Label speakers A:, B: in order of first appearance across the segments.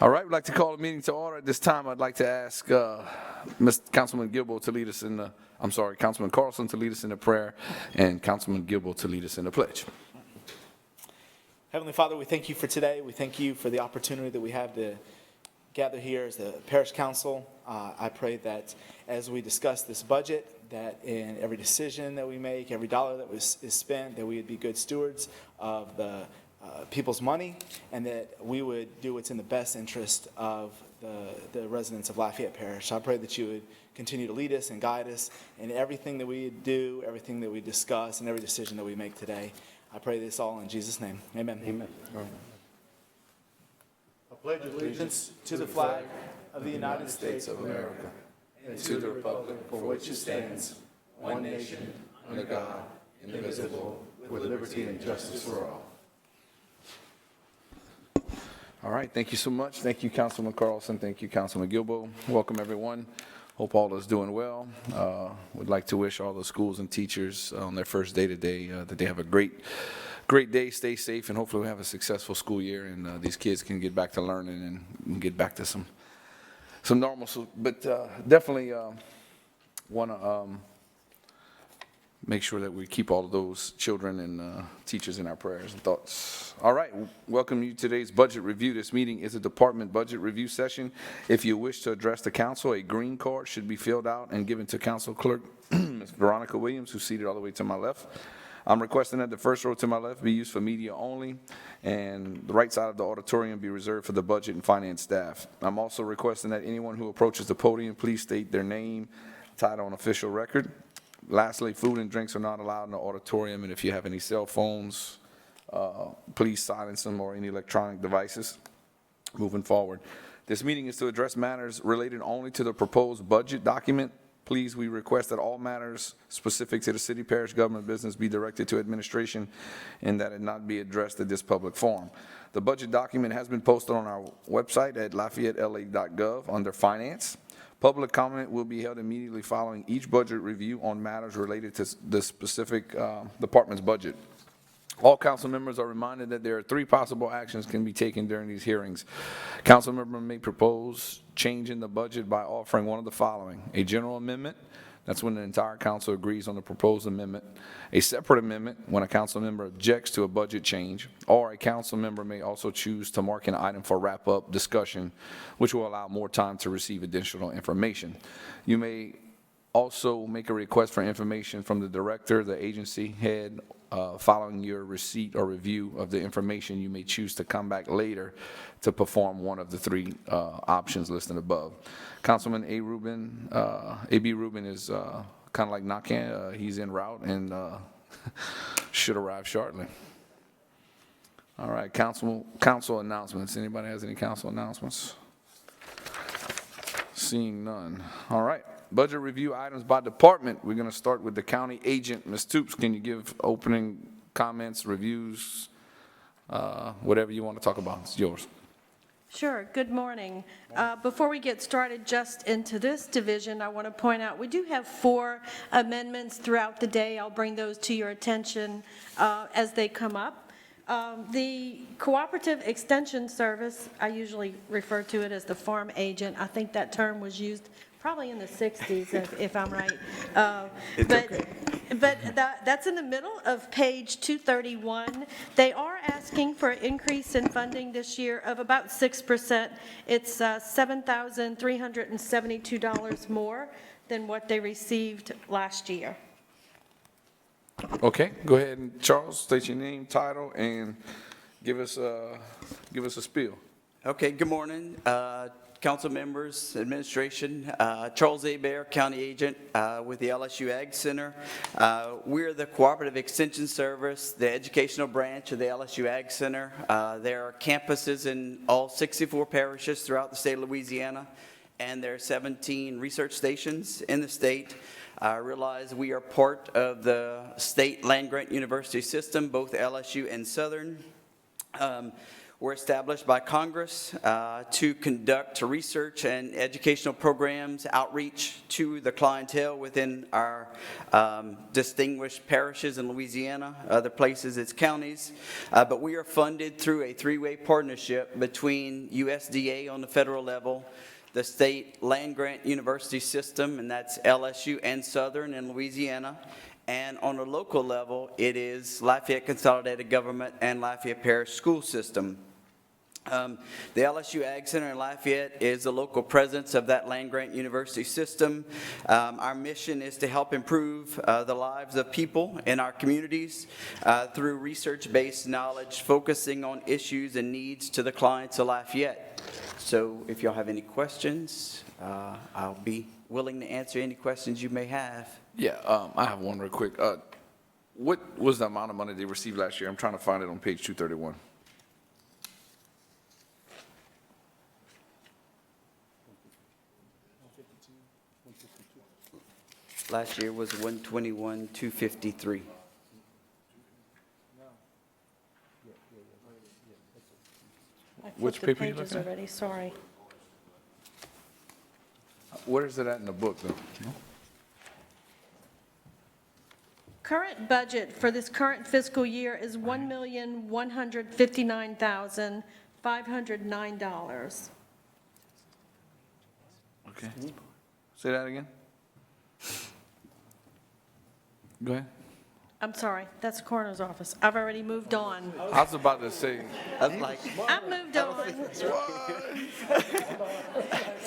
A: All right, we'd like to call the meeting to order. At this time, I'd like to ask Councilman Gilbo to lead us in the, Councilman Carlson to lead us in the prayer, and Councilman Gilbo to lead us in the pledge.
B: Heavenly Father, we thank you for today. We thank you for the opportunity that we have to gather here as the parish council. I pray that as we discuss this budget, that in every decision that we make, every dollar that is spent, that we would be good stewards of the people's money, and that we would do what's in the best interest of the residents of Lafayette Parish. I pray that you would continue to lead us and guide us in everything that we do, everything that we discuss, and every decision that we make today. I pray this all in Jesus' name. Amen.
A: Amen.
B: I pledge allegiance to the flag of the United States of America and to the republic for which it stands, one nation, under God, indivisible, with liberty and justice for all.
A: All right, thank you so much. Thank you, Councilman Carlson. Thank you, Councilman Gilbo. Welcome, everyone. Hope all is doing well. Would like to wish all the schools and teachers on their first day today that they have a great day, stay safe, and hopefully we have a successful school year, and these kids can get back to learning and get back to some normal. But definitely want to make sure that we keep all of those children and teachers in our prayers and thoughts. All right, welcome you to today's budget review. This meeting is a department budget review session. If you wish to address the council, a green card should be filled out and given to Council Clerk Ms. Veronica Williams, who's seated all the way to my left. I'm requesting that the first row to my left be used for media only, and the right side of the auditorium be reserved for the budget and finance staff. I'm also requesting that anyone who approaches the podium please state their name, title, and official record. Lastly, food and drinks are not allowed in the auditorium, and if you have any cell phones, please silence them, or any electronic devices. Moving forward, this meeting is to address matters related only to the proposed budget document. Please, we request that all matters specific to the city parish government business be directed to administration and that it not be addressed at this public forum. The budget document has been posted on our website at LafayetteLA.gov under finance. Public comment will be held immediately following each budget review on matters related to the specific department's budget. All council members are reminded that there are 3 possible actions can be taken during these hearings. Council member may propose change in the budget by offering one of the following: a general amendment, that's when the entire council agrees on the proposed amendment; a separate amendment, when a council member objects to a budget change; or a council member may also choose to mark an item for wrap-up discussion, which will allow more time to receive additional information. You may also make a request for information from the director, the agency head. Following your receipt or review of the information, you may choose to come back later to perform one of the 3 options listed above. Councilman A.B. Rubin is kind of like knocking. He's en route and should arrive shortly. All right, council announcements. Anybody has any council announcements? Seeing none. All right. Budget review items by department. We're going to start with the county agent. Ms. Toops, can you give opening comments, reviews, whatever you want to talk about? It's yours.
C: Sure. Good morning. Before we get started just into this division, I want to point out we do have 4 amendments throughout the day. I'll bring those to your attention as they come up. The Cooperative Extension Service, I usually refer to it as the farm agent. I think that term was used probably in the 60s, if I'm right. But that's in the middle of page 231. They are asking for an increase in funding this year of about 6%. It's $7,372 more than what they received last year.
A: Okay, go ahead and Charles, state your name, title, and give us a spiel.
D: Okay, good morning. Council members, administration, Charles A. Bear, County Agent with the LSU Ag Center. We're the Cooperative Extension Service, the educational branch of the LSU Ag Center. There are campuses in all 64 parishes throughout the state of Louisiana, and there are 17 research stations in the state. I realize we are part of the state land-grant university system, both LSU and Southern. were established by Congress to conduct research and educational programs, outreach to the clientele within our distinguished parishes in Louisiana, other places it's counties. But we are funded through a three-way partnership between USDA on the federal level, the state land-grant university system, and that's LSU and Southern in Louisiana. And on a local level, it is Lafayette Consolidated Government and Lafayette Parish School System. The LSU Ag Center in Lafayette is the local presence of that land-grant university system. Our mission is to help improve the lives of people in our communities through research-based knowledge, focusing on issues and needs to the clients of Lafayette. So if y'all have any questions, I'll be willing to answer any questions you may have.
A: Yeah, I have one real quick. What was the amount of money they received last year? I'm trying to find it on page 231.
D: Last year was 121,253.
C: I
A: Which
C: flipped
A: paper you
C: the pages
A: looking at?
C: already, sorry.
A: Where is it at in the book, though?
C: Current budget for this current fiscal year is $1,159,509.
A: Okay. Say that again? Go ahead.
C: I'm sorry, that's the coroner's office. I've already moved on.
A: I was about to say,
D: I was like,
C: I've moved on.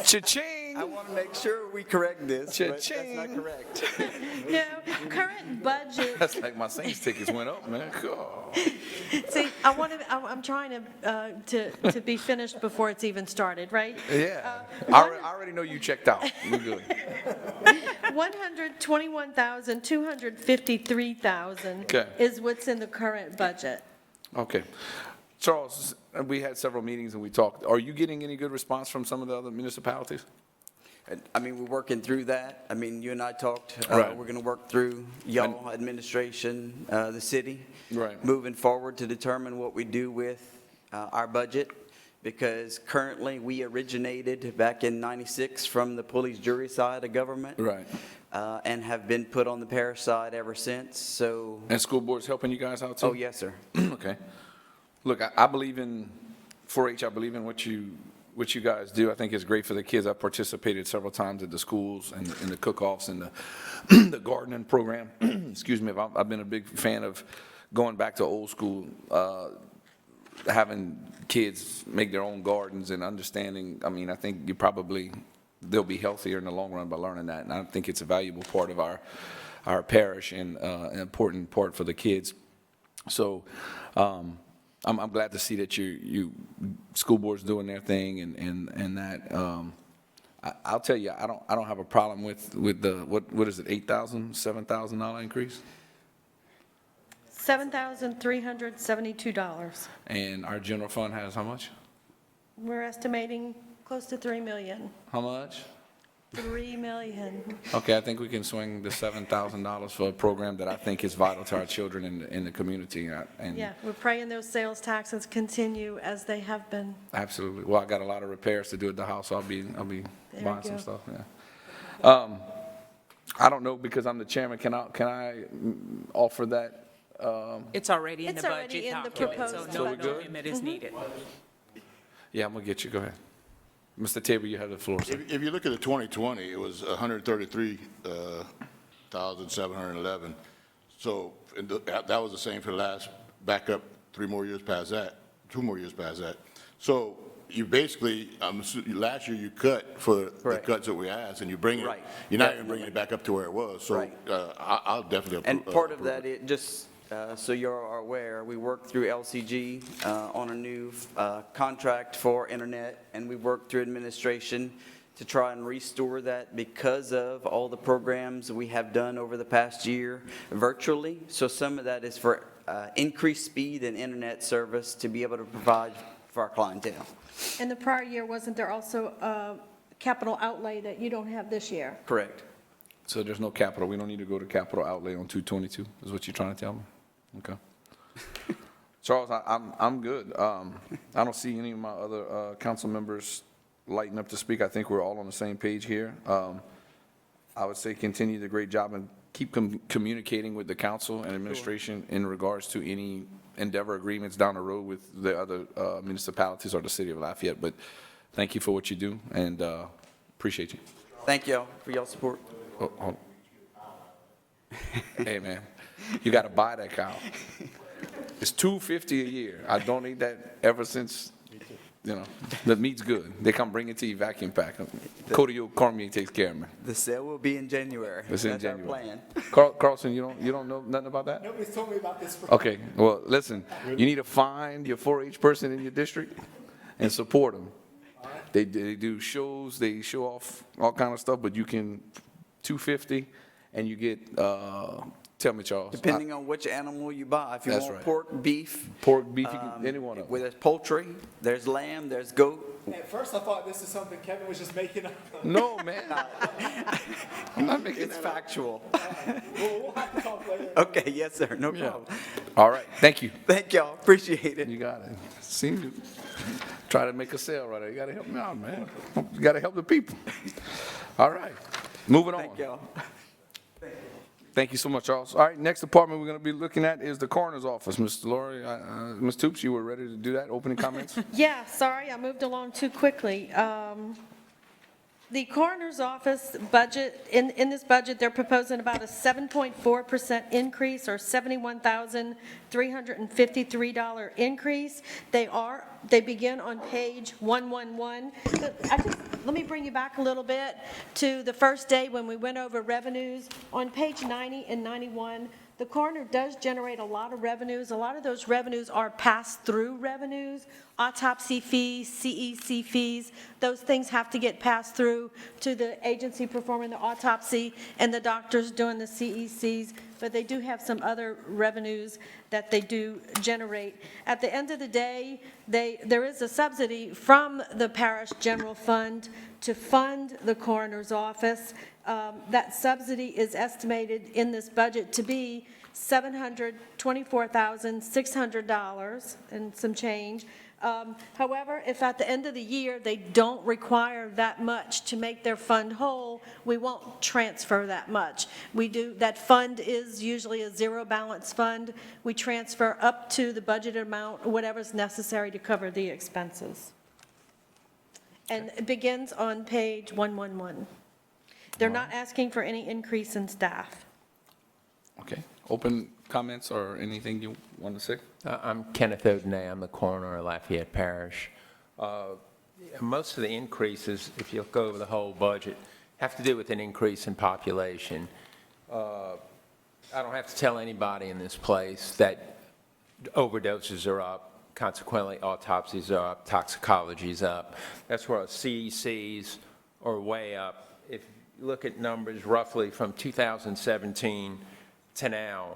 A: cha-ching!
D: I want to make sure we correct this, but that's
A: Cha-ching.
D: not correct.
C: No, current budget,
A: That's like my Saints tickets went up, man. God.
C: see, I'm trying to be finished before it's even started, right?
A: Yeah. I already know you checked out. We're good.
C: 121,253,000
A: Okay.
C: is what's in the current budget.
A: Okay. Charles, we had several meetings and we talked. Are you getting any good response from some of the other municipalities?
D: I mean, we're working through that. I mean, you and I talked.
A: Right.
D: We're going to work through y'all, administration, the city.
A: Right.
D: Moving forward to determine what we do with our budget, because currently we originated back in '96 from the police jury side of government.
A: Right.
D: And have been put on the parish side ever since, so.
A: And school board's helping you guys out too?
D: Oh, yes, sir.
A: Okay. Look, I believe in 4-H. I believe in what you guys do. I think it's great for the kids. I've participated several times at the schools and in the cook-offs and the gardening program. Excuse me. I've been a big fan of going back to old school, having kids make their own gardens and understanding. I mean, I think they'll be healthier in the long run by learning that. And I think it's a valuable part of our parish and an important part for the kids. So, I'm glad to see that you school board's doing their thing and that. I'll tell you, I don't have a problem with the what is it, $8,000, $7,000 increase?
C: $7,372.
A: And our general fund has how much?
C: We're estimating close to 3 million.
A: How much?
C: 3 million.
A: Okay, I think we can swing the $7,000 for a program that I think is vital to our children in the community. And
C: Yeah, we're praying those sales taxes continue as they have been.
A: absolutely. Well, I got a lot of repairs to do at the house. So I'll be
C: There
A: buying
C: you
A: some
C: go.
A: stuff. Yeah. I don't know because I'm the chairman. Can I offer that?
E: It's already in
C: It's
E: the
C: already
E: budget
C: in the
E: document,
C: proposed
E: so no
C: budget.
E: amendment is needed.
A: Yeah, I'm gonna get you. Go ahead, Mr. Tabor. You have the floor, sir.
F: If you look at the 2020, it was 133,711. So that was the same for the last backup 3 more years past that, 2 more years past that. So you basically, last year you cut for the
D: Correct.
F: cuts that we asked, and you bring it,
D: Right.
F: you're not even bringing it back up to where it was. So
D: Right.
F: I'll definitely
D: And part of
F: approve
D: that, it just, so you're aware, we worked through LCG on a new contract for internet, and we worked through administration to try and restore that because of all the programs we have done over the past year virtually. So some of that is for increased speed and internet service to be able to provide for our clientele.
C: In the prior year, wasn't there also a capital outlay that you don't have this year?
D: Correct.
A: So there's no capital. We don't need to go to capital outlay on 222. Is what you're trying to tell me? Okay. Charles, I'm good. I don't see any of my other council members lighting up to speak. I think we're all on the same page here. I would say continue the great job and keep communicating with the council and administration in regards to any endeavor agreements down the road with the other municipalities or the city of Lafayette. But thank you for what you do, and appreciate you.
D: Thank y'all for y'all support.
A: Oh, hold on. Hey, man, you got to buy that cow. It's $250 a year. I don't eat that ever since, the meat's good. They come bring it to you vacuum pack. Cody Cormier takes care of me.
D: The sale will be in January.
A: It's in
D: That's
A: January.
D: our plan.
A: Carlson, you don't know nothing about that?
B: Nobody's told me about this.
A: Okay, well, listen, you need to find your 4-H person in your district and support them. They do shows, they show off all kind of stuff, but you can, $250, and you get, tell me, Charles.
D: Depending on which animal you buy. If you
A: That's
D: want
A: right.
D: pork, beef.
A: Pork, beef, you can, any one of them.
D: Where there's poultry, there's lamb, there's goat.
B: At first, I thought this is something Kevin was just making up.
A: No, man. I'm not making
D: It's
A: that up.
D: factual.
B: We'll have to talk later.
D: Okay, yes, sir, no
A: Yeah.
D: problem.
A: All right, thank you.
D: Thank y'all, appreciate it.
A: You got it. Seem to try to make a sale right there. You got to help me out, man. You got to help the people. All right, moving on.
D: Thank y'all.
A: Thank you so much, Charles. All right, next department we're going to be looking at is the Coroner's Office. Mr. Laurie, Ms. Toops, you were ready to do that, opening comments?
C: Yeah, sorry, I moved along too quickly. The coroner's office budget, in this budget, they're proposing about a 7.4% increase or $71,353 increase. They begin on page 111. Let me bring you back a little bit to the first day when we went over revenues. On page 90 and 91, the coroner does generate a lot of revenues. A lot of those revenues are pass-through revenues, autopsy fees, CEC fees. Those things have to get passed through to the agency performing the autopsy and the doctors doing the CECs, but they do have some other revenues that they do generate. At the end of the day, there is a subsidy from the parish general fund to fund the coroner's office. That subsidy is estimated in this budget to be $724,600 and some change. However, if at the end of the year they don't require that much to make their fund whole, we won't transfer that much. That fund is usually a zero balance fund. We transfer up to the budgeted amount, whatever's necessary to cover the expenses. And it begins on page 111. They're not asking for any increase in staff.
A: Okay, open comments or anything you want to say?
G: I'm Kenneth Odenay. I'm the coroner of Lafayette Parish. Most of the increases, if you go over the whole budget, have to do with an increase in population. I don't have to tell anybody in this place that overdoses are up, consequently autopsies are up, toxicology is up. That's where CECs are way up. If you look at numbers roughly from 2017 to now,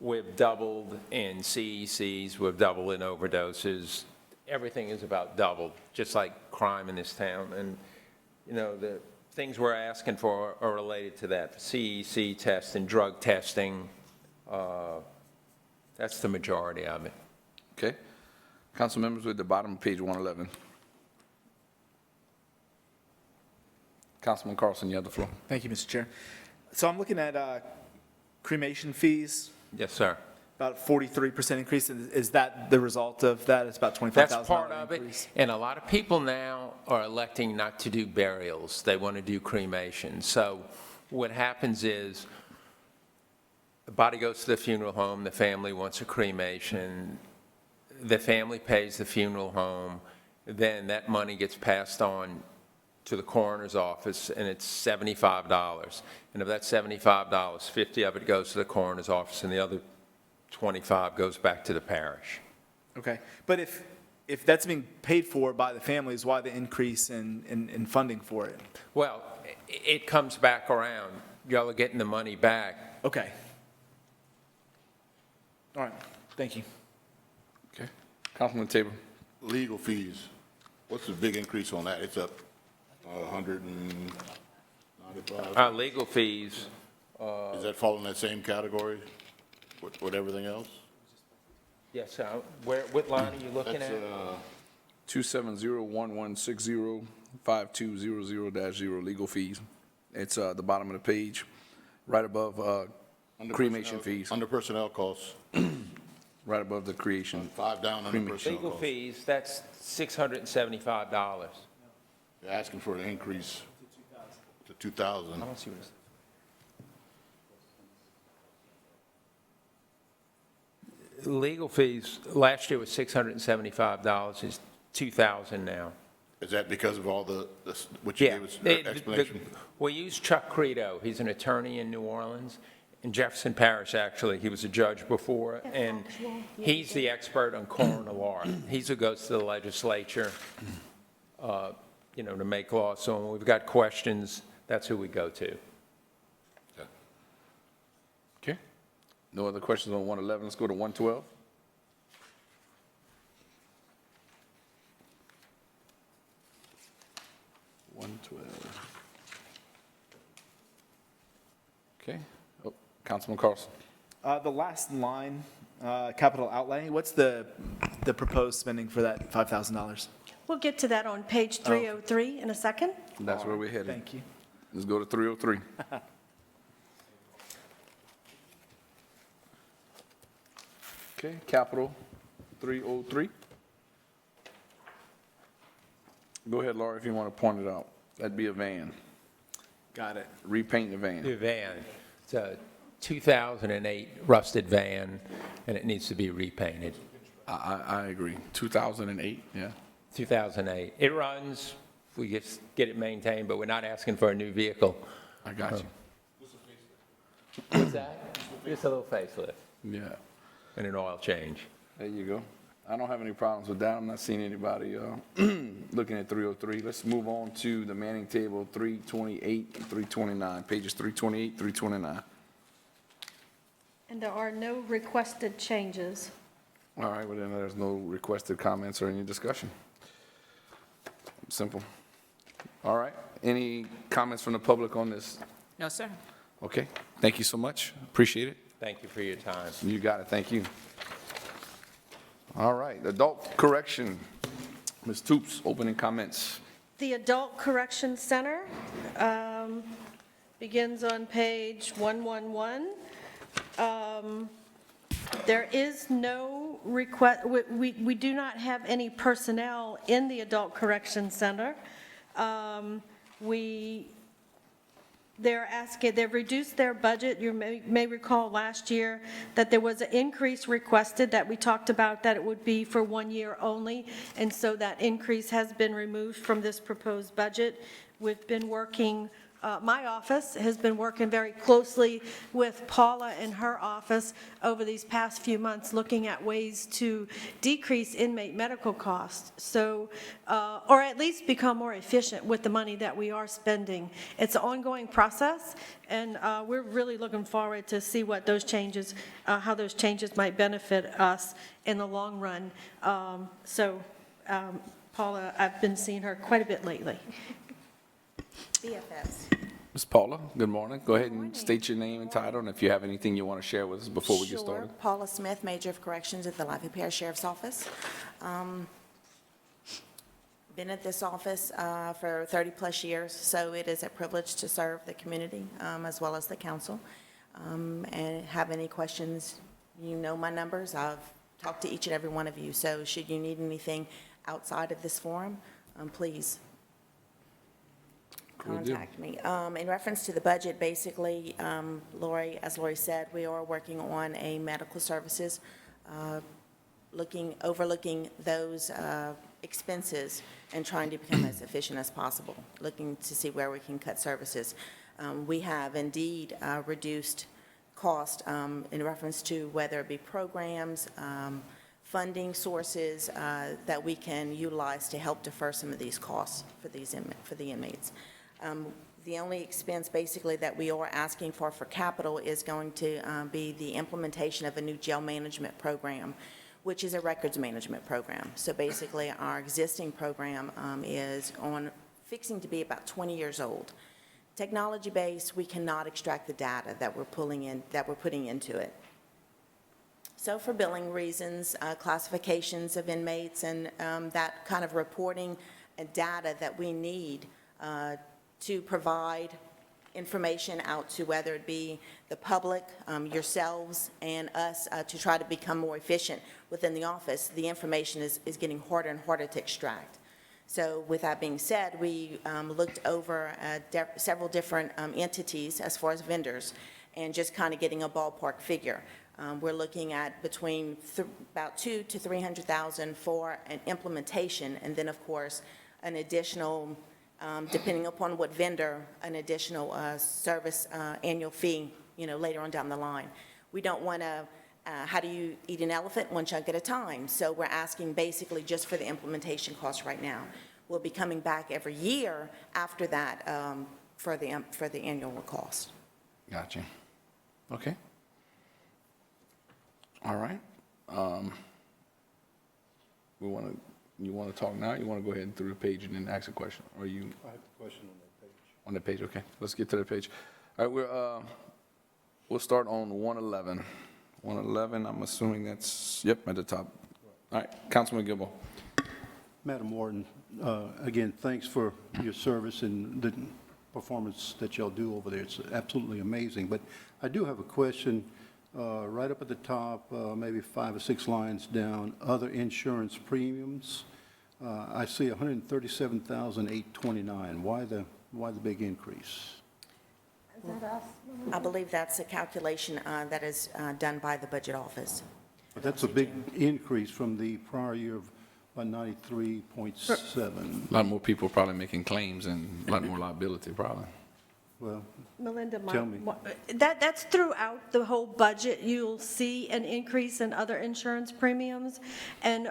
G: we've doubled in CECs, we've doubled in overdoses. Everything is about doubled, just like crime in this town. And, the things we're asking for are related to that. CEC testing, drug testing, that's the majority of it.
A: Okay. Council members, we're at the bottom of page 111. Councilman Carlson, you have the floor.
B: Thank you, Mr. Chair. So I'm looking at cremation fees,
G: Yes, sir.
B: about 43% increase. Is that the result of that? It's about $25,000
G: That's part of it.
B: increase.
G: And a lot of people now are electing not to do burials. They want to do cremation. So what happens is the body goes to the funeral home, the family wants a cremation, the family pays the funeral home, then that money gets passed on to the coroner's office, and it's $75. And of that $75, $50 of it goes to the coroner's office, and the other $25 goes back to the parish.
B: Okay, but if that's being paid for by the families, why the increase in funding for it?
G: Well, it comes back around. Y'all are getting the money back.
B: Okay. All right, thank you.
A: Okay. Councilman Tabor.
F: Legal fees, what's the big increase on that? It's up 195.
G: Our legal fees,
F: Does that fall in that same category with everything else?
G: Yes, what line are you looking
F: That's,
G: at?
A: 270-1160-5200-0, legal fees. It's the bottom of the page, right above
F: under
A: cremation
F: personnel-
A: fees,
F: Under personnel costs,
A: right above the creation.
F: 5 down under
A: Cremation.
F: personnel
G: Legal
F: costs.
G: fees, that's $675.
F: They're asking for an increase to 2,000.
G: I don't see what it's. Legal fees, last year was $675, it's $2,000 now.
F: Is that because of all what you
G: Yeah.
F: gave us
G: the-
F: explanation?
G: We use Chuck Credo, he's an attorney in New Orleans, in Jefferson Parish, actually, he was a judge before, and he's the expert on coroner law. He's who goes to the legislature, to make laws, so when we've got questions, that's who we go to.
A: Okay. No other questions on 111. Let's go to 112. Okay. Oh, Councilman Carlson.
B: The last line, capital outlay, what's the proposed spending for that $5,000?
C: We'll get to that on page 303 in a second.
A: That's where we're headed.
B: Thank you.
A: Let's go to 303. Okay, capital 303. Go ahead, Laura, if you want to point it out. That'd be a van,
B: Got it.
A: repaint the van.
G: The van, it's a 2008 rusted van, and it needs to be repainted.
A: I agree. 2008, yeah.
G: 2008. It runs, we get it maintained, but we're not asking for a new vehicle.
A: I got you.
G: What's that? Just a little facelift
A: Yeah,
G: and an oil change.
A: there you go. I don't have any problems with that. I'm not seeing anybody looking at 303. Let's move on to the Manning table, 328 and 329, pages 328, 329.
C: And there are no requested changes.
A: All right, well then there's no requested comments or any discussion. Simple. All right, any comments from the public on this?
E: No, sir.
A: Okay, thank you so much. Appreciate it.
G: Thank you for your time.
A: You got it, thank you. All right, adult correction. Ms. Toops, opening comments.
C: The Adult Correction Center begins on page 111. There is no request, we do not have any personnel in the Adult Correction Center. They've reduced their budget. You may recall last year that there was an increase requested that we talked about, that it would be for 1 year only, and so that increase has been removed from this proposed budget. We've been working, my office has been working very closely with Paula and her office over these past few months, looking at ways to decrease inmate medical costs, so, or at least become more efficient with the money that we are spending. It's an ongoing process, and we're really looking forward to see what those changes, how those changes might benefit us in the long run. Paula, I've been seeing her quite a bit lately.
H: BFFs.
A: Ms. Paula, good morning. Go ahead and state your name and title, and if you have anything you want to share with us before we get started.
H: Sure. Paula Smith, Major of Corrections at the Lafayette Parish Sheriff's Office. Been at this office for 30-plus years, so it is a privilege to serve the community as well as the council. And have any questions, you know my numbers. I've talked to each and every one of you, so should you need anything outside of this forum, please contact me. In reference to the budget, basically, as Lori said, we are working on a medical services, overlooking those expenses and trying to become as efficient as possible, looking to see where we can cut services. We have indeed reduced cost in reference to whether it be programs, funding sources that we can utilize to help defer some of these costs for the inmates. The only expense basically that we are asking for capital is going to be the implementation of a new jail management program, which is a records management program. So basically our existing program is fixing to be about 20 years old. Technology-based, we cannot extract the data that we're putting into it. So for billing reasons, classifications of inmates, and that kind of reporting and data that we need to provide information out to whether it be the public, yourselves, and us to try to become more efficient within the office, the information is getting harder and harder to extract. So with that being said, we looked over several different entities as far as vendors and just kind of getting a ballpark figure. We're looking at between about $200,000 to $300,000 for an implementation, and then, of course, an additional, depending upon what vendor, an additional service annual fee, later on down the line. We don't want to, how do you eat an elephant? One chunk at a time. So we're asking basically just for the implementation cost right now. We'll be coming back every year after that for the annual cost.
A: Gotcha. Okay. All right. You want to talk now? You want to go ahead and through the page and then ask a question? Or you?
I: I have a question on that page.
A: On the page, okay. Let's get to the page. All right, we'll start on 111. 111, I'm assuming that's, yep, at the top. All right, Councilman Gilbo.
I: Madam Warden, again, thanks for your service and the performance that y'all do over there. It's absolutely amazing. But I do have a question right up at the top, maybe 5 or 6 lines down, other insurance premiums. I see $137,829. Why the big increase?
H: I believe that's a calculation that is done by the budget office.
I: But that's a big increase from the prior year of about 93.7.
A: A lot more people probably making claims and a lot more liability probably.
I: Well,
C: Melinda,
I: Tell me.
C: that's throughout the whole budget. You'll see an increase in other insurance premiums. And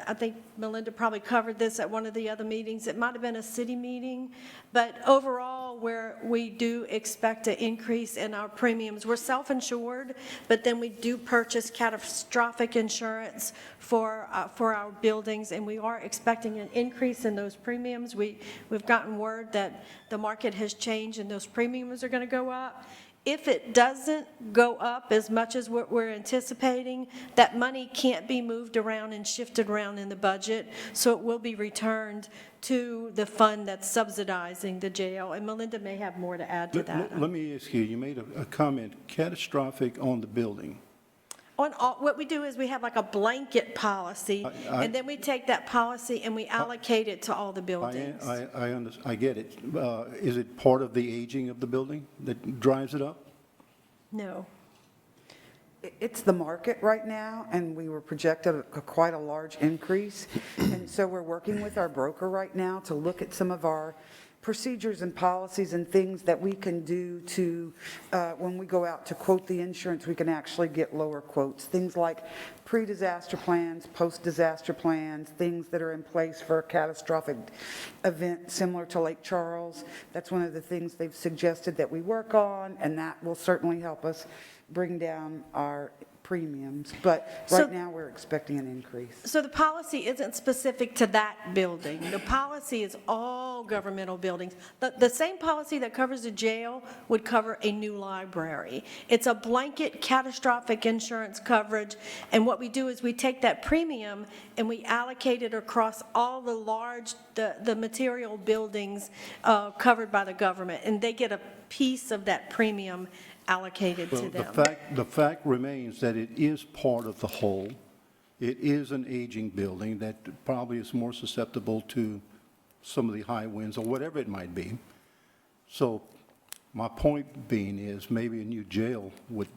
C: I think Melinda probably covered this at one of the other meetings. It might have been a city meeting. But overall, where we do expect an increase in our premiums, we're self-insured, but then we do purchase catastrophic insurance for our buildings, and we are expecting an increase in those premiums. We've gotten word that the market has changed and those premiums are going to go up. If it doesn't go up as much as what we're anticipating, that money can't be moved around and shifted around in the budget, so it will be returned to the fund that's subsidizing the jail. And Melinda may have more to add to that.
I: let me ask you, you made a comment, catastrophic on the building.
C: On all, what we do is we have like a blanket policy, and then we take that policy and we allocate it to all the buildings.
I: I get it. Is it part of the aging of the building that drives it up?
C: No.
J: It's the market right now, and we were projected quite a large increase. And so we're working with our broker right now to look at some of our procedures and policies and things that we can do to, when we go out to quote the insurance, we can actually get lower quotes. Things like pre-disaster plans, post-disaster plans, things that are in place for a catastrophic event similar to Lake Charles. That's one of the things they've suggested that we work on, and that will certainly help us bring down our premiums. But right now, we're expecting an increase.
C: So the policy isn't specific to that building. The policy is all governmental buildings. The same policy that covers the jail would cover a new library. It's a blanket catastrophic insurance coverage, and what we do is we take that premium and we allocate it across all the large, the material buildings covered by the government, and they get a piece of that premium allocated to them.
I: The fact remains that it is part of the whole. It is an aging building that probably is more susceptible to some of the high winds or whatever it might be. So my point being is maybe a new jail would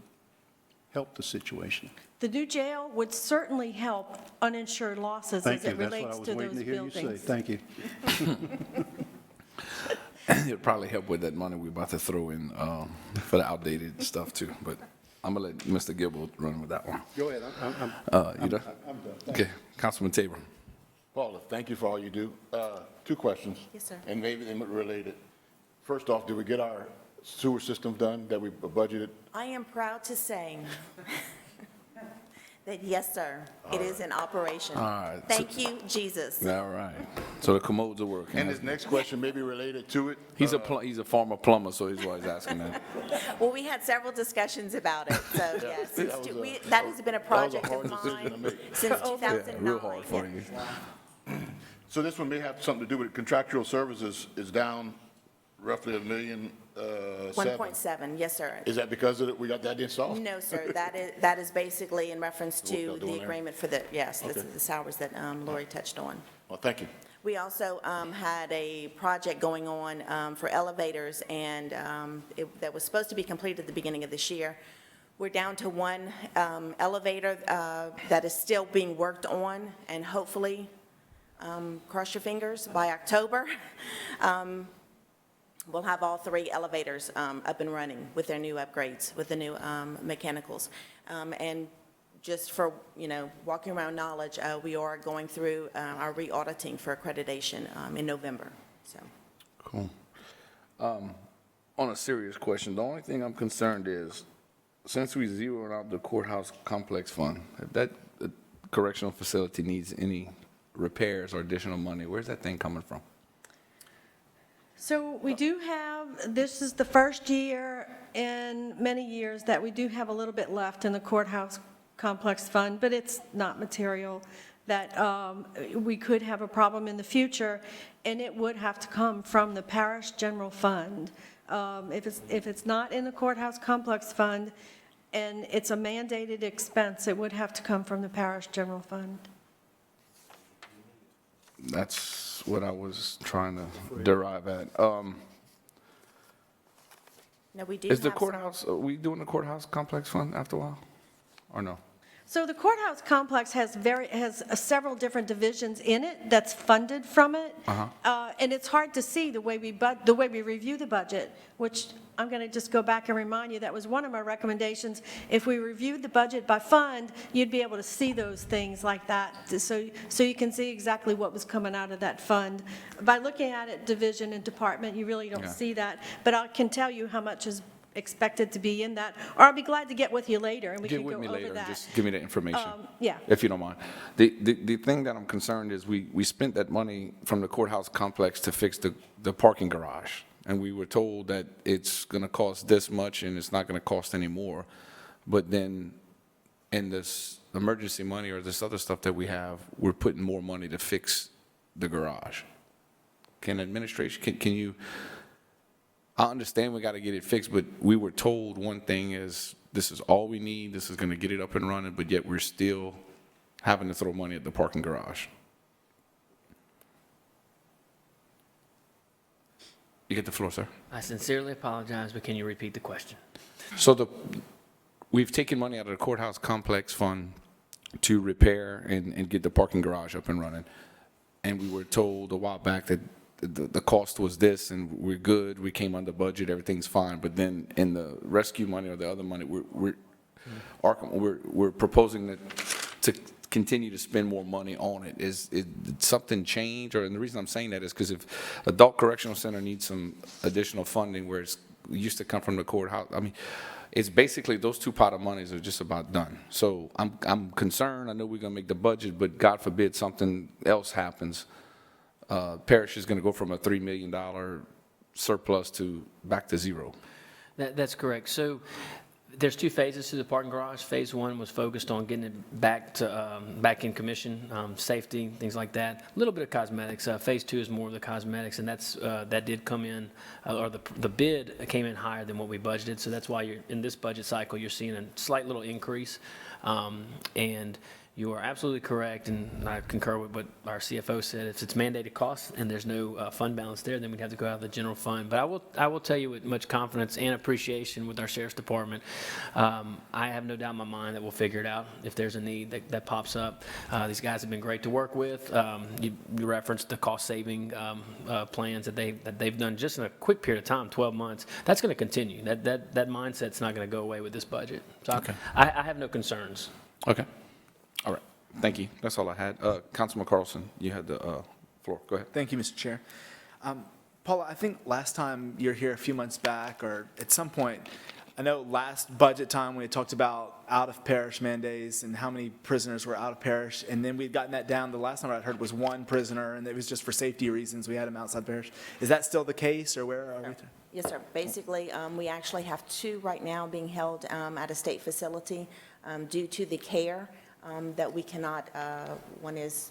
I: help the situation.
C: The new jail would certainly help uninsured losses as it relates to those buildings.
I: Thank you.
A: It'd probably help with that money we're about to throw in for the outdated stuff too, but I'm gonna let Mr. Gilbo run with that one.
I: Go ahead.
A: You done?
I: I'm done.
A: Okay, Councilman Tabor.
F: Paula, thank you for all you do. 2 questions.
H: Yes, sir.
F: And maybe they're related. First off, did we get our sewer system done that we budgeted?
H: I am proud to say Yes, sir. It is in operation.
A: All right.
H: Thank you, Jesus.
A: All right. So the commodes are working.
F: And this next question may be related to it.
A: He's a former plumber, so he's why he's asking that.
H: Well, we had several discussions about it, so yes, that has been a project of
F: hard decision to
H: mine
F: make.
H: since
A: Yeah,
H: 2009.
A: real hard for you.
F: So this one may have something to do with contractual services is down roughly $1.7 million.
H: 1.7, yes, sir.
F: Is that because of it, we got that installed?
H: No, sir, that is basically in reference
F: What y'all
H: to
F: doing
H: the
F: there?
H: agreement for the, yes,
F: Okay.
H: the salaries that Lori touched on.
F: Well, thank you.
H: We also had a project going on for elevators, and that was supposed to be completed at the beginning of this year. We're down to one elevator that is still being worked on, and hopefully, cross your fingers, by October, we'll have all 3 elevators up and running with their new upgrades, with the new mechanicals. And just for, walking around knowledge, we are going through our re-auditing for accreditation in November, so.
A: Cool. On a serious question, the only thing I'm concerned is, since we zeroed out the courthouse complex fund, if that correctional facility needs any repairs or additional money, where's that thing coming from?
C: So we do have, this is the first year in many years that we do have a little bit left in the courthouse complex fund, but it's not material, that we could have a problem in the future, and it would have to come from the parish general fund. If it's not in the courthouse complex fund and it's a mandated expense, it would have to come from the parish general fund.
A: That's what I was trying to derive at.
H: No, we do
A: Is the
H: have some-
A: courthouse, are we doing the courthouse complex fund after a while, or no?
C: So the courthouse complex has several different divisions in it that's funded from it. And it's hard to see the way we review the budget, which I'm going to just go back and remind you, that was one of my recommendations. If we reviewed the budget by fund, you'd be able to see those things like that. So you can see exactly what was coming out of that fund. By looking at it division and department, you really don't
A: Yeah.
C: see that. But I can tell you how much is expected to be in that, or I'll be glad to get with you later and we
A: Get
C: can go
A: with me
C: over
A: later and
C: that.
A: just give me the information.
C: Yeah.
A: If you don't mind. The thing that I'm concerned is we spent that money from the courthouse complex to fix the parking garage. And we were told that it's going to cost this much and it's not going to cost any more. But then in this emergency money or this other stuff that we have, we're putting more money to fix the garage. Can administration, can you, I understand we got to get it fixed, but we were told one thing is, this is all we need, this is going to get it up and running, but yet we're still having to throw money at the parking garage. You get the floor, sir.
K: I sincerely apologize, but can you repeat the question?
A: So we've taken money out of the courthouse complex fund to repair and get the parking garage up and running. And we were told a while back that the cost was this and we're good, we came under budget, everything's fine. But then in the rescue money or the other money, we're proposing to continue to spend more money on it. Did something change? And the reason I'm saying that is because if Adult Correctional Center needs some additional funding where it used to come from the courthouse, I mean, it's basically those two pot of monies are just about done. So I'm concerned. I know we're going to make the budget, but God forbid something else happens. Parish is going to go from a $3 million surplus to back to zero.
K: That's correct. So there's 2 phases to the parking garage. Phase 1 was focused on getting it back in commission, safety, things like that. A little bit of cosmetics. Phase 2 is more of the cosmetics, and that did come in, or the bid came in higher than what we budgeted. So that's why in this budget cycle you're seeing a slight little increase, and you are absolutely correct, and I concur with what our CFO said. If it's mandated costs and there's no fund balance there, then we'd have to go out of the general fund. But I will tell you with much confidence and appreciation with our Sheriff's Department, I have no doubt in my mind that we'll figure it out if there's a need that pops up. These guys have been great to work with. You referenced the cost-saving plans that they've done just in a quick period of time, 12 months. That's going to continue. That mindset's not going to go away with this budget. So
A: Okay.
K: I have no concerns.
A: Okay. All right. Thank you. That's all I had. Councilman Carlson, you had the floor. Go ahead.
B: Thank you, Mr. Chair. Paula, I think last time you were here a few months back, or at some point, I know last budget time, we had talked about out-of-parish mandates and how many prisoners were out of parish, and then we'd gotten that down. The last number I heard was one prisoner, and it was just for safety reasons, we had him outside parish. Is that still the case, or where are we?
H: Yes, sir. Basically, we actually have 2 right now being held at a state facility due to the care that we cannot, one is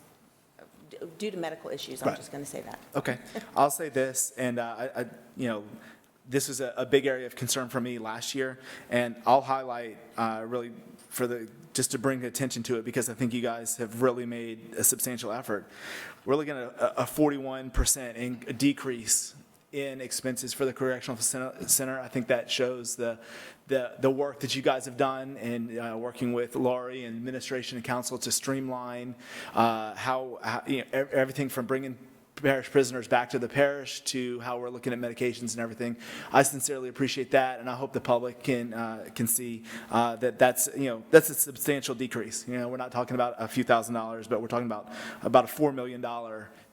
H: due to medical issues. I'm
B: Right.
H: just going to say that.
B: Okay, I'll say this, and this was a big area of concern for me last year, and I'll highlight really just to bring attention to it, because I think you guys have really made a substantial effort. We're looking at a 41% decrease in expenses for the correctional center. I think that shows the work that you guys have done in working with Laurie and administration and council to streamline everything from bringing parish prisoners back to the parish to how we're looking at medications and everything. I sincerely appreciate that, and I hope the public can see that's a substantial decrease. We're not talking about a few $1,000s, but we're talking about a $4 million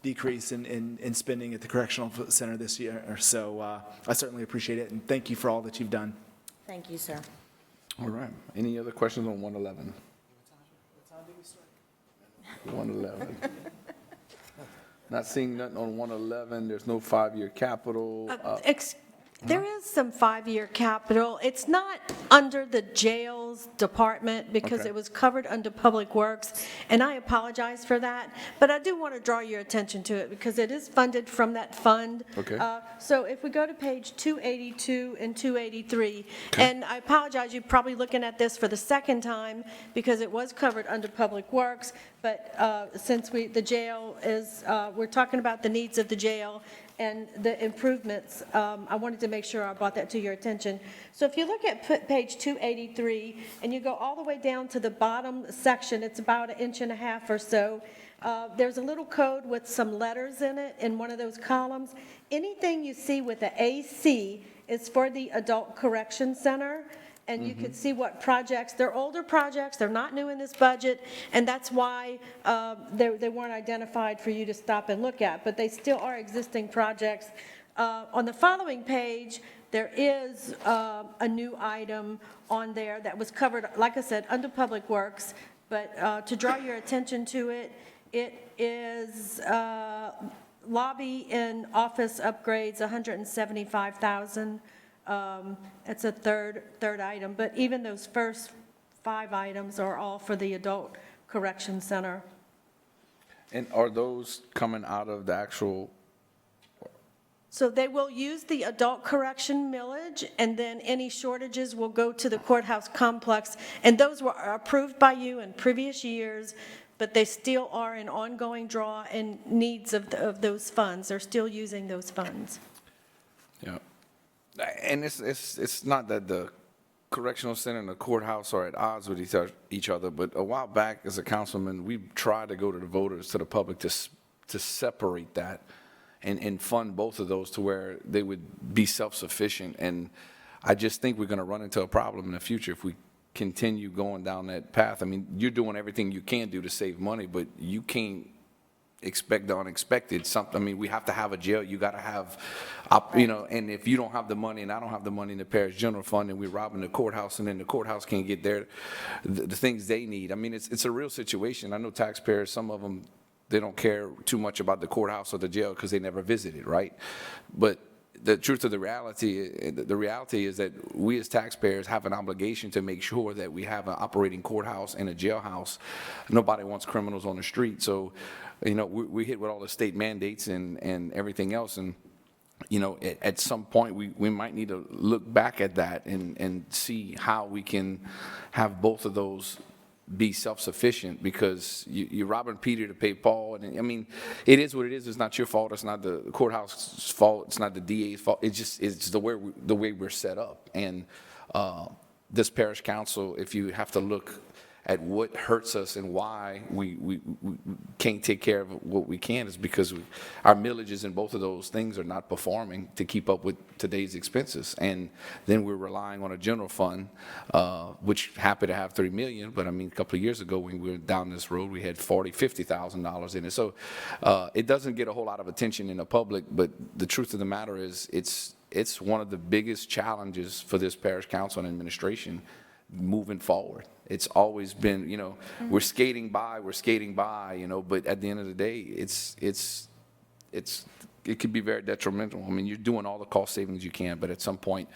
B: decrease in spending at the correctional center this year. So I certainly appreciate it, and thank you for all that you've done.
H: Thank you, sir.
A: All right. Any other questions on 111? 111. Not seeing nothing on 111. There's no 5-year capital.
C: There is some 5-year capital. It's not under the jails department because
A: Okay.
C: it was covered under Public Works, and I apologize for that. But I do want to draw your attention to it because it is funded from that fund.
A: Okay.
C: So if we go to page 282 and 283, and I apologize, you're probably looking at this for the second time because it was covered under Public Works, but since the jail is, we're talking about the needs of the jail and the improvements, I wanted to make sure I brought that to your attention. So if you look at page 283, and you go all the way down to the bottom section, it's about 1.5 inches or so, there's a little code with some letters in it in one of those columns. Anything you see with the AC is for the Adult Correction Center. And you can see what projects, they're older projects, they're not new in this budget, and that's why they weren't identified for you to stop and look at, but they still are existing projects. On the following page, there is a new item on there that was covered, like I said, under Public Works, but to draw your attention to it, it is lobby and office upgrades, $175,000. It's a third item, but even those first 5 items are all for the Adult Correction Center.
A: And are those coming out of the actual,
C: So they will use the adult correction millage, and then any shortages will go to the courthouse complex. And those were approved by you in previous years, but they still are an ongoing draw and needs of those funds. They're still using those funds.
A: yeah. And it's not that the correctional center and the courthouse are at odds with each other, but a while back as a councilman, we tried to go to the voters, to the public, to separate that and fund both of those to where they would be self-sufficient. And I just think we're going to run into a problem in the future if we continue going down that path. I mean, you're doing everything you can do to save money, but you can't expect the unexpected. I mean, we have to have a jail. You got to have, and if you don't have the money and I don't have the money in the parish general fund and we're robbing the courthouse and then the courthouse can't get the things they need. I mean, it's a real situation. I know taxpayers, some of them, they don't care too much about the courthouse or the jail because they never visited, right? But the truth of the reality is that we as taxpayers have an obligation to make sure that we have an operating courthouse and a jailhouse. Nobody wants criminals on the street. So, we hit with all the state mandates and everything else. And, at some point, we might need to look back at that and see how we can have both of those be self-sufficient, because you're robbing Peter to pay Paul. And I mean, it is what it is. It's not your fault. It's not the courthouse's fault. It's not the DA's fault. It's the way we're set up. And this parish council, if you have to look at what hurts us and why we can't take care of what we can, is because our millages and both of those things are not performing to keep up with today's expenses. And then we're relying on a general fund, which happy to have $3 million, but I mean, a couple of years ago when we were down this road, we had $50,000 in it. So it doesn't get a whole lot of attention in the public, but the truth of the matter is it's one of the biggest challenges for this parish council and administration moving forward. It's always been, we're skating by, but at the end of the day, it could be very detrimental. I mean, you're doing all the cost savings you can, but at some point,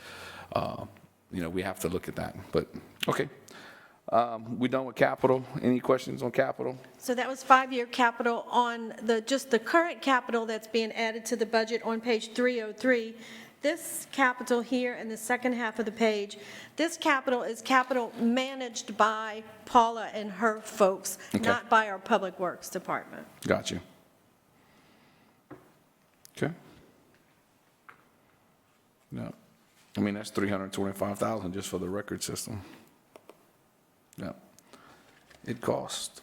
A: we have to look at that. But, okay. We done with capital? Any questions on capital?
C: So that was 5-year capital on just the current capital that's being added to the budget on page 303. This capital here in the second half of the page, this capital is capital managed by Paula and her folks,
A: Okay.
C: not by our Public Works Department.
A: Got you. Okay. No. I mean, that's $325,000 just for the record system. Yeah. It costs.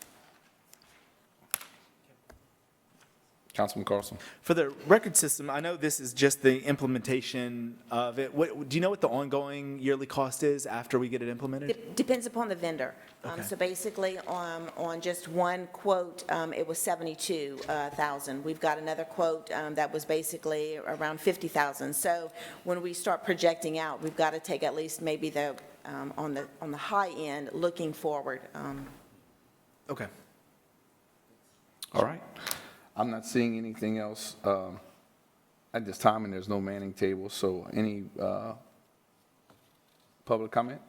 A: Councilman Carlson.
B: For the record system, I know this is just the implementation of it. Do you know what the ongoing yearly cost is after we get it implemented?
H: It depends upon the vendor.
B: Okay.
H: So basically, on just one quote, it was 72,000. We've got another quote that was basically around 50,000. So when we start projecting out, we've got to take at least maybe on the high end, looking forward.
B: Okay.
A: All right. I'm not seeing anything else at this time, and there's no manning table. So any public comment?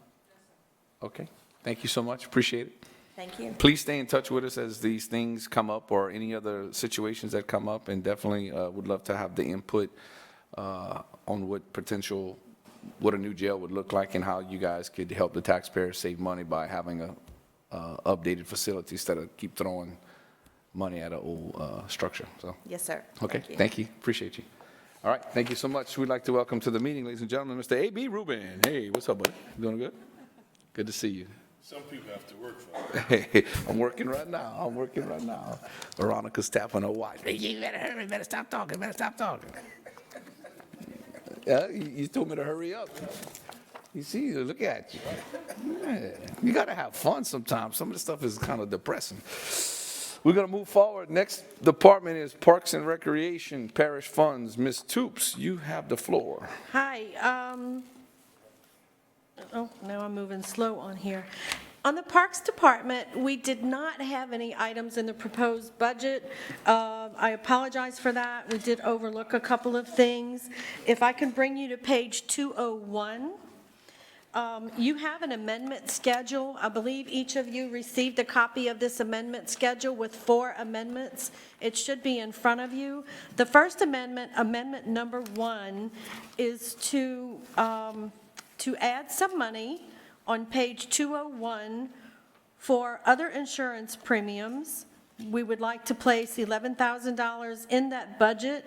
A: Okay. Thank you so much. Appreciate it.
H: Thank you.
A: Please stay in touch with us as these things come up or any other situations that come up, and definitely would love to have the input on what a new jail would look like and how you guys could help the taxpayers save money by having a updated facility instead of keep throwing money at an old structure. So,
H: Yes, sir.
A: okay,
H: Thank you.
A: thank you. Appreciate you. All right, thank you so much. We'd like to welcome to the meeting, ladies and gentlemen, Mr. A.B. Rubin. Hey, what's up, buddy? You doing good? Good to see you.
L: Some people have to work for it.
A: Hey, I'm working right now. Veronica's tapping her watch. Hey, you better hurry, better stop talking. Yeah, you told me to hurry up. You see, look at you. Yeah, you got to have fun sometimes. Some of the stuff is kind of depressing. We're going to move forward. Next department is Parks and Recreation, Parish Funds. Ms. Toops, you have the floor.
C: Hi, now I'm moving slow on here. On the Parks Department, we did not have any items in the proposed budget. I apologize for that. We did overlook a couple of things. If I can bring you to page 201. You have an amendment schedule. I believe each of you received a copy of this amendment schedule with 4 amendments. It should be in front of you. The first amendment, amendment number 1, is to add some money on page 201 for other insurance premiums. We would like to place $11,000 in that budget,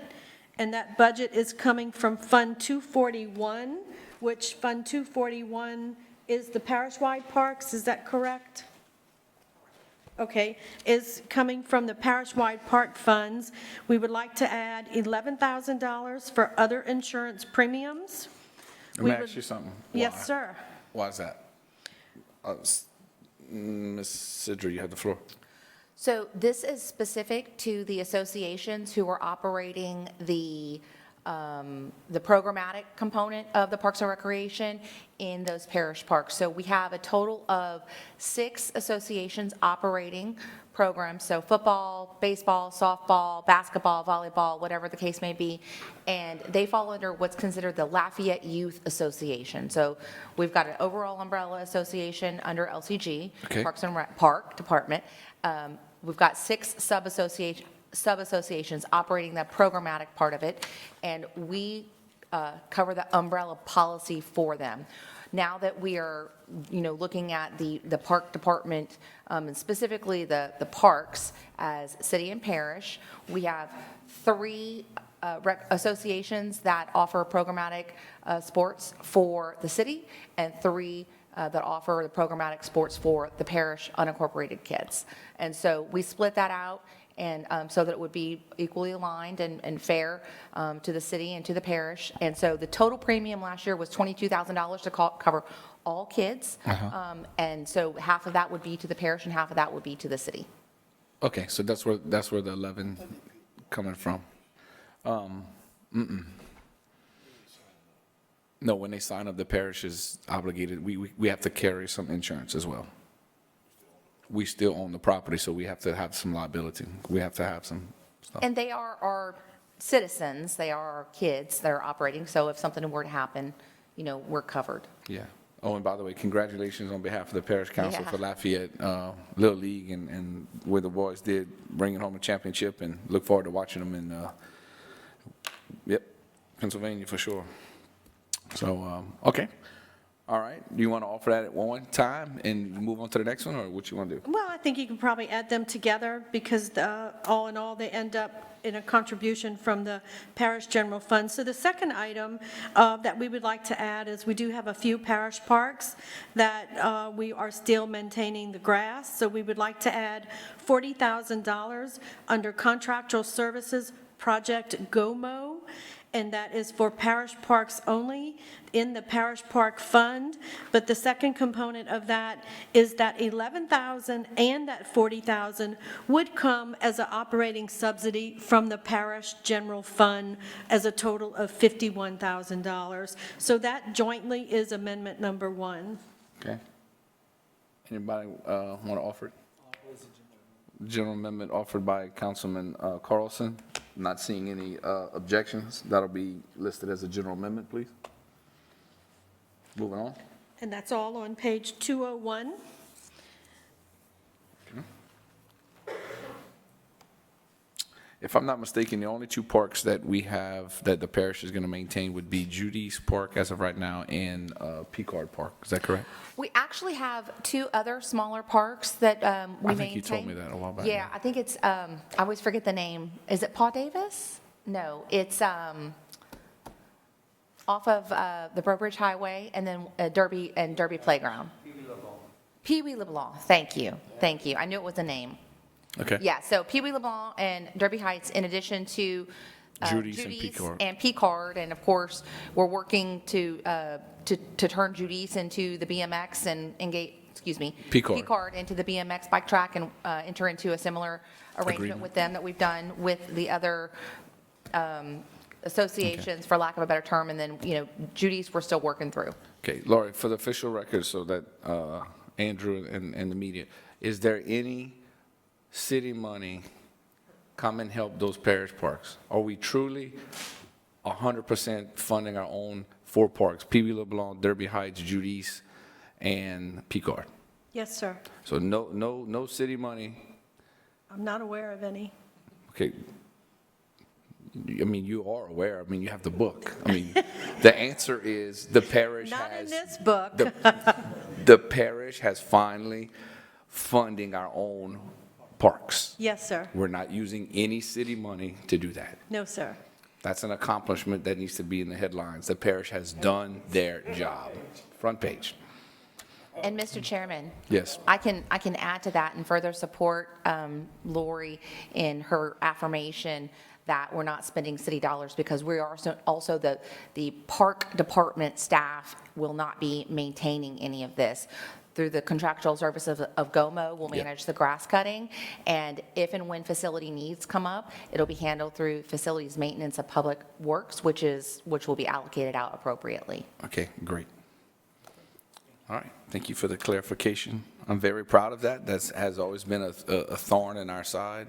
C: and that budget is coming from Fund 241, which Fund 241 is the parish-wide parks, is that correct? Okay, is coming from the parish-wide park funds. We would like to add $11,000 for other insurance premiums.
A: Let me
C: We would-
A: ask you something.
C: Yes,
A: Why?
C: sir.
A: Why is that? Ms. Sidra, you have the floor.
M: So this is specific to the associations who are operating the programmatic component of the Parks and Recreation in those parish parks. So we have a total of 6 associations operating programs, so football, baseball, softball, basketball, volleyball, whatever the case may be, and they fall under what's considered the Lafayette Youth Association. So we've got an overall umbrella association under LCG,
A: Okay.
M: Parks and Park Department. We've got 6 sub-associations operating that programmatic part of it, and we cover the umbrella policy for them. Now that we are, looking at the park department, and specifically the parks as city and parish, we have 3 associations that offer programmatic sports for the city, and 3 that offer the programmatic sports for the parish unincorporated kids. And so we split that out, and so that it would be equally aligned and fair to the city and to the parish. And so the total premium last year was $22,000 to cover all kids. And so half of that would be to the parish and half of that would be to the city.
A: Okay, so that's where the 11 coming from. No, when they sign up, the parish is obligated, we have to carry some insurance as well. We still own the property, so we have to have some liability. We have to have some stuff.
M: And they are our citizens, they are our kids that are operating, so if something were to happen, we're covered.
A: Yeah. Oh, and by the way, congratulations on behalf of the Parish Council
M: Yeah.
A: for Lafayette Little League and where the boys did bringing home a championship, and look forward to watching them in, Pennsylvania for sure. So, okay. All right. Do you want to offer that at one time and move on to the next one, or what you want to do?
C: Well, I think you can probably add them together because all in all, they end up in a contribution from the parish general fund. So the second item that we would like to add is we do have a few parish parks that we are still maintaining the grass. So we would like to add $40,000 under contractual services project GOMO, and that is for parish parks only in the parish park fund. But the second component of that is that $11,000 and that $40,000 would come as an operating subsidy from the parish general fund as a total of $51,000. So that jointly is amendment number 1.
A: Okay. Anybody want to offer it? General amendment offered by Councilman Carlson. Not seeing any objections. That'll be listed as a general amendment, please. Moving on.
C: And that's all on page 201.
A: If I'm not mistaken, the only two parks that we have that the parish is going to maintain would be Judy's Park as of right now and Picard Park. Is that correct?
M: We actually have 2 other smaller parks that we maintain.
A: I think you told me that a while back.
M: Yeah, I think it's, I always forget the name. Is it Paul Davis? No, it's off of the Breaux Bridge Highway and then Derby Playground. Pee Wee LeBlanc. Thank you. Thank you. I knew it was a name.
A: Okay.
M: Yeah, so Pee Wee LeBlanc and Derby Heights, in addition to
A: Judy's and Picard.
M: and Picard, and of course, we're working to turn Judy's into the BMX and engage,
A: Picard
M: into the BMX bike track and enter into a similar arrangement
A: Agreement.
M: with them that we've done with the other associations, for lack of a better term, and then, Judy's we're still working through.
A: Okay, Laurie, for the official record, so that Andrew and the media, is there any city money come and help those parish parks? Are we truly 100% funding our own 4 parks, Pee Wee LeBlanc, Derby Heights, Judy's, and Picard?
C: Yes, sir.
A: So no city money.
C: I'm not aware of any.
A: Okay. I mean, you are aware. I mean, you have the book. I mean, the answer is the parish
C: Not
A: has.
C: in this book.
A: The parish has finally funding our own parks.
C: Yes, sir.
A: We're not using any city money to do that.
C: No, sir.
A: That's an accomplishment that needs to be in the headlines. The parish has done their job. Front page.
M: And Mr. Chairman?
A: Yes.
M: I can add to that and further support Lori in her affirmation that we're not spending city dollars, because we are also the park department staff will not be maintaining any of this. Through the contractual services of GOMO, we'll manage the grass cutting, and if and when facility needs come up, it'll be handled through facilities maintenance of public works, which will be allocated out appropriately.
A: Okay, great. All right, thank you for the clarification. I'm very proud of that. That has always been a thorn in our side.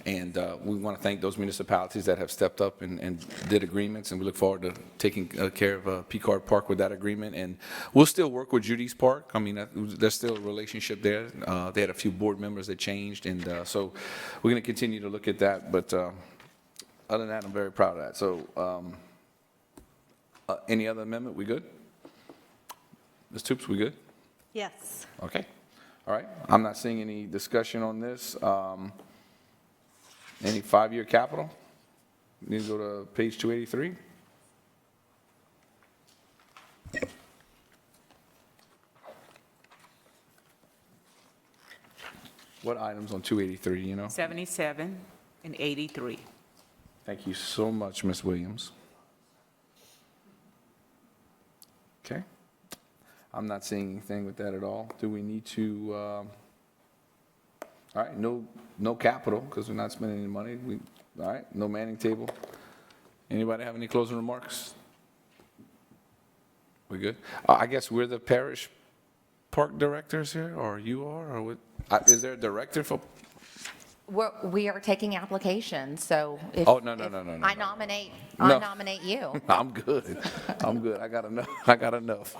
A: And we want to thank those municipalities that have stepped up and did agreements, and we look forward to taking care of Picard Park with that agreement. And we'll still work with Judy's Park. I mean, there's still a relationship there. They had a few board members that changed, and so we're going to continue to look at that. But other than that, I'm very proud of that. So any other amendment? We good? Ms. Toops, we good?
C: Yes.
A: Okay. All right. I'm not seeing any discussion on this. Any 5-year capital? Need to go to page 283. What items on 283, you know?
E: 77 and 83.
A: Thank you so much, Ms. Williams. Okay. I'm not seeing anything with that at all. Do we need to, all right, no capital, because we're not spending any money. All right, no manning table. Anybody have any closing remarks? We good? I guess we're the parish park directors here, or you are, or what? Is there a director for?
M: We are taking applications, so if.
A: Oh, no.
M: I nominate,
A: No.
M: I nominate you.
A: I'm good. I'm good. I got enough. I got enough.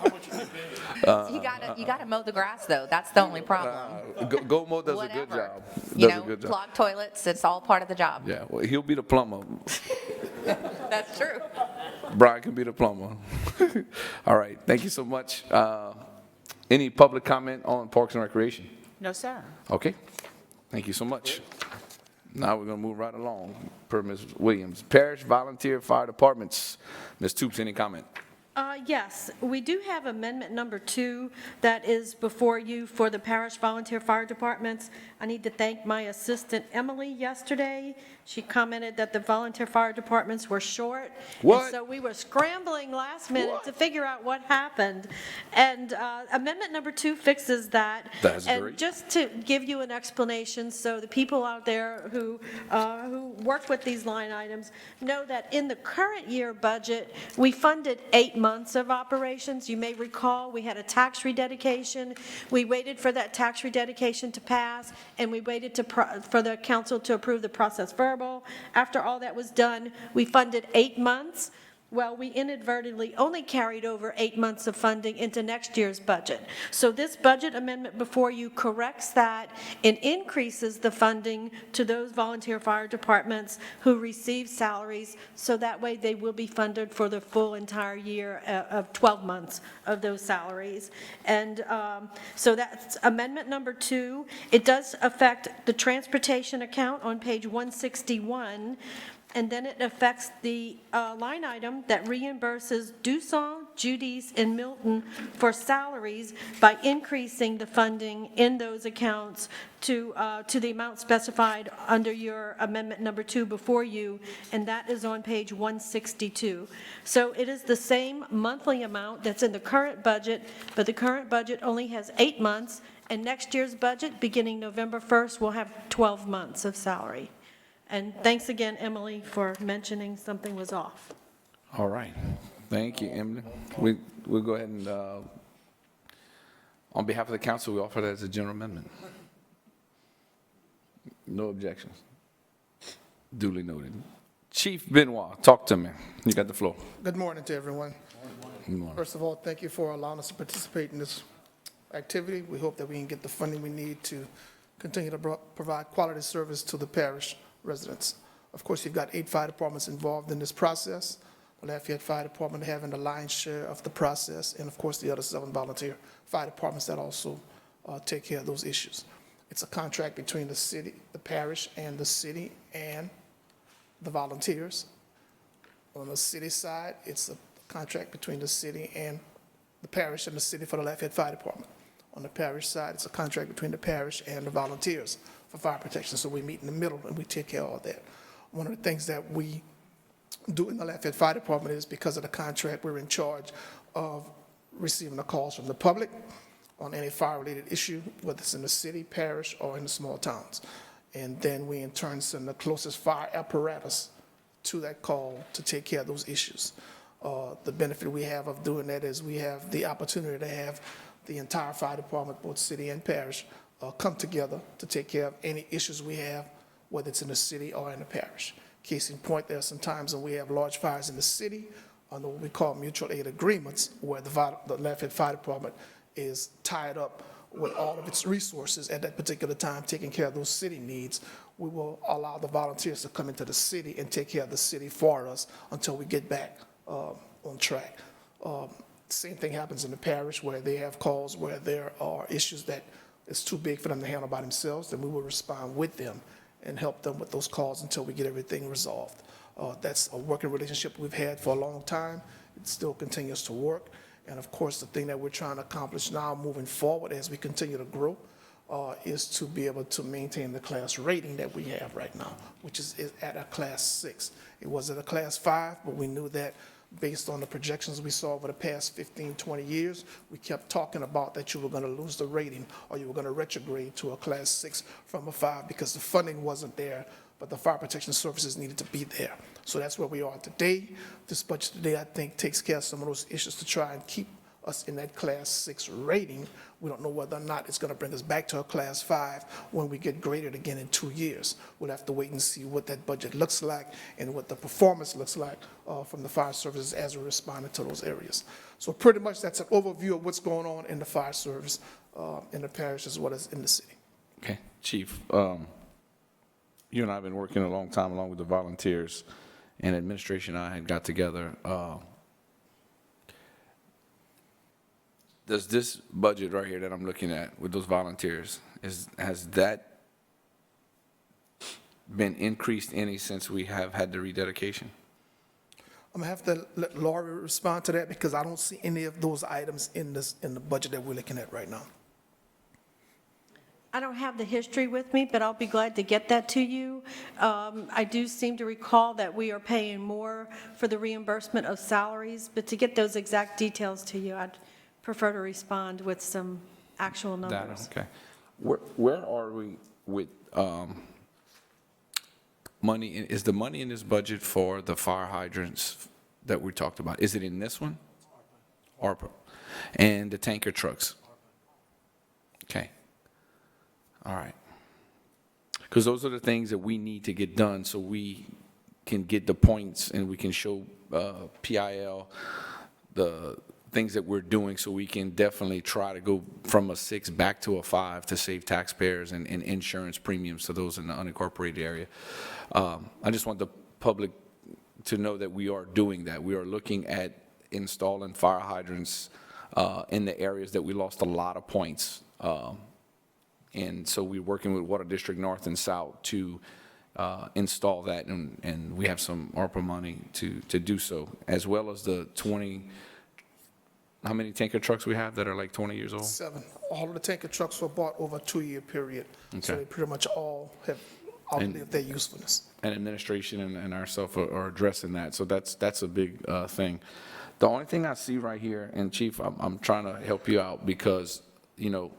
M: You gotta mow the grass, though. That's the only problem.
A: Go-Mo does a good
M: Whatever.
A: job.
M: You
A: Does a
M: know,
A: good job.
M: clog toilets, it's all part of the job.
A: Yeah, well, he'll be the plumber.
M: That's true.
A: Brian can be the plumber. All right, thank you so much. Any public comment on Parks and Recreation?
E: No, sir.
A: Okay, thank you so much. Now we're gonna move right along, per Ms. Williams. Parish Volunteer Fire Departments. Ms. Toops, any comment?
C: Yes, we do have amendment number 2 that is before you for the parish volunteer fire departments. I need to thank my assistant Emily yesterday. She commented that the volunteer fire departments were short.
A: What?
C: And so we were scrambling last minute to figure out what happened. And amendment number 2 fixes that.
A: That's
C: And
A: great.
C: just to give you an explanation, so the people out there who work with these line items know that in the current year budget, we funded 8 months of operations. You may recall, we had a tax rededication. We waited for that tax rededication to pass, and we waited for the council to approve the process verbal. After all that was done, we funded 8 months. Well, we inadvertently only carried over 8 months of funding into next year's budget. So this budget amendment before you corrects that and increases the funding to those volunteer fire departments who receive salaries, so that way they will be funded for the full entire year of 12 months of those salaries. And so that's amendment number 2. It does affect the transportation account on page 161. And then it affects the line item that reimburses Dusson, Judy's, and Milton for salaries by increasing the funding in those accounts to the amount specified under your amendment number 2 before you, and that is on page 162. So it is the same monthly amount that's in the current budget, but the current budget only has 8 months, and next year's budget, beginning November 1st, will have 12 months of salary. And thanks again, Emily, for mentioning something was off.
A: All right, thank you, Emily. We'll go ahead and, on behalf of the council, we offer that as a general amendment. No objections. Duly noted. Chief Benoit, talk to me. You got the floor.
N: Good morning to everyone.
A: Good morning.
N: First of all, thank you for allowing us to participate in this activity. We hope that we can get the funding we need to continue to provide quality service to the parish residents. Of course, you've got 8 fire departments involved in this process. The Lafayette Fire Department having the lion's share of the process, and of course, the other 7 volunteer fire departments that also take care of those issues. It's a contract between the city, the parish, and the city and the volunteers. On the city side, it's a contract between the city and the parish and the city for the Lafayette Fire Department. On the parish side, it's a contract between the parish and the volunteers for fire protection. So we meet in the middle and we take care of all that. One of the things that we do in the Lafayette Fire Department is, because of the contract, we're in charge of receiving the calls from the public on any fire-related issue, whether it's in the city, parish, or in the small towns. And then we in turn send the closest fire apparatus to that call to take care of those issues. The benefit we have of doing that is we have the opportunity to have the entire fire department, both city and parish, come together to take care of any issues we have, whether it's in the city or in the parish. Case in point, there are some times when we have large fires in the city under what we call mutual aid agreements, where the Lafayette Fire Department is tied up with all of its resources at that particular time, taking care of those city needs. We will allow the volunteers to come into the city and take care of the city for us until we get back on track. Same thing happens in the parish, where they have calls where there are issues that it's too big for them to handle by themselves, then we will respond with them and help them with those calls until we get everything resolved. That's a working relationship we've had for a long time. It still continues to work. And of course, the thing that we're trying to accomplish now moving forward as we continue to grow is to be able to maintain the class rating that we have right now, which is at a class 6. It was at a class 5, but we knew that based on the projections we saw over the past 15, 20 years, we kept talking about that you were going to lose the rating or you were going to retrograde to a class 6 from a 5 because the funding wasn't there, but the fire protection services needed to be there. So that's where we are today. This budget today, I think, takes care of some of those issues to try and keep us in that Class 6 rating. We don't know whether or not it's going to bring us back to a Class 5 when we get graded again in 2 years. We'll have to wait and see what that budget looks like and what the performance looks like from the fire services as we respond to those areas. So pretty much that's an overview of what's going on in the fire service in the parish as well as in the city.
A: Okay, Chief, you and I have been working a long time along with the volunteers, and administration and I had got together. Does this budget right here that I'm looking at with those volunteers, has that been increased any since we have had the rededication?
N: I'm gonna have to let Laurie respond to that because I don't see any of those items in the budget that we're looking at right now.
C: I don't have the history with me, but I'll be glad to get that to you. I do seem to recall that we are paying more for the reimbursement of salaries, but to get those exact details to you, I'd prefer to respond with some actual numbers.
A: Okay. Where are we with money? Is the money in this budget for the fire hydrants that we talked about, is it in this one? ARPA. And the tanker trucks? Okay. All right. Because those are the things that we need to get done so we can get the points and we can show PIL the things that we're doing, so we can definitely try to go from a 6 back to a 5 to save taxpayers and insurance premiums to those in the unincorporated area. I just want the public to know that we are doing that. We are looking at installing fire hydrants in the areas that we lost a lot of points. And so we're working with Water District North and South to install that, and we have some ARPA money to do so, as well as the 20, how many tanker trucks we have that are like 20 years old?
N: 7. All of the tanker trucks were bought over a 2-year period. So
A: Okay.
N: they pretty much all have outlived their usefulness.
A: And administration and ourselves are addressing that, so that's a big thing. The only thing I see right here, and Chief, I'm trying to help you out because, you know,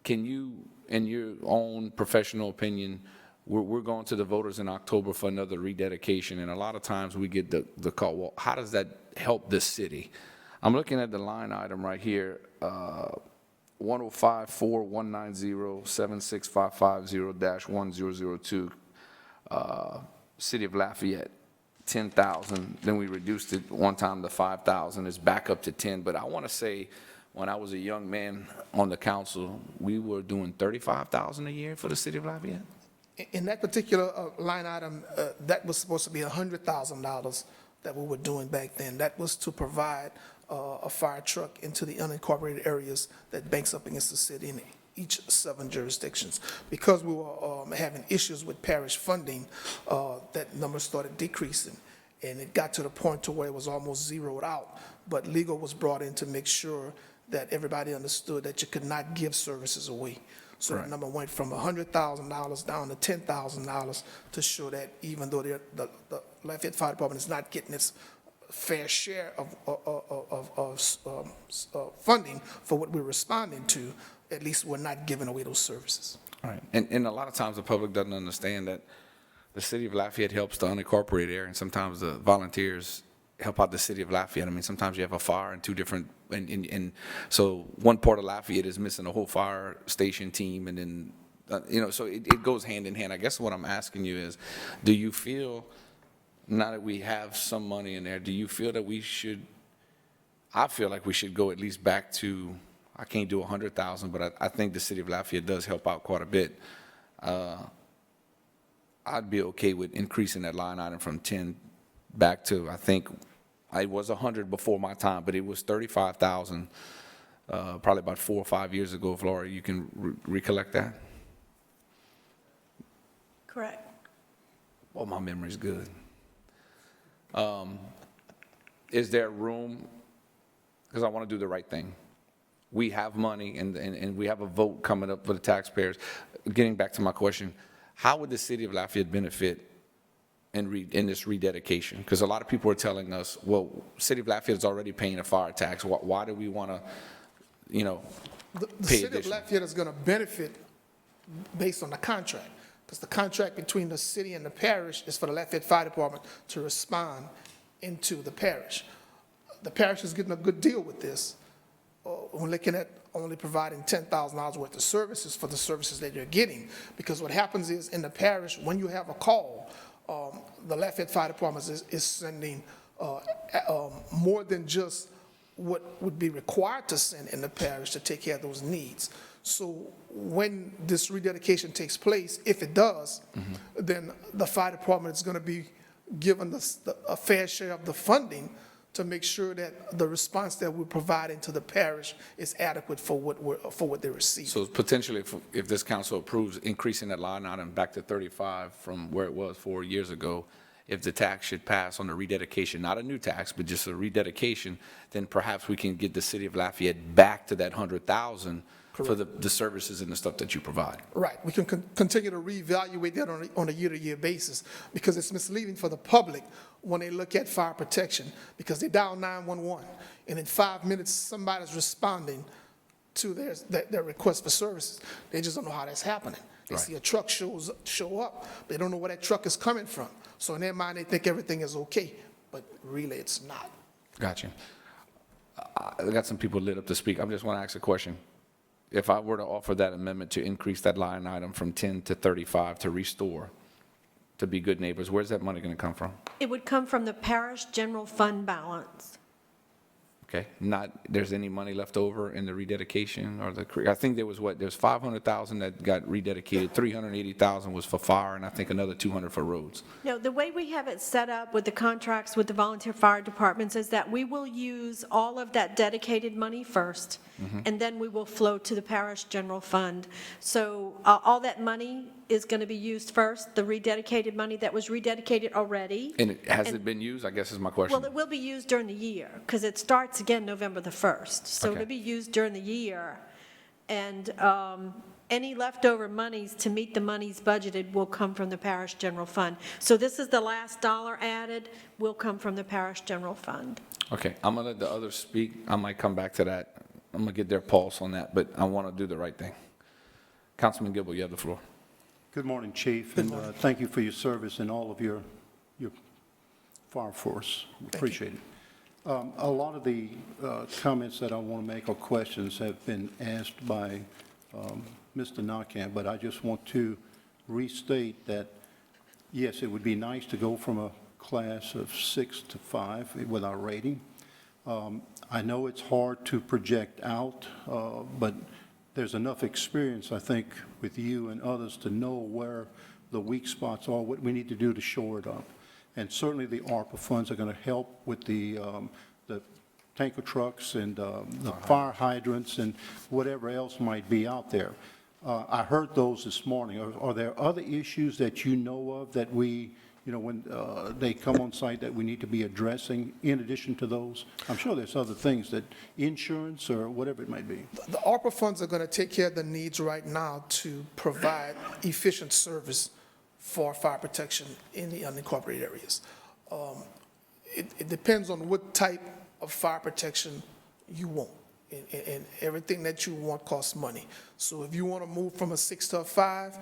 A: can you, in your own professional opinion, we're going to the voters in October for another rededication, and a lot of times we get the call, well, how does that help the city? I'm looking at the line item right here, 10541907655-1002, City of Lafayette, 10,000. Then we reduced it one time to 5,000. It's back up to 10. But I want to say, when I was a young man on the council, we were doing 35,000 a year for the City of Lafayette.
N: In that particular line item, that was supposed to be $100,000 that we were doing back then. That was to provide a fire truck into the unincorporated areas that banks up against the city in each 7 jurisdictions. Because we were having issues with parish funding, that number started decreasing. And it got to the point to where it was almost zeroed out. But legal was brought in to make sure that everybody understood that you could not give services away. So
A: Right.
N: that number went from $100,000 down to $10,000 to show that even though the Lafayette Fire Department is not getting its fair share of funding for what we're responding to, at least we're not giving away those services.
A: All right. And a lot of times the public doesn't understand that the City of Lafayette helps the unincorporated area, and sometimes the volunteers help out the City of Lafayette. I mean, sometimes you have a fire in 2 different, and so one part of Lafayette is missing a whole fire station team, and then, you know, so it goes hand in hand. I guess what I'm asking you is, do you feel, now that we have some money in there, do you feel that we should, I feel like we should go at least back to, I can't do 100,000, but I think the City of Lafayette does help out quite a bit. I'd be okay with increasing that line item from 10 back to, I think, it was 100 before my time, but it was 35,000, probably about 4 or 5 years ago. Flora, you can recollect that?
C: Correct.
A: Well, my memory's good. Is there room, because I want to do the right thing. We have money, and we have a vote coming up for the taxpayers. Getting back to my question, how would the City of Lafayette benefit in this rededication? Because a lot of people are telling us, well, City of Lafayette is already paying a fire tax. Why do we want to, you know,
N: The
A: pay
N: City of
A: additional?
N: Lafayette is going to benefit based on the contract. because the contract between the city and the parish is for the Lafayette Fire Department to respond into the parish. The parish is getting a good deal with this. We're looking at only providing $10,000 worth of services for the services that you're getting. Because what happens is, in the parish, when you have a call, the Lafayette Fire Department is sending more than just what would be required to send in the parish to take care of those needs. So when this rededication takes place, if it does, then the fire department is going to be given a fair share of the funding to make sure that the response that we're providing to the parish is adequate for what they receive.
A: So potentially, if this council approves increasing that line item back to 35 from where it was 4 years ago, if the tax should pass on the rededication, not a new tax, but just a rededication, then perhaps we can get the city of Lafayette back to that 100,000 for the services and the stuff that you provide.
N: Right. We can continue to reevaluate that on a year-to-year basis, because it's misleading for the public when they look at fire protection, because they dial 911, and in 5 minutes, somebody's responding to their request for services. They just don't know how that's happening. They see a truck show up. They don't know where that truck is coming from. So in their mind, they think everything is okay, but really it's not.
A: Gotcha. I got some people lit up to speak. I just want to ask a question. If I were to offer that amendment to increase that line item from 10 to 35 to restore, to be good neighbors, where's that money going to come from?
C: It would come from the parish general fund balance.
A: Okay, not, there's any money left over in the rededication or I think there was there's 500,000 that got rededicated, 380,000 was for fire, and I think another 200 for roads.
C: No, the way we have it set up with the contracts with the volunteer fire departments is that we will use all of that dedicated money first, and then we will flow to the parish general fund. So all that money is going to be used first, the rededicated money that was rededicated already.
A: And has it been used, I guess is my question.
C: Well, it will be used during the year, because it starts again November the 1st. So
A: Okay.
C: it'll be used during the year. And any leftover monies to meet the monies budgeted will come from the parish general fund. So this is the last dollar added, will come from the parish general fund.
A: Okay, I'm going to let the others speak. I might come back to that. I'm going to get their pulse on that, but I want to do the right thing. Councilman Gilbo, you have the floor.
I: Good morning, Chief, and thank you for your service and all of your fire force. Appreciate it. A lot of the comments that I want to make or questions have been asked by Mr. Nakam, but I just want to restate that, yes, it would be nice to go from a class of 6 to 5 with our rating. I know it's hard to project out, but there's enough experience, I think, with you and others to know where the weak spots are, what we need to do to shore it up. And certainly the ARPA funds are going to help with the tanker trucks and the fire hydrants and whatever else might be out there. I heard those this morning. Are there other issues that you know of that we, when they come on site that we need to be addressing in addition to those? I'm sure there's other things that insurance or whatever it might be.
N: The ARPA funds are going to take care of the needs right now to provide efficient service for fire protection in the unincorporated areas. It depends on what type of fire protection you want, and everything that you want costs money. So if you want to move from a 6 to a 5,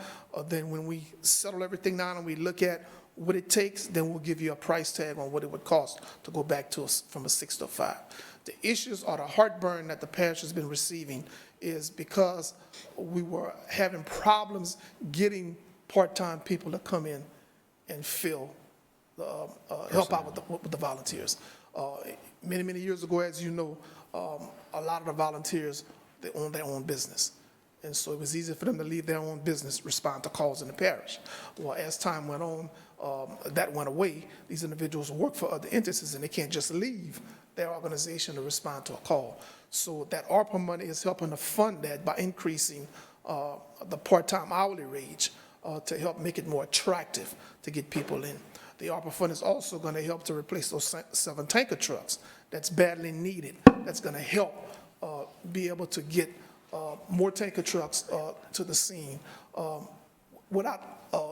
N: then when we settle everything down and we look at what it takes, then we'll give you a price tag on what it would cost to go back to from a 6 to a 5. The issues or the heartburn that the parish has been receiving is because we were having problems getting part-time people to come in and help out with the volunteers. Many years ago, as you know, a lot of the volunteers, they own their own business. And so it was easy for them to leave their own business, respond to calls in the parish. Well, as time went on, that went away. These individuals work for other entities, and they can't just leave their organization to respond to a call. So that ARPA money is helping to fund that by increasing the part-time hourly wage to help make it more attractive to get people in. The ARPA fund is also going to help to replace those 7 tanker trucks that's badly needed. That's going to help be able to get more tanker trucks to the scene without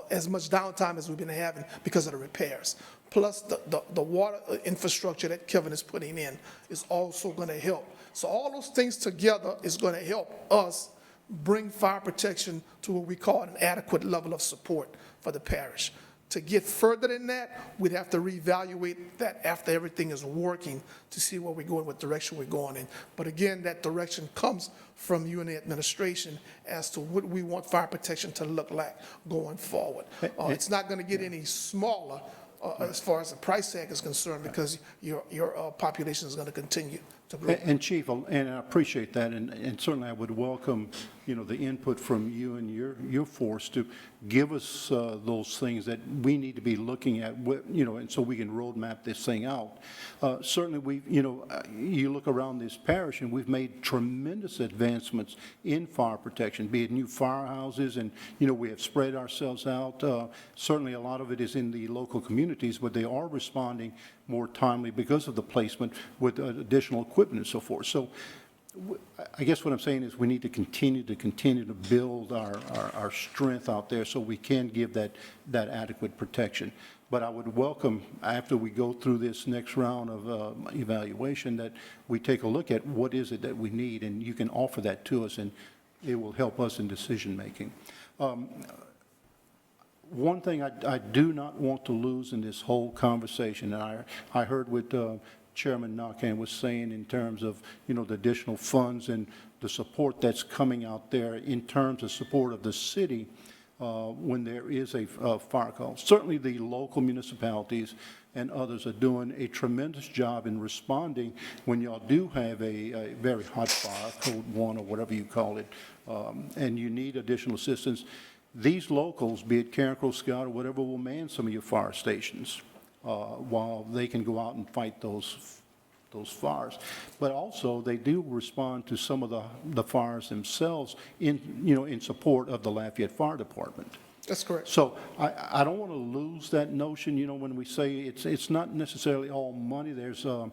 N: as much downtime as we've been having because of the repairs. Plus, the water infrastructure that Kevin is putting in is also going to help. So all those things together is going to help us bring fire protection to what we call an adequate level of support for the parish. To get further than that, we'd have to reevaluate that after everything is working to see where we're going, what direction we're going in. But again, that direction comes from you and the administration as to what we want fire protection to look like going forward. It's not going to get any smaller as far as the price tag is concerned, because your population is going to continue to grow.
I: And Chief, and I appreciate that, and certainly I would welcome, the input from you and your force to give us those things that we need to be looking at, and so we can roadmap this thing out. Certainly you look around this parish and we've made tremendous advancements in fire protection, be it new firehouses, and, we have spread ourselves out. Certainly a lot of it is in the local communities, but they are responding more timely because of the placement with additional equipment and so forth. So I guess what I'm saying is we need to continue to build our strength out there so we can give that adequate protection. But I would welcome, after we go through this next round of evaluation, that we take a look at what is it that we need, and you can offer that to us, and it will help us in decision-making. One thing I do not want to lose in this whole conversation, and I heard what Chairman Nakhan was saying in terms of, the additional funds and the support that's coming out there in terms of support of the city when there is a fire call. Certainly the local municipalities and others are doing a tremendous job in responding when y'all do have a very hot fire, code 1 or whatever you call it, and you need additional assistance. These locals, be it Karen Crow Scout or whatever, will man some of your fire stations while they can go out and fight those fires. But also, they do respond to some of the fires themselves in support of the Lafayette Fire Department.
N: That's correct.
I: So I don't want to lose that notion, when we say it's not necessarily all money. There's a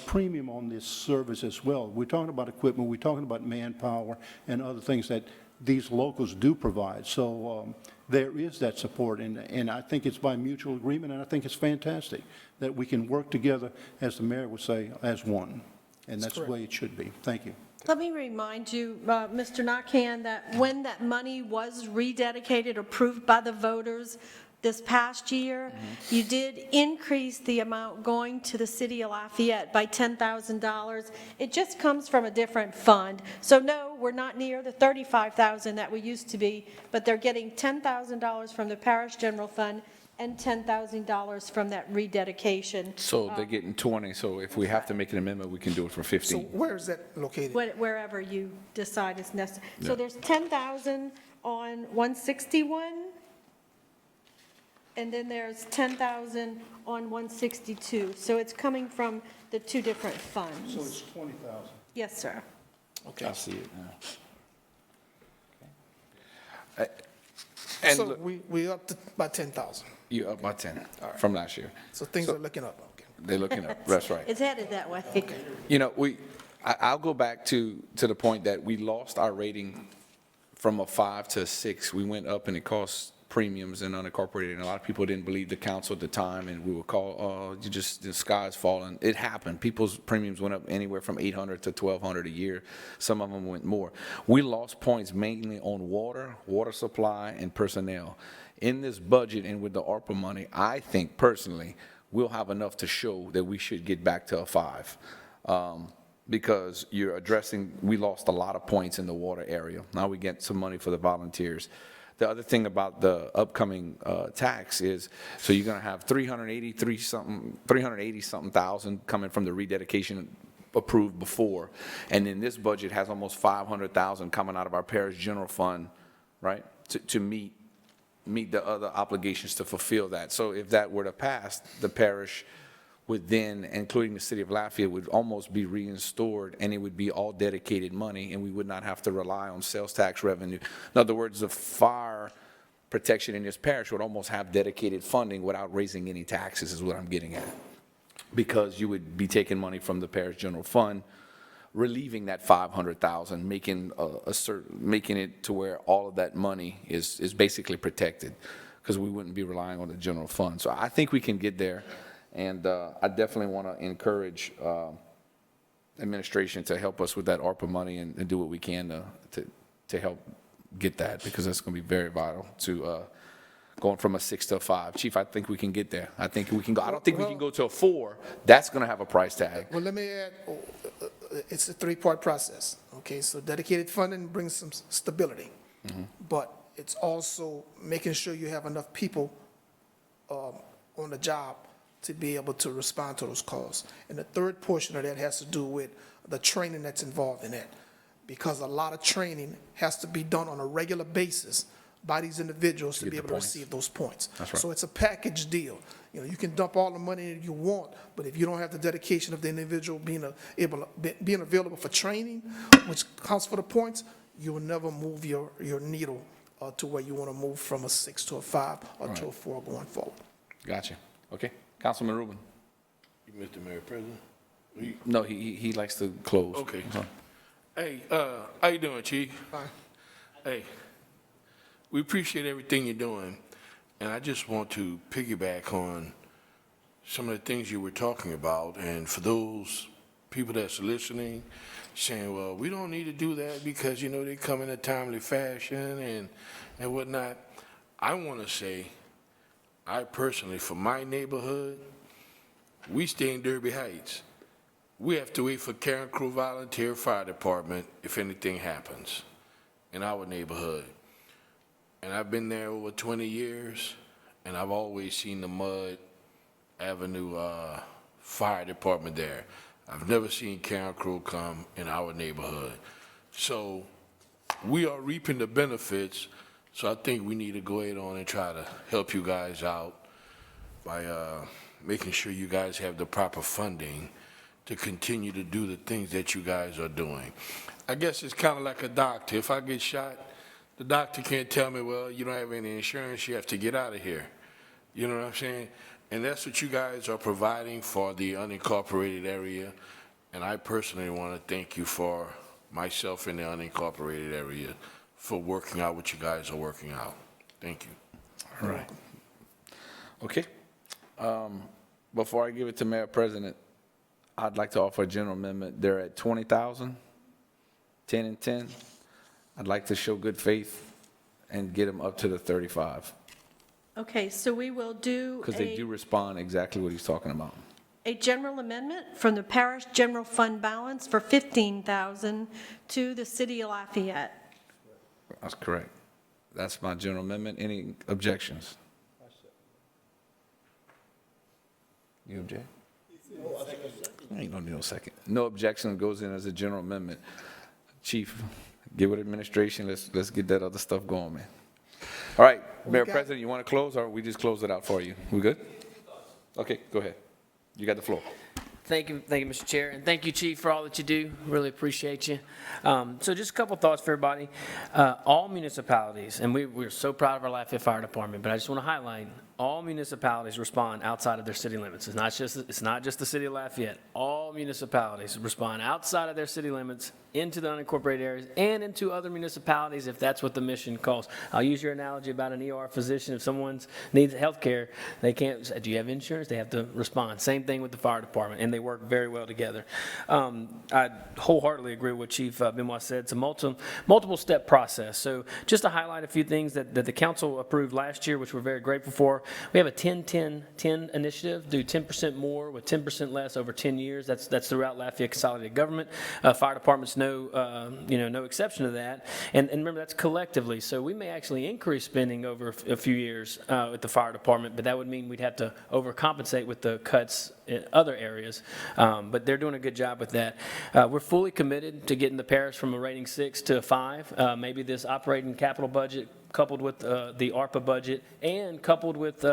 I: premium on this service as well. We're talking about equipment, we're talking about manpower and other things that these locals do provide. So there is that support, and I think it's by mutual agreement, and I think it's fantastic that we can work together, as the mayor would say, as one. And that's the way it should be. Thank you.
C: Let me remind you, Mr. Nakhan, that when that money was rededicated, approved by the voters this past year, you did increase the amount going to the city of Lafayette by $10,000. It just comes from a different fund. So no, we're not near the $35,000 that we used to be, but they're getting $10,000 from the parish general fund and $10,000 from that rededication.
A: So they're getting 20, so if we have to make an amendment, we can do it for 15.
N: So where is that located?
C: Wherever you decide is necessary.
A: Yeah.
C: So there's 10,000 on 161, and then there's 10,000 on 162. So it's coming from the two different funds.
I: So it's 20,000.
C: Yes, sir.
A: Okay. I see it now. And
N: So
A: look,
N: we up to by 10,000.
A: you up by 10 from last year.
N: So things are looking up. Okay.
A: They're looking up, that's right.
C: It's headed that way.
A: I'll go back to the point that we lost our rating from a 5 to a 6. We went up and it cost premiums and unincorporated, and a lot of people didn't believe the council at the time, and we would call, the sky's falling. It happened. People's premiums went up anywhere from $800 to $1,200 a year. Some of them went more. We lost points mainly on water supply, and personnel. In this budget and with the ARPA money, I think personally, we'll have enough to show that we should get back to a 5. Because you're addressing, we lost a lot of points in the water area. Now we get some money for the volunteers. The other thing about the upcoming tax is, so you're going to have 380-something thousand coming from the rededication approved before, and then this budget has almost 500,000 coming out of our parish general fund, right, to meet the other obligations to fulfill that. So if that were to pass, the parish would then, including the city of Lafayette, would almost be reinstored, and it would be all dedicated money, and we would not have to rely on sales tax revenue. In other words, the fire protection in this parish would almost have dedicated funding without raising any taxes, is what I'm getting at. Because you would be taking money from the parish general fund, relieving that 500,000, making it to where all of that money is basically protected, because we wouldn't be relying on the general fund. So I think we can get there. And I definitely want to encourage administration to help us with that ARPA money and do what we can to help get that, because that's going to be very vital to going from a 6 to a 5. Chief, I think we can get there. I think we can go. I don't think we can go to a 4. That's going to have a price tag.
N: Well, let me add, it's a three-part process, okay? So dedicated funding brings some stability, but it's also making sure you have enough people on the job to be able to respond to those calls. And the third portion of that has to do with the training that's involved in that, because a lot of training has to be done on a regular basis by these individuals to be able to receive those points.
A: That's right.
N: So it's a package deal. You know, you can dump all the money you want, but if you don't have the dedication of the individual being available for training, which counts for the points, you will never move your needle to where you want to move from a 6 to a 5 or to a 4 going forward.
A: Gotcha. Okay. Councilman Rubin.
L: You, Mr. Mayor President?
A: No, he likes to close.
L: Okay. Hey, how you doing, Chief?
N: Fine.
L: Hey, we appreciate everything you're doing, and I just want to piggyback on some of the things you were talking about, and for those people that's listening, saying, well, we don't need to do that because, you know, they come in a timely fashion and whatnot. I want to say, I personally, for my neighborhood, we stay in Derby Heights. We have to wait for Karen Crew Volunteer Fire Department if anything happens in our neighborhood. And I've been there over 20 years, and I've always seen the Mud Avenue Fire Department there. I've never seen Karen Crew come in our neighborhood. So we are reaping the benefits, so I think we need to go ahead on and try to help you guys out by making sure you guys have the proper funding to continue to do the things that you guys are doing. I guess it's kind of like a doctor. If I get shot, the doctor can't tell me, well, you don't have any insurance, you have to get out of here. You know what I'm saying? And that's what you guys are providing for the unincorporated area. And I personally want to thank you for myself in the unincorporated area for working out what you guys are working out. Thank you.
A: All right. Okay. Before I give it to Mayor President, I'd like to offer a general amendment. They're at 20,000, 10 and 10. I'd like to show good faith and get them up to the 35,
C: Okay, so we will do
A: because they do respond exactly what he's talking about.
C: a general amendment from the parish general fund balance for $15,000 to the city of Lafayette.
A: That's correct. That's my general amendment. Any objections? You object? Ain't no need no second. No objection, goes in as a general amendment. Chief, get with administration. Let's get that other stuff going, man. All right, Mayor President, you want to close, or we just close it out for you? We good? Okay, go ahead. You got the floor.
K: Thank you, Mr. Chair, and thank you, Chief, for all that you do. Really appreciate you. So just a couple thoughts for everybody. All municipalities, and we're so proud of our Lafayette Fire Department, but I just want to highlight, all municipalities respond outside of their city limits. It's not just the city of Lafayette. All municipalities respond outside of their city limits into the unincorporated areas and into other municipalities if that's what the mission calls. I'll use your analogy about an ER physician. If someone needs health care, they can't say, do you have insurance? They have to respond. Same thing with the fire department, and they work very well together. I wholeheartedly agree with what Chief Benoit said. It's a multiple step process. So just to highlight a few things that the council approved last year, which we're very grateful for. We have a 10-10-10 initiative, do 10% more with 10% less over 10 years. That's throughout Lafayette Consolidated Government. Fire department's no exception to that. And remember, that's collectively. So we may actually increase spending over a few years with the fire department, but that would mean we'd have to overcompensate with the cuts in other areas. But they're doing a good job with that. We're fully committed to getting the parish from a rating 6 to a 5. Maybe this operating capital budget coupled with the ARPA budget and coupled with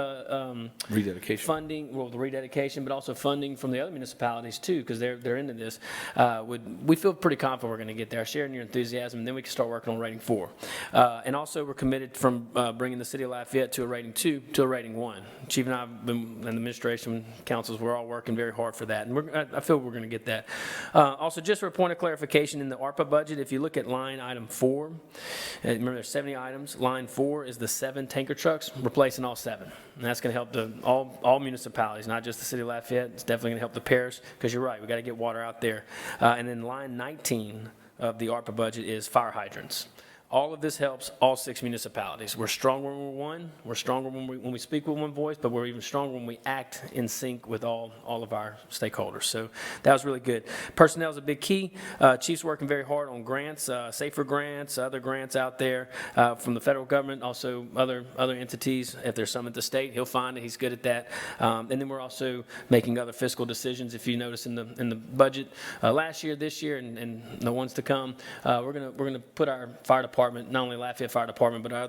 A: rededication
K: funding, well, the rededication, but also funding from the other municipalities too, because they're into this. We feel pretty confident we're going to get there. Sharing your enthusiasm, and then we can start working on rating 4. And also, we're committed from bringing the city of Lafayette to a rating 2 to a rating 1. Chief and I have been, and the administration councils, we're all working very hard for that, and I feel we're going to get that. Also, just for a point of clarification, in the ARPA budget, if you look at line item 4, remember there's 70 items. Line 4 is the 7 tanker trucks, replacing all 7. And that's going to help all municipalities, not just the city of Lafayette. It's definitely going to help the parish, because you're right, we got to get water out there. And then line 19 of the ARPA budget is fire hydrants. All of this helps all 6 municipalities. We're stronger when we're one, we're stronger when we speak with one voice, but we're even stronger when we act in sync with all of our stakeholders. So that was really good. Personnel is a big key. Chief's working very hard on grants, safer grants, other grants out there from the federal government, also other entities. If there's some at the state, he'll find it. He's good at that. And then we're also making other fiscal decisions. If you notice in the budget last year, this year, and the ones to come, we're gonna put our fire department, not only Lafayette Fire Department, but our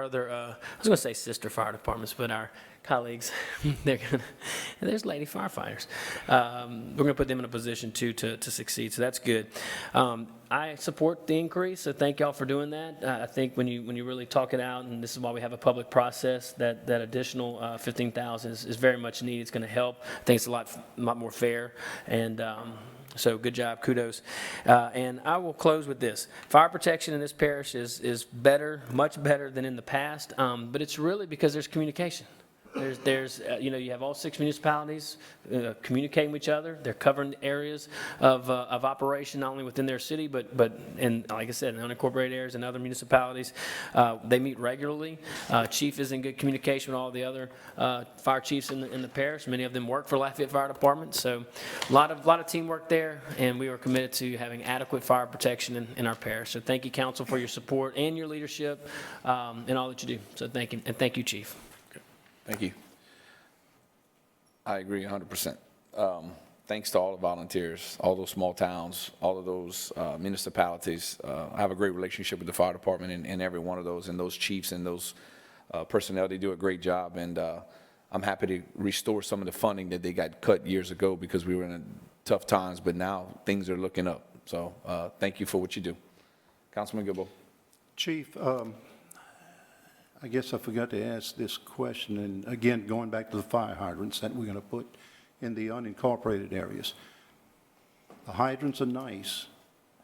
K: other I was going to say sister fire departments, but our colleagues, there's lady firefighters. We're going to put them in a position to succeed, so that's good. I support the increase, so thank y'all for doing that. I think when you really talk it out, and this is why we have a public process, that additional $15,000 is very much needed. It's going to help. I think it's a lot more fair, and so good job, kudos. And I will close with this. Fire protection in this parish is better, much better than in the past, but it's really because there's communication. There's you have all 6 municipalities communicating with each other. They're covering areas of operation, not only within their city, but in, like I said, in unincorporated areas and other municipalities. They meet regularly. Chief is in good communication with all the other fire chiefs in the parish. Many of them work for Lafayette Fire Department, so a lot of teamwork there, and we are committed to having adequate fire protection in our parish. So thank you, council, for your support and your leadership in all that you do. So thank you, and thank you, Chief.
A: Thank you. I agree 100%. Thanks to all the volunteers, all those small towns, all of those municipalities. I have a great relationship with the fire department and every one of those, and those chiefs and those personnel. They do a great job, and I'm happy to restore some of the funding that they got cut years ago because we were in tough times, but now things are looking up. So thank you for what you do. Councilman Gilbo.
I: Chief, I guess I forgot to ask this question, and again, going back to the fire hydrants that we're going to put in the unincorporated areas. The hydrants are nice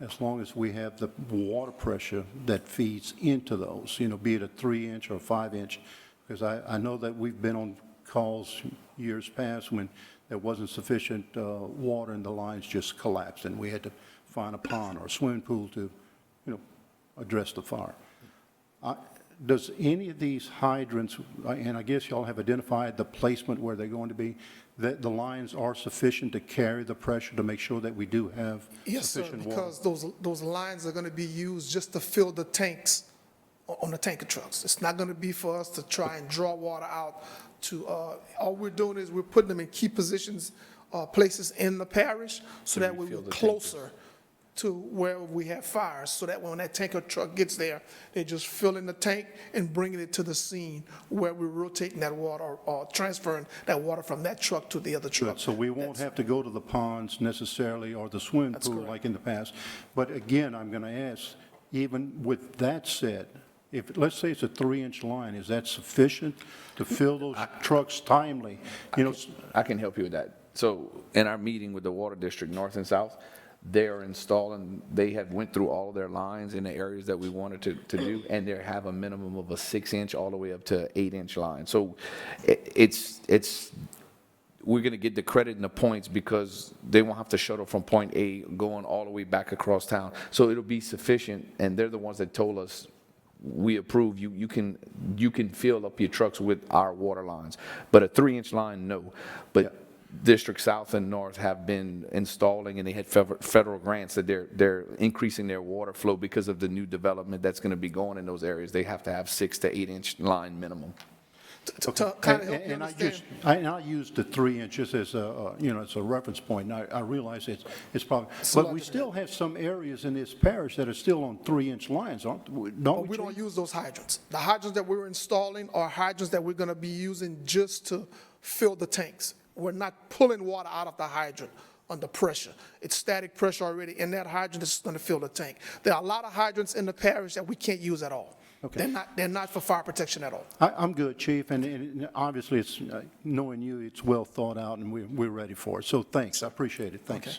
I: as long as we have the water pressure that feeds into those, be it a 3-inch or 5-inch, because I know that we've been on calls years past when there wasn't sufficient water and the lines just collapsed, and we had to find a pond or a swimming pool to, address the fire. Does any of these hydrants, and I guess y'all have identified the placement where they're going to be, that the lines are sufficient to carry the pressure to make sure that we do have sufficient water?
N: Yes, sir, because those lines are going to be used just to fill the tanks on the tanker trucks. It's not going to be for us to try and draw water out to, all we're doing is we're putting them in key positions, places in the parish, so that we're closer to where we have fires, so that when that tanker truck gets there, they just fill in the tank and bringing it to the scene where we're rotating that water or transferring that water from that truck to the other truck.
I: Good. So we won't have to go to the ponds necessarily or the swimming pool like in the past. But again, I'm going to ask, even with that said, if, let's say it's a 3-inch line, is that sufficient to fill those trucks timely?
A: I can help you with that. So in our meeting with the Water District, North and South, they're installing, they have went through all of their lines in the areas that we wanted to do, and they have a minimum of a 6-inch all the way up to 8-inch line. So we're going to get the credit and the points because they won't have to shuttle from point A going all the way back across town. So it'll be sufficient, and they're the ones that told us, we approve, you can fill up your trucks with our water lines. But a 3-inch line, no. But District South and North have been installing, and they had federal grants that they're increasing their water flow because of the new development that's going to be going in those areas. They have to have 6 to 8-inch line minimum.
N: To kind of help you understand.
I: I used the 3 inches as a, it's a reference point. And I realize it's probably, but we still have some areas in this parish that are still on 3-inch lines, don't we?
N: We don't use those hydrants. The hydrants that we're installing are hydrants that we're going to be using just to fill the tanks. We're not pulling water out of the hydrant under pressure. It's static pressure already, and that hydrant is going to fill the tank. There are a lot of hydrants in the parish that we can't use at all.
I: Okay.
N: They're not for fire protection at all.
I: I'm good, Chief, and obviously it's, knowing you, it's well thought out, and we're ready for it. So thanks, I appreciate it, thanks.
N: Okay.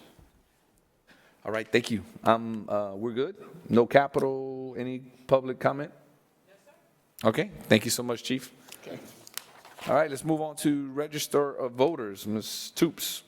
A: All right, thank you. We're good? No capital, any public comment? Yes, sir. Okay, thank you so much, Chief.
N: Okay.
A: All right, let's move on to Register of Voters, Ms. Toops.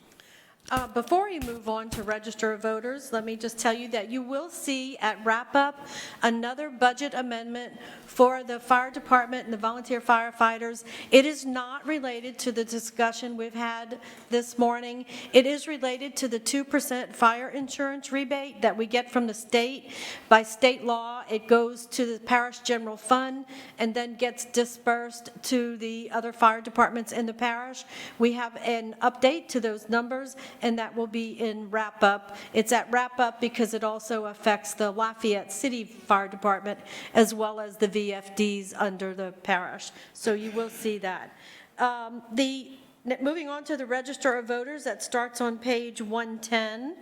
C: Before we move on to register of voters, let me just tell you that you will see at wrap-up another budget amendment for the fire department and the volunteer firefighters. It is not related to the discussion we've had this morning. It is related to the 2% fire insurance rebate that we get from the state. By state law, it goes to the parish general fund and then gets dispersed to the other fire departments in the parish. We have an update to those numbers, and that will be in wrap-up. It's at wrap-up because it also affects the Lafayette City Fire Department as well as the VFDs under the parish. So you will see that. Moving on to the Register of Voters, that starts on page 110.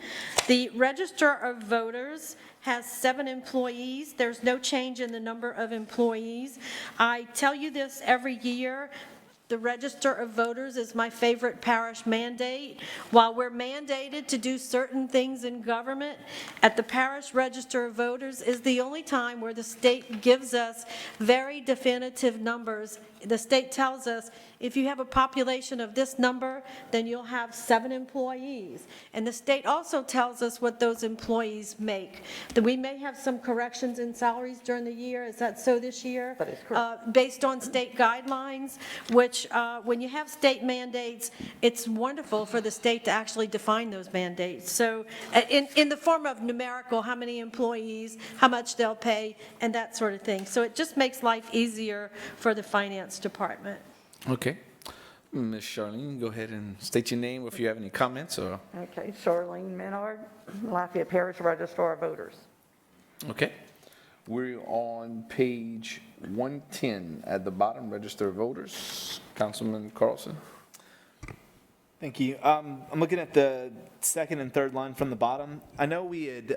C: The Register of Voters has 7 employees. There's no change in the number of employees. I tell you this every year. The Register of Voters is my favorite parish mandate. While we're mandated to do certain things in government, at the Parish Register of Voters is the only time where the state gives us very definitive numbers. The state tells us, if you have a population of this number, then you'll have 7 employees. And the state also tells us what those employees make. That we may have some corrections in salaries during the year. Is that so this year?
J: That is correct.
C: Based on state guidelines, which when you have state mandates, it's wonderful for the state to actually define those mandates. So in the form of numerical, how many employees, how much they'll pay, and that sort of thing. So it just makes life easier for the finance department.
A: Okay. Ms. Charlene, go ahead and state your name if you have any comments or,
O: Okay, Charlene Menard, Lafayette Parish Registrar of Voters.
A: okay. We're on page 110 at the bottom, Register of Voters. Councilman Carlson.
B: Thank you. I'm looking at the second and third line from the bottom. I know we had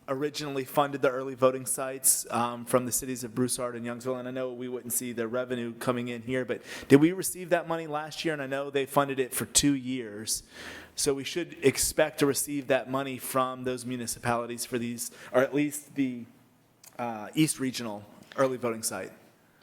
B: originally funded the early voting sites from the cities of Broussard and Youngsville, and I know we wouldn't see the revenue coming in here, but did we receive that money last year? And I know they funded it for 2 years. So we should expect to receive that money from those municipalities for these, or at least the East Regional early voting site.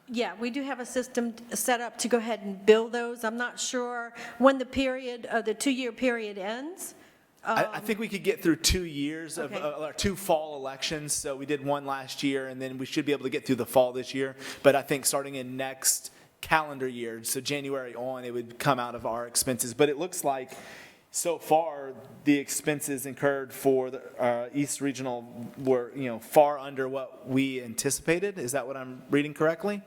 C: Yeah, we do have a system set up to go ahead and bill those. I'm not sure when the period, the 2-year period ends.
B: I think we could get through 2 years of,
C: Okay.
B: or 2 fall elections, so we did 1 last year, and then we should be able to get through the fall this year. But I think starting in next calendar year, so January on, it would come out of our expenses. But it looks like, so far, the expenses incurred for the East Regional were, far under what we anticipated. Is that what I'm reading correctly?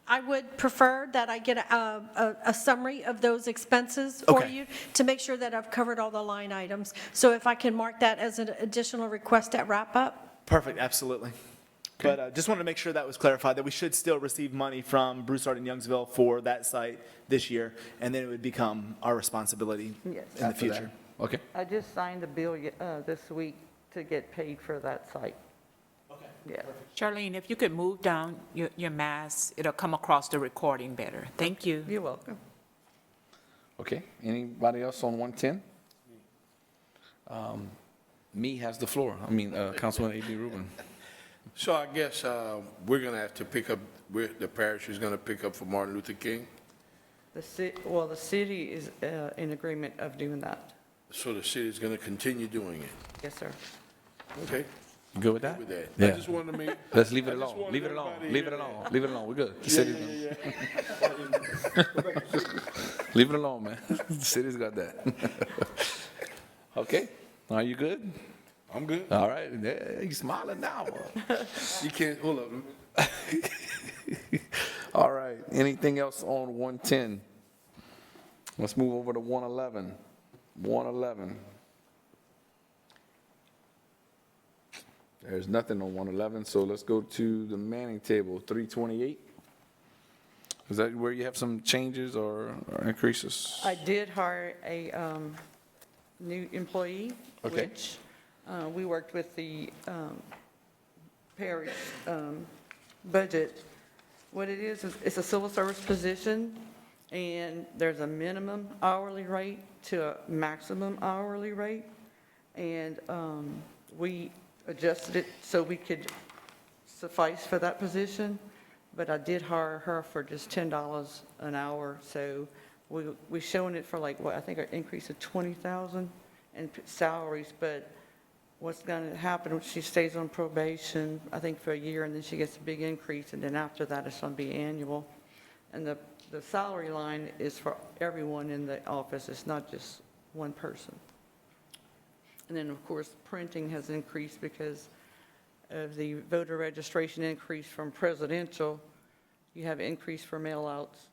C: I would prefer that I get a summary of those expenses for
B: Okay.
C: you to make sure that I've covered all the line items. So if I can mark that as an additional request at wrap-up?
B: Perfect, absolutely. But just wanted to make sure that was clarified, that we should still receive money from Broussard and Youngsville for that site this year, and then it would become our responsibility
O: Yes.
B: in the
A: After that.
B: future.
A: Okay.
O: I just signed a bill this week to get paid for that site.
B: Okay.
O: Yeah.
E: Charlene, if you could move down your mask, it'll come across the recording better. Thank you.
O: You're welcome.
A: Okay. Anybody else on 110? Me has the floor. Councilman A.B. Rubin.
L: So I guess we're going to have to pick up, the parish is going to pick up for Martin Luther King.
O: The city is in agreement of doing that.
L: So the city is going to continue doing it.
O: Yes, sir.
L: Okay?
A: You good with that?
L: With that.
A: Yeah.
L: I just wanted to make.
A: Let's leave it
L: I just
A: alone.
L: wanted
A: Leave it alone.
L: everybody
A: Leave
L: to
A: it
L: hear
A: alone.
L: that.
A: Leave it alone. We're good. The
L: Yeah,
A: city's
L: yeah.
A: Leave it alone, man. The city's got that. Okay. Are you good?
L: I'm good.
A: All right. Yeah, you smiling now.
L: You can't, hold up.
A: All right. Anything else on 110? Let's move over to 111. 111. There's nothing on 111, so let's go to the Manning table, 328. Is that where you have some changes or increases?
O: I did hire a new employee,
A: Okay.
O: which we worked with the parish budget. What it is, it's a civil service position, and there's a minimum hourly rate to a maximum hourly rate. And we adjusted it so we could suffice for that position, but I did hire her for just $10 an hour, so we're showing it for like, what, I think an increase of 20,000 in salaries, but what's going to happen when she stays on probation, I think for a year, and then she gets a big increase, and then after that, it's going to be annual. And the salary line is for everyone in the office, it's not just one person. And then, of course, printing has increased because of the voter registration increase from presidential. You have increase for mail-outs,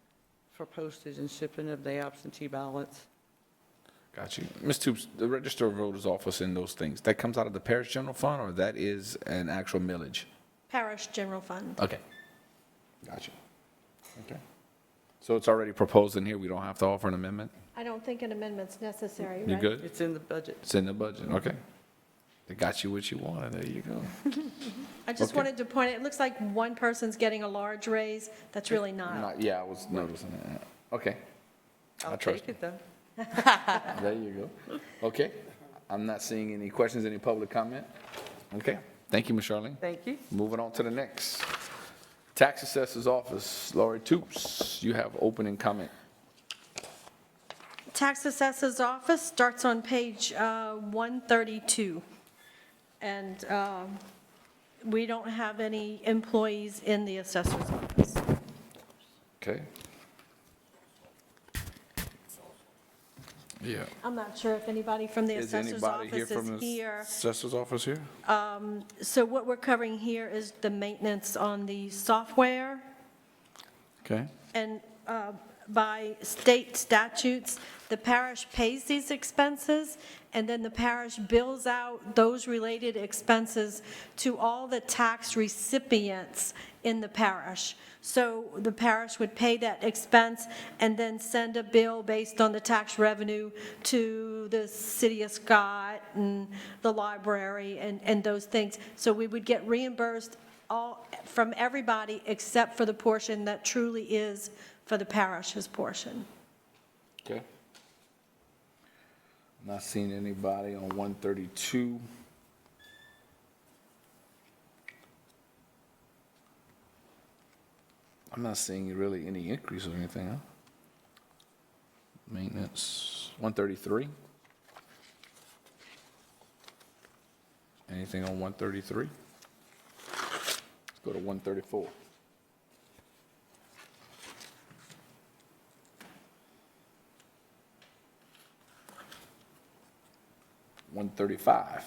O: for postage and shipping of the absentee ballots.
A: Got you. Ms. Toops, the Register of Voters Office and those things, that comes out of the parish general fund, or that is an actual millage?
C: Parish General Fund.
A: Okay. Got you. Okay. So it's already proposed in here, we don't have to offer an amendment?
C: I don't think an amendment's necessary, right?
A: You good?
O: It's in the budget.
A: It's in the budget, okay. They got you what you wanted, there you go.
C: I just
A: Okay.
C: wanted to point, it looks like one person's getting a large raise. That's really not.
A: Yeah, I was noticing that. Okay. I
O: I'll
A: trust
O: take it, though.
A: There you go. Okay. I'm not seeing any questions, any public comment? Okay. Thank you, Ms. Charlene.
O: Thank you.
A: Moving on to the next. Tax Assessor's Office, Lori Toops, you have opening comment.
C: Tax Assessor's Office starts on page 132. And we don't have any employees in the Assessor's Office.
A: Okay. Yeah.
C: I'm not sure if anybody from the
A: Is
C: Assessor's
A: anybody here
C: Office
A: from
C: is
A: the
C: here.
A: Assessor's Office here?
C: So what we're covering here is the maintenance on the software.
A: Okay.
C: And by state statutes, the parish pays these expenses, and then the parish bills out those related expenses to all the tax recipients in the parish. So the parish would pay that expense and then send a bill based on the tax revenue to the city of Scott and the library and those things. So we would get reimbursed all, from everybody except for the portion that truly is for the parish's portion.
A: Okay. Not seeing anybody on 132. I'm not seeing really any increase or anything, huh? Maintenance, 133. Anything on 133? Let's go to 134. $135.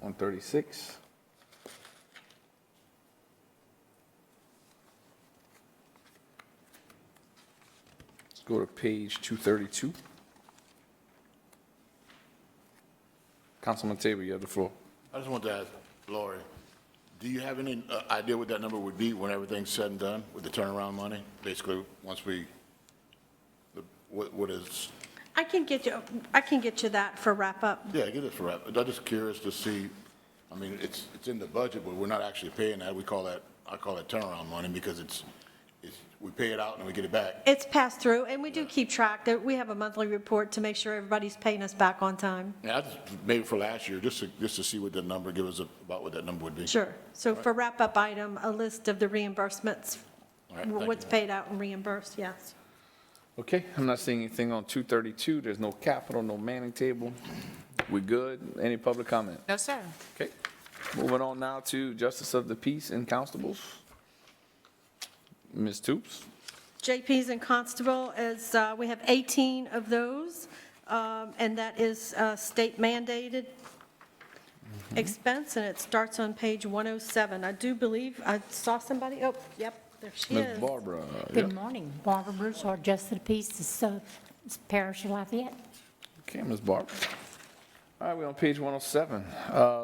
A: $136. Let's go to page 232. Councilman Tabor, you have the floor.
F: I just want to ask Lori, do you have any idea what that number would be when everything's said and done with the turnaround money? Basically, once we, what is?
C: I can get you that for wrap-up.
F: Yeah, get it for wrap. I'm just curious to see, I mean, it's in the budget, but we're not actually paying that. I call that turnaround money because it's, we pay it out and we get it back.
C: It's passed through, and we do keep track. We have a monthly report to make sure everybody's paying us back on time.
F: Yeah, I just, maybe for last year, just to see what the number, give us about what that number would be.
C: Sure. So for wrap-up item, a list of the reimbursements,
F: All right, thank
C: what's
F: you.
C: paid out and reimbursed, yes.
A: Okay, I'm not seeing anything on 232. There's no capital, no manning table. We good? Any public comment?
E: No, sir.
A: Okay. Moving on now to Justice of the Peace and Constables. Ms. Toops.
C: JPs and constable is, we have 18 of those, and that is state mandated expense, and it starts on page 107. I do believe, I saw somebody, oh, yep, there she
A: Ms.
C: is.
A: Barbara.
P: Good
A: Yep.
P: morning. Barbara Broussard, Justice of the Peace, Parish of Lafayette.
A: Okay, Ms. Barbara. All right, we're on page 107.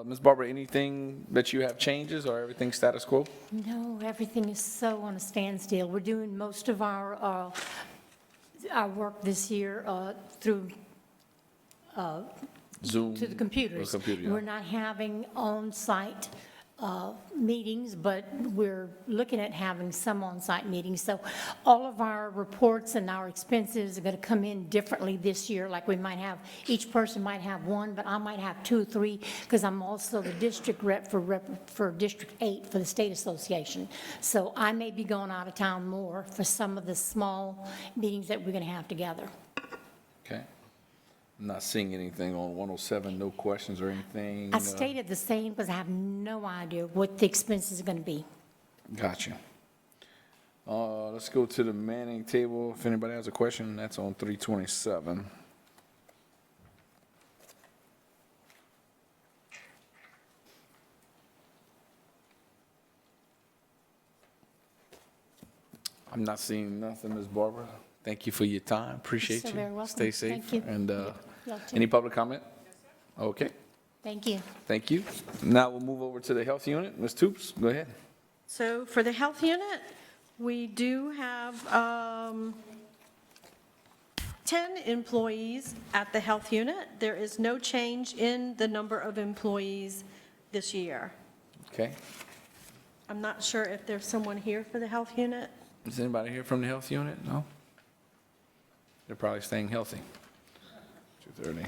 A: Ms. Barbara, anything that you have changes or everything status quo?
P: No, everything is so on a standstill. We're doing most of our work this year through
A: Zoom?
P: to the computers.
A: Or computer, yeah.
P: We're not having on-site meetings, but we're looking at having some on-site meetings. So all of our reports and our expenses are going to come in differently this year. Like we might have, each person might have one, but I might have 2 or 3, because I'm also the district rep for District 8 for the State Association. So I may be going out of town more for some of the small meetings that we're going to have together.
A: Okay. I'm not seeing anything on 107, no questions or anything.
P: I stated the same because I have no idea what the expenses are going to be.
A: Gotcha. Let's go to the Manning table. If anybody has a question, that's on 327. I'm not seeing nothing, Ms. Barbara. Thank you for your time. Appreciate
P: So
A: you.
P: very welcome.
A: Stay safe.
P: Thank you.
A: And
P: Y'all too.
A: any public comment? Okay.
P: Thank you.
A: Thank you. Now we'll move over to the health unit. Ms. Toops, go ahead.
C: So for the health unit, we do have 10 employees at the health unit. There is no change in the number of employees this year.
A: Okay.
C: I'm not sure if there's someone here for the health unit.
A: Is anybody here from the health unit? No? They're probably staying healthy. 2:30.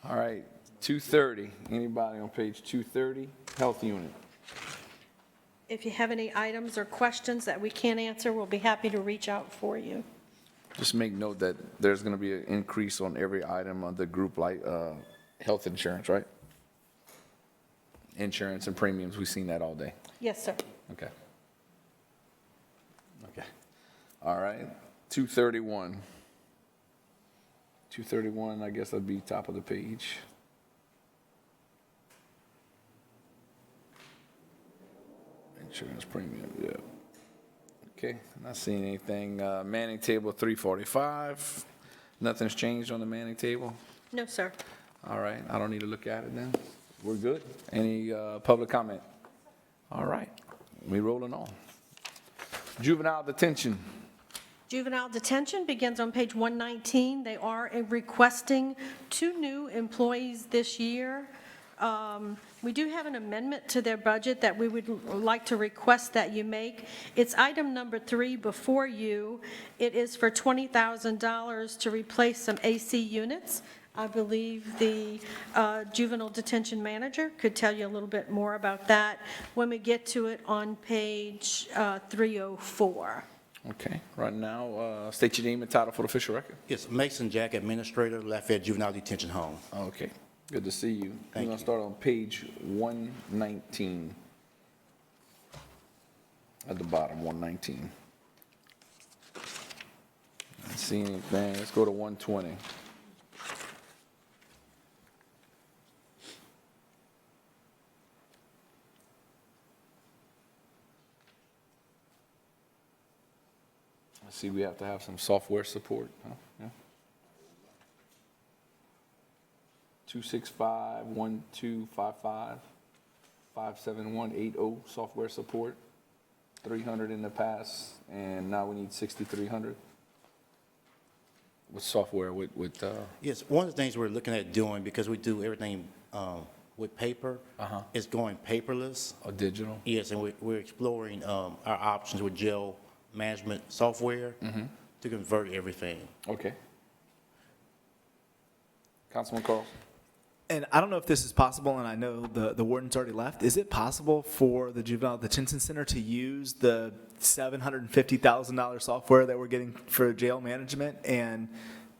A: All right, 230. Anybody on page 230? Health unit.
C: If you have any items or questions that we can't answer, we'll be happy to reach out for you.
A: Just make note that there's going to be an increase on every item on the group health insurance, right? Insurance and premiums, we've seen that all day.
C: Yes, sir.
A: Okay. Okay. All right, 231. 231, I guess that'd be top of the page. Insurance premium, yeah. Okay, not seeing anything. Manning table 345. Nothing's changed on the Manning table?
C: No, sir.
A: All right, I don't need to look at it then. We're good. Any public comment? All right, we rolling on. Juvenile detention.
C: Juvenile detention begins on page 119. They are requesting 2 new employees this year. We do have an amendment to their budget that we would like to request that you make. It's item number 3 before you. It is for $20,000 to replace some AC units. I believe the juvenile detention manager could tell you a little bit more about that when we get to it on page 304.
A: Okay, right now, state your name and title for the official record.
Q: Yes, Mason Jack, Administrator, Lafayette Juvenile Detention Home.
A: Okay, good to see you.
Q: Thank
A: We're
Q: you.
A: going to start on page 119. At the bottom, 119. Not seeing anything. Let's go to 120. I see we have to have some software support. Huh? Yeah. 265-1255, 57180 software support, 300 in the past, and now we need 6,300. With software, with
Q: Yes, one of the things we're looking at doing, because we do everything with paper, is going paperless.
A: or digital.
Q: Yes, and we're exploring our options with jail management software to convert everything.
A: Okay. Councilman Carl.
B: And I don't know if this is possible, and I know the warden's already left. Is it possible for the Juvenile Detention Center to use the $750,000 software that we're getting for jail management and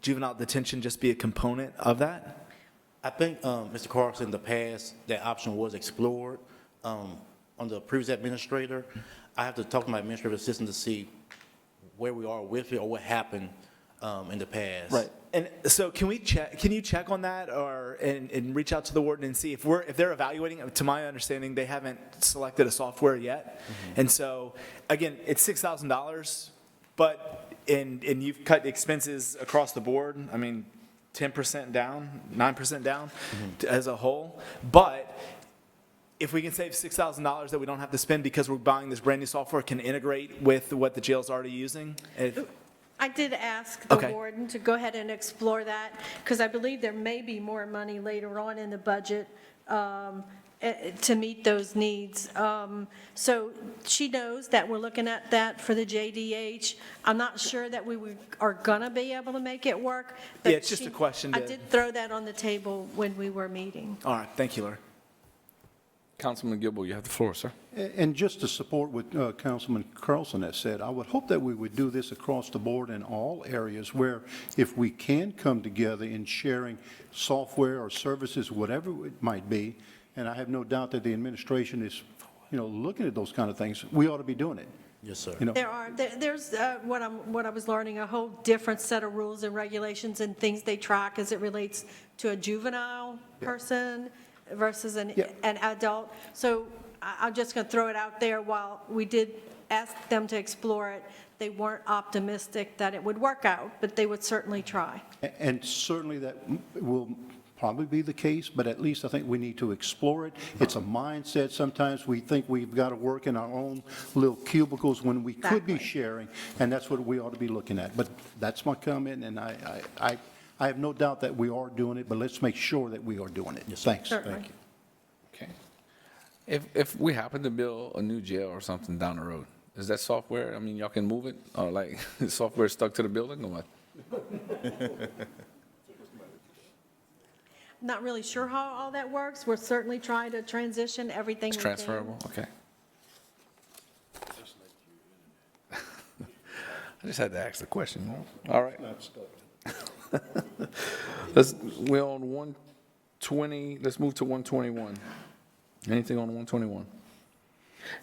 B: juvenile detention just be a component of that?
Q: I think, Mr. Carlson, in the past, that option was explored on the previous administrator. I have to talk to my administrative assistant to see where we are with it or what happened in the past.
B: Right. And so can you check on that and reach out to the warden and see if they're evaluating? To my understanding, they haven't selected a software yet. And so, again, it's $6,000, and you've cut expenses across the board. I mean, 10% down, 9% down as a whole. But if we can save $6,000 that we don't have to spend because we're buying this brand new software, can integrate with what the jail's already using.
C: I did ask the
B: Okay.
C: warden to go ahead and explore that, because I believe there may be more money later on in the budget to meet those needs. So she knows that we're looking at that for the JDH. I'm not sure that are gonna be able to make it work. but
B: Yeah, it's just a question
C: I
B: to-
C: did throw that on the table when we were meeting.
B: All right, thank you, Larry.
A: Councilman Gilbo, you have the floor, sir.
I: And just to support what Councilman Carlson has said, I would hope that we would do this across the board in all areas where if we can come together in sharing software or services, whatever it might be, and I have no doubt that the administration is, looking at those kind of things, we ought to be doing it.
Q: Yes, sir.
C: There's what I was learning, a whole different set of rules and regulations and things they track as it relates to a juvenile person versus an adult. So I'm just going to throw it out there. While we did ask them to explore it, they weren't optimistic that it would work out, but they would certainly try.
I: And certainly that will probably be the case, but at least I think we need to explore it. It's a mindset. Sometimes we think we've got to work in our own little cubicles when we could be sharing, and that's what we ought to be looking at. But that's my comment, and I have no doubt that we are doing it, but let's make sure that we are doing it. Thanks.
C: Certainly.
I: Thank you.
A: Okay. If we happen to build a new jail or something down the road, is that software, I mean, y'all can move it, or like, software stuck to the building, or what?
C: Not really sure how all that works. We're certainly trying to transition everything
A: It's
C: we can.
A: transferable, okay. I just had to ask the question. All right. We're on 120, let's move to 121. Anything on 121?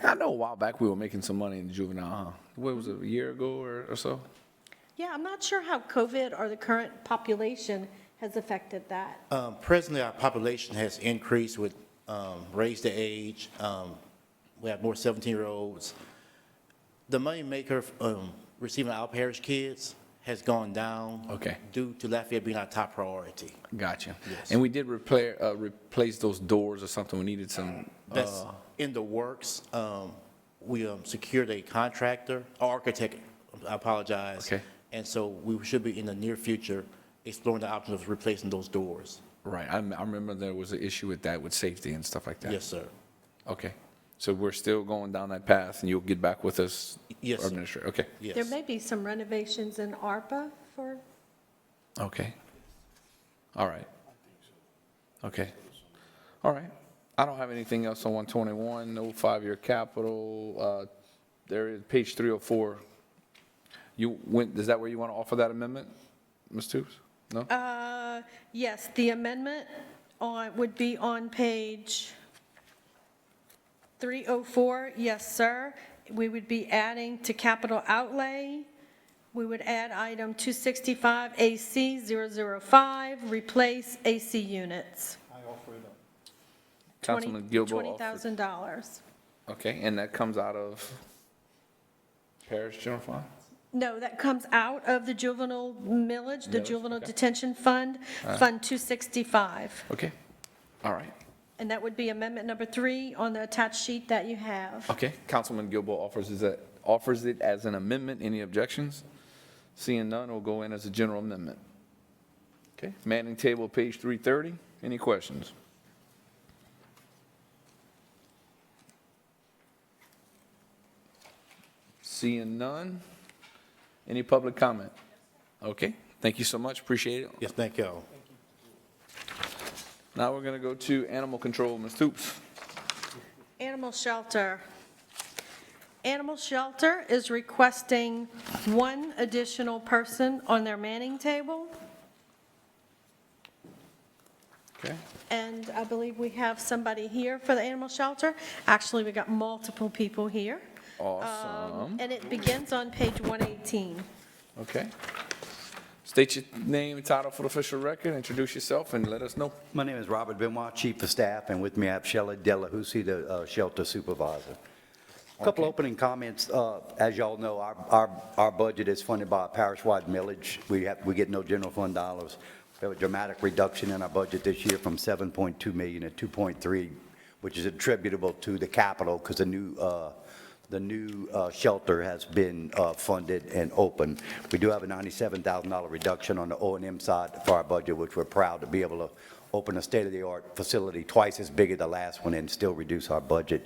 A: I know a while back we were making some money in juvenile, huh? What was it, a year ago or so?
C: Yeah, I'm not sure how COVID or the current population has affected that.
Q: Presently, our population has increased with raised the age. We have more 17-year-olds. The money maker receiving our parish kids has gone down.
A: Okay.
Q: Due to Lafayette being our top priority.
A: Gotcha.
Q: Yes.
A: And we did replace those doors or something, we needed some.
Q: That's in the works. We secured a contractor, architect, I apologize.
A: Okay.
Q: And so we should be in the near future exploring the option of replacing those doors.
A: Right, I remember there was an issue with that, with safety and stuff like that.
Q: Yes, sir.
A: Okay, so we're still going down that path, and you'll get back with us?
Q: Yes, sir.
A: Administrator, okay.
Q: Yes.
C: There may be some renovations in ARPA for,
A: Okay. All right. Okay. All right. I don't have anything else on 121, no five-year capital. There is page 304. Is that where you want to offer that amendment, Ms. Toops? No?
C: yes, the amendment would be on page 304, yes, sir. We would be adding to capital outlay, we would add item 265 AC 005, replace AC units.
I: I offer it up.
A: Councilman Gilbo offered.
C: $20,000.
A: Okay, and that comes out of parish general fund?
C: No, that comes out of the juvenile millage, the
A: Millage,
C: juvenile
A: okay.
C: detention fund, Fund 265.
A: Okay, all right.
C: And that would be amendment number 3 on the attached sheet that you have.
A: Okay, Councilman Gilbo offers it as an amendment. Any objections? Seeing none, will go in as a general amendment. Okay, Manning table, page 330. Any questions? Seeing none. Any public comment? Okay, thank you so much, appreciate it.
Q: Yes, thank y'all.
A: Now we're going to go to animal control, Ms. Toops.
C: Animal shelter. Animal shelter is requesting 1 additional person on their manning table.
A: Okay.
C: And I believe we have somebody here for the animal shelter. Actually, we got multiple people here.
A: Awesome.
C: And it begins on page 118.
A: Okay. State your name and title for the official record, introduce yourself, and let us know.
R: My name is Robert Benoit, Chief of Staff, and with me I have Shelley Delahousie, the shelter supervisor. A couple opening comments. As y'all know, our budget is funded by a parish-wide millage. We get no general fund dollars. We have a dramatic reduction in our budget this year from 7.2 million to 2.3, which is attributable to the capital because the new shelter has been funded and open. We do have a $97,000 reduction on the O&M side for our budget, which we're proud to be able to open a state-of-the-art facility twice as big as the last one and still reduce our budget.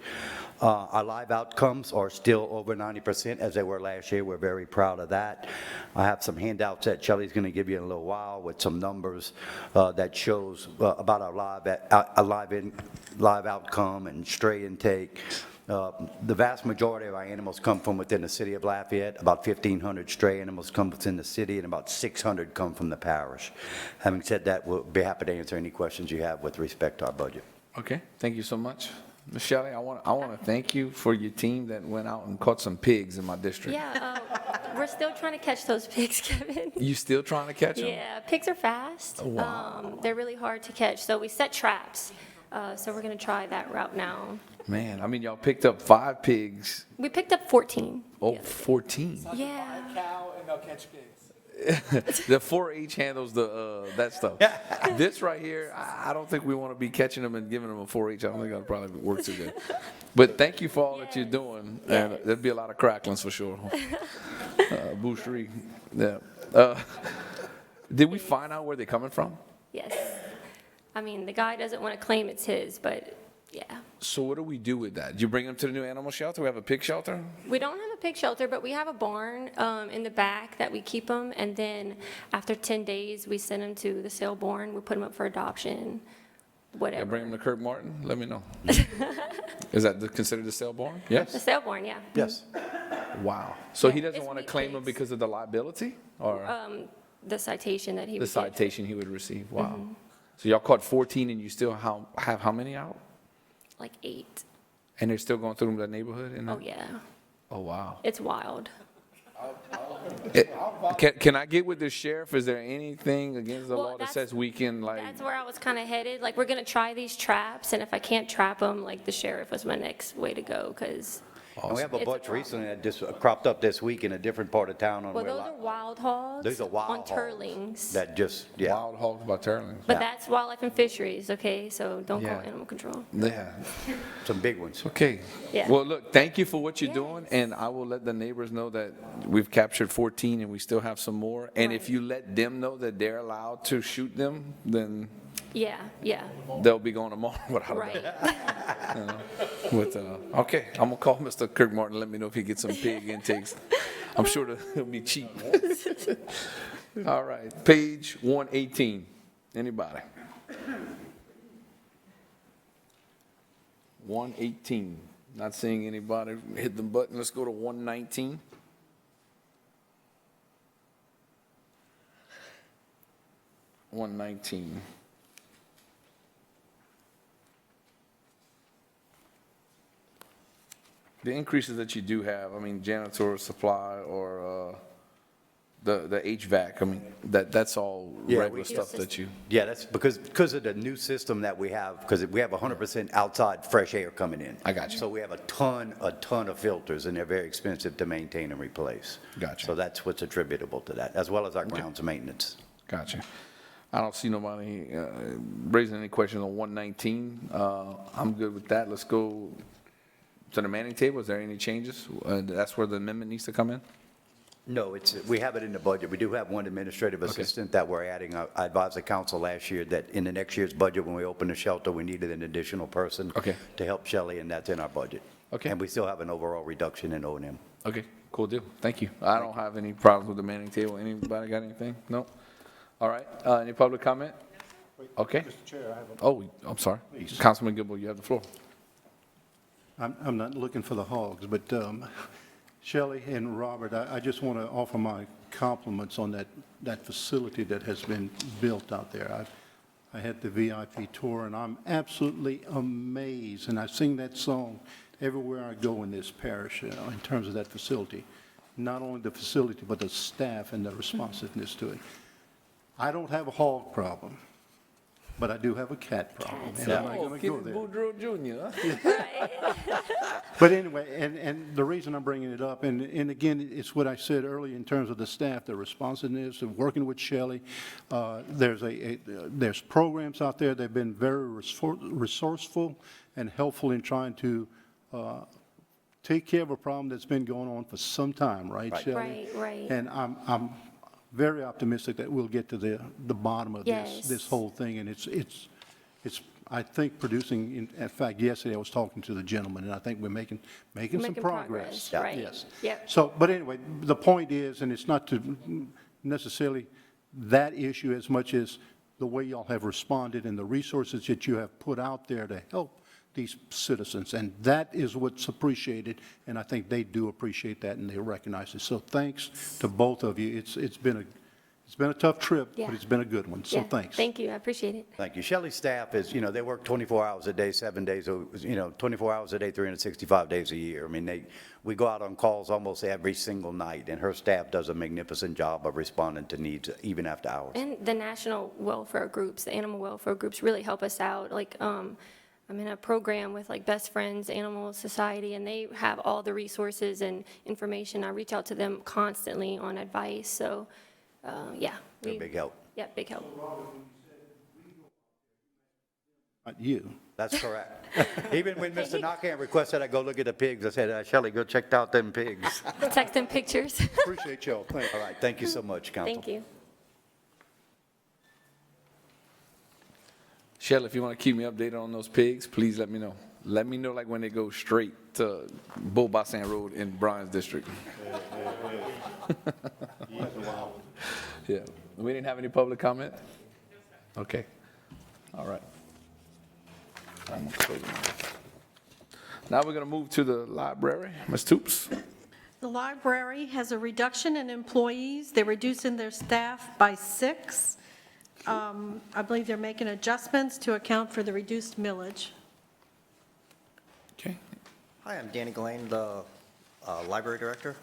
R: Our live outcomes are still over 90% as they were last year. We're very proud of that. I have some handouts that Shelley's going to give you in a little while with some numbers that shows about our live outcome and stray intake. The vast majority of our animals come from within the city of Lafayette. About 1,500 stray animals come within the city, and about 600 come from the parish. Having said that, we'll be happy to answer any questions you have with respect to our budget.
A: Okay, thank you so much. Ms. Shelley, I want to thank you for your team that went out and caught some pigs in my district.
S: Yeah, we're still trying to catch those pigs, Kevin.
A: You still trying to catch them?
S: Yeah, pigs are fast.
A: Oh, wow.
S: They're really hard to catch, so we set traps. So we're going to try that route now.
A: Man, I mean, y'all picked up 5 pigs.
S: We picked up 14.
A: Oh, 14.
S: Yeah.
B: Cow and they'll catch pigs.
A: The 4-H handles that stuff. This right here, I don't think we want to be catching them and giving them a 4-H. I don't think that'll probably work too good. But thank you for all that you're doing. And there'll be a lot of cracklings for sure. Boucherie. Yeah. Did we find out where they're coming from?
S: Yes. I mean, the guy doesn't want to claim it's his, but yeah.
A: So what do we do with that? Do you bring them to the new animal shelter? We have a pig shelter?
S: We don't have a pig shelter, but we have a barn in the back that we keep them. And then after 10 days, we send them to the sale barn. We put them up for adoption, whatever.
A: Yeah, bring them to Kirk Martin? Let me know. Is that considered the sale barn? Yes?
S: The sale barn, yeah.
R: Yes.
A: Wow. So he doesn't
S: it's
A: want to
S: meat
A: claim them because of the liability? Or
S: The citation that he
A: the
S: would get.
A: citation he would receive? Wow. So y'all caught 14 and you still have how many out?
S: Like 8.
A: And they're still going through the neighborhood?
S: Oh, yeah.
A: Oh, wow.
S: It's wild.
A: Can I get with the sheriff? Is there anything against the
S: Well,
A: law that
S: that's-
A: says we can, like,
S: That's where I was kind of headed. Like, we're going to try these traps, and if I can't trap them, like, the sheriff was my next way to go, because...
R: And we have a
S: It's a
R: bunch
S: problem.
R: recently that just cropped up this week in a different part of town on
S: Well,
R: where
S: those are wild hogs.
R: Those are wild
S: on
R: hogs
S: turlings.
R: that just, yeah.
A: wild hogs by turlings?
S: But that's wildlife and fisheries, okay? So don't call
A: Yeah.
S: animal control.
A: Yeah.
R: Some big ones.
A: Okay.
S: Yeah.
A: Well, look, thank you for what you're doing, and I will let the neighbors know that we've captured 14 and we still have some more. And if you let them know that they're allowed to shoot them, then
S: Yeah, yeah.
A: they'll be going tomorrow without
S: Right.
A: Okay, I'm gonna call Mr. Kirk Martin, let me know if he gets some pig intakes. I'm sure that it'll be cheap. All right, page 118. Anybody? 118. Not seeing anybody hit the button. Let's go to 119. The increases that you do have, I mean, janitorial supply or the HVAC, I mean, that's all regular stuff that you.
R: Yeah, that's because of the new system that we have, because we have 100% outside fresh air coming in.
A: I got you.
R: So we have a ton of filters, and they're very expensive to maintain and replace.
A: Gotcha.
R: So that's what's attributable to that, as well as our grounds maintenance.
A: Gotcha. I don't see nobody raising any questions on 119. I'm good with that. Let's go to the manning table. Is there any changes? That's where the amendment needs to come in?
R: No, we have it in the budget. We do have one administrative assistant that we're adding. I advised the council last year that in the next year's budget, when we open the shelter, we needed an additional person to help Shelley, and that's in our budget.
A: Okay.
R: And we still have an overall reduction in O&M.
A: Okay, cool deal. Thank you. I don't have any problems with the manning table. Anybody got anything? No? All right. Any public comment? Okay.
I: Mr. Chair, I have a...
A: Oh, I'm sorry. Councilman Gilbo, you have the floor.
I: I'm not looking for the hogs, but Shelley and Robert, I just want to offer my compliments on that facility that has been built out there. I had the VIP tour, and I'm absolutely amazed, and I sing that song everywhere I go in this parish in terms of that facility. Not only the facility, but the staff and the responsiveness to it. I don't have a hog problem, but I do have a cat problem, and I'm not going to go there.
A: Boudreaux Jr., huh?
I: But anyway, and the reason I'm bringing it up, and again, it's what I said earlier in terms of the staff, the responsiveness of working with Shelley. There's programs out there that have been very resourceful and helpful in trying to take care of a problem that's been going on for some time, right, Shelley?
S: Right.
I: And I'm very optimistic that we'll get to the bottom of this whole thing, and it's it's, I think, producing, in fact, yesterday I was talking to the gentleman, and I think we're making some
S: Making
I: progress.
S: progress, right.
I: Yes.
S: Yep.
I: So, but anyway, the point is, and it's not to necessarily that issue as much as the way y'all have responded and the resources that you have put out there to help these citizens, and that is what's appreciated, and I think they do appreciate that, and they recognize it. So thanks to both of you. It's been a tough trip,
S: Yeah.
I: but it's been a good one, so
S: Yeah,
I: thanks.
S: Thank you, I appreciate it.
R: Thank you. Shelley's staff is, they work 24 hours a day, 7 days, 24 hours a day, 365 days a year. I mean, we go out on calls almost every single night, and her staff does a magnificent job of responding to needs even after hours.
S: And the national welfare groups, the animal welfare groups really help us out. Like, I'm in a program with like Best Friends Animal Society, and they have all the resources and information. I reach out to them constantly on advice, so, yeah.
R: They're a big help.
S: Yeah, big help.
I: Not you.
R: That's correct. Even when Mr. Knockham requested I go look at the pigs, I said, Shelley, go check out them pigs.
S: Text them pictures.
I: Appreciate y'all. Thanks.
R: All right, thank you so much, Council.
S: Thank you.
A: Shelley, if you want to keep me updated on those pigs, please let me know. Let me know like when they go straight to Bull Bossan Road in Bryan's district. Yeah. We didn't have any public comment? Okay. All right. I'm gonna close it now. Now we're going to move to the library. Ms. Toops.
C: The library has a reduction in employees. They're reducing their staff by 6. I believe they're making adjustments to account for the reduced millage.
A: Okay.
T: Hi, I'm Danny Gillane, the library director,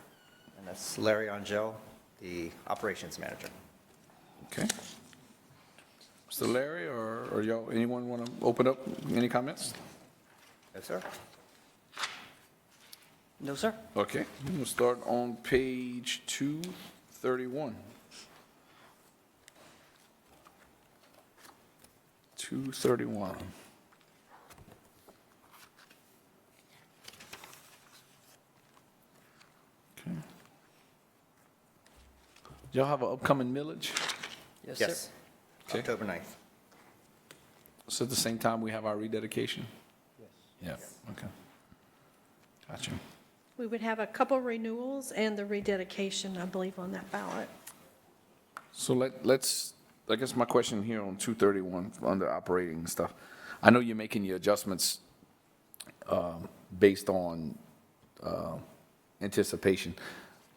T: and that's Larry Angel, the operations manager.
A: Okay. Mr. Larry, or y'all, anyone want to open up any comments?
T: Yes, sir. No, sir.
A: Okay. We'll start on page 231. 231. Okay. Do y'all have an upcoming millage?
T: Yes.
A: Okay.
T: October 9th.
A: So at the same time, we have our rededication? Yes. Yeah, okay. Gotcha.
C: We would have a couple renewals and the rededication, I believe, on that ballot.
A: So let's, I guess my question here on 231, under operating stuff. I know you're making your adjustments based on anticipation.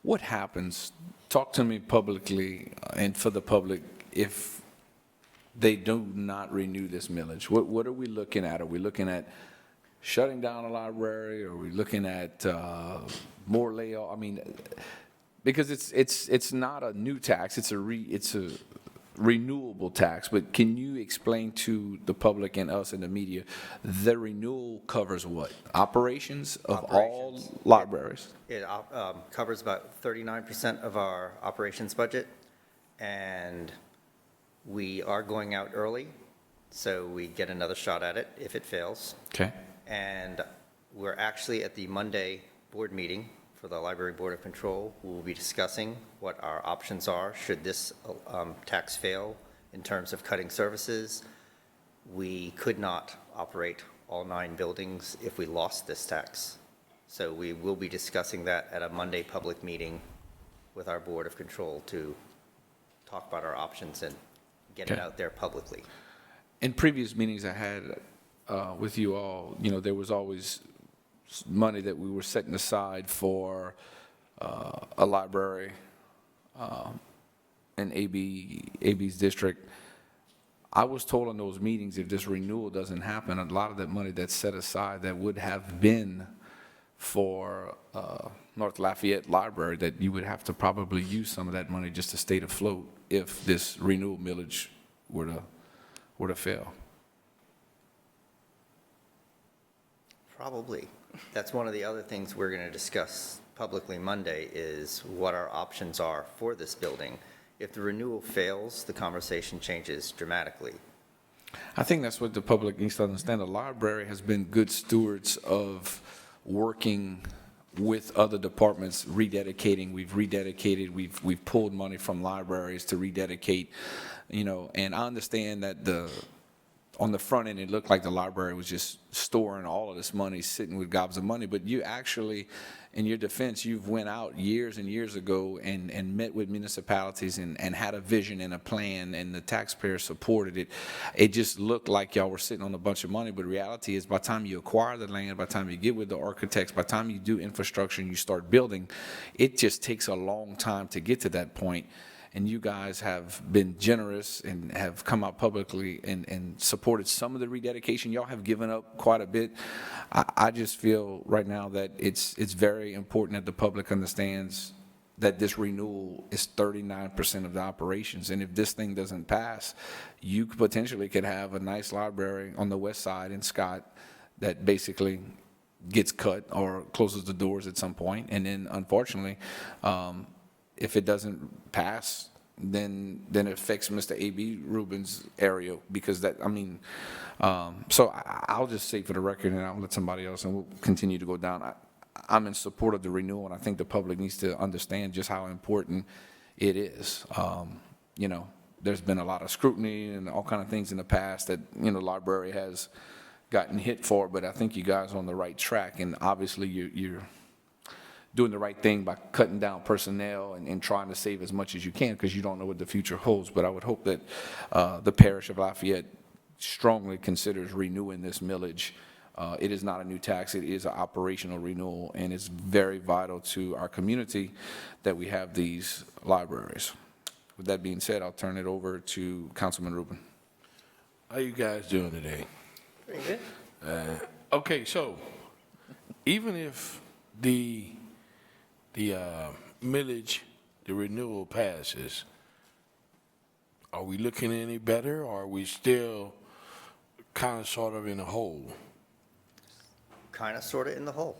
A: What happens, talk to me publicly and for the public, if they do not renew this millage? What are we looking at? Are we looking at shutting down a library? Are we looking at more layoff? I mean, because it's not a new tax, it's a renewable tax, but can you explain to the public and us in the media, the renewal covers what? Operations of all libraries?
T: It covers about 39% of our operations budget, and we are going out early, so we get another shot at it if it fails.
A: Okay.
T: And we're actually at the Monday board meeting for the Library Board of Control. We'll be discussing what our options are should this tax fail in terms of cutting services. We could not operate all 9 buildings if we lost this tax. So we will be discussing that at a Monday public meeting with our Board of Control to talk about our options and get it out there publicly.
A: In previous meetings I had with you all, there was always money that we were setting aside for a library in AB's district. I was told in those meetings, if this renewal doesn't happen, a lot of that money that's set aside that would have been for North Lafayette Library, that you would have to probably use some of that money just to stay afloat if this renewal millage were to fail.
T: Probably. That's one of the other things we're going to discuss publicly Monday is what our options are for this building. If the renewal fails, the conversation changes dramatically.
A: I think that's what the public needs to understand. The library has been good stewards of working with other departments, rededicating. We've rededicated. We've pulled money from libraries to rededicate, and I understand that on the front end, it looked like the library was just storing all of this money, sitting with gobs of money. But you actually, in your defense, you've went out years and years ago and met with municipalities and had a vision and a plan, and the taxpayers supported it. It just looked like y'all were sitting on a bunch of money, but reality is by the time you acquire the land, by the time you get with the architects, by the time you do infrastructure and you start building, it just takes a long time to get to that point. And you guys have been generous and have come out publicly and supported some of the rededication. Y'all have given up quite a bit. I just feel right now that it's very important that the public understands that this renewal is 39% of the operations. And if this thing doesn't pass, you potentially could have a nice library on the west side in Scott that basically gets cut or closes the doors at some point. And then unfortunately, if it doesn't pass, then it affects Mr. A.B. Rubin's area, because that, I mean, so I'll just say for the record, and I'll let somebody else, and we'll continue to go down. I'm in support of the renewal, and I think the public needs to understand just how important it is. You know, there's been a lot of scrutiny and all kind of things in the past that, you know, the library has gotten hit for, but I think you guys are on the right track, and obviously you're doing the right thing by cutting down personnel and trying to save as much as you can, because you don't know what the future holds. But I would hope that the parish of Lafayette strongly considers renewing this millage. It is not a new tax, it is an operational renewal, and it's very vital to our community that we have these libraries. With that being said, I'll turn it over to Councilman Rubin.
L: How you guys doing today?
K: Pretty good.
L: Okay, so even if the millage, the renewal passes, are we looking any better, or are we still kind of sort of in a hole?
T: Kind of sort of in the hole.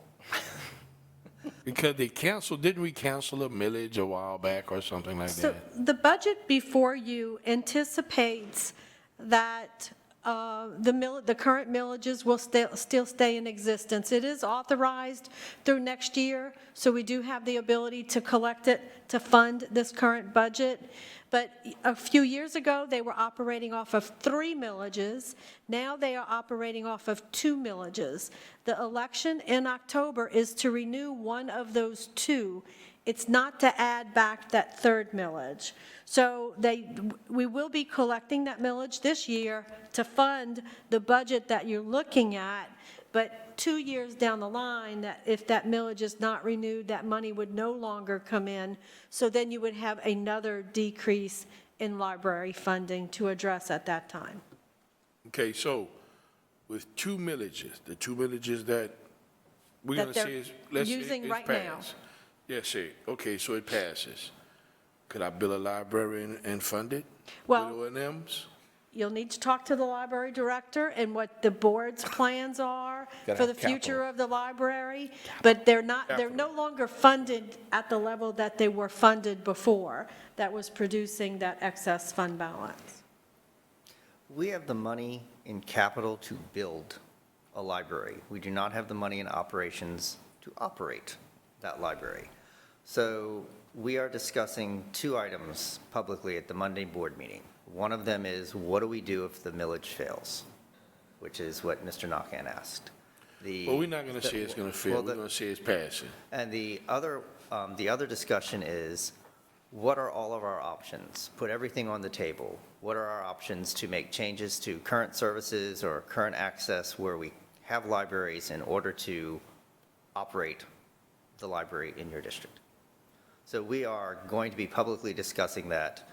L: Because didn't we cancel a millage a while back or something like
C: So
L: that?
C: the budget before you anticipates that the current millages will still stay in existence. It is authorized through next year, so we do have the ability to collect it to fund this current budget. But a few years ago, they were operating off of 3 millages. Now they are operating off of 2 millages. The election in October is to renew one of those 2. It's not to add back that 3rd millage. So we will be collecting that millage this year to fund the budget that you're looking at, but 2 years down the line, that if that millage is not renewed, that money would no longer come in. So then you would have another decrease in library funding to address at that time.
L: Okay, so with 2 millages, the 2 millages that we're
C: That
L: going to see
C: they're
L: is, let's say
C: using
L: it's
C: right now.
L: passed. Yes, sir. Okay, so it passes. Could I build a library and fund it?
C: Well,
L: with O&Ms?
C: You'll need to talk to the library director and what the board's plans are
A: Gotta
C: for the
A: have capital.
C: future of the library, but they're no longer funded at the level that they were funded before, that was producing that excess fund balance.
T: We have the money in capital to build a library. We do not have the money in operations to operate that library. So we are discussing 2 items publicly at the Monday board meeting. One of them is, what do we do if the millage fails? Which is what Mr. Nakhan asked.
L: Well, we're not going to say it's going to fail. We're going to say it's passing.
T: And the other discussion is, what are all of our options? Put everything on the table. What are our options to make changes to current services or current access where we have libraries in order to operate the library in your district? So we are going to be publicly discussing that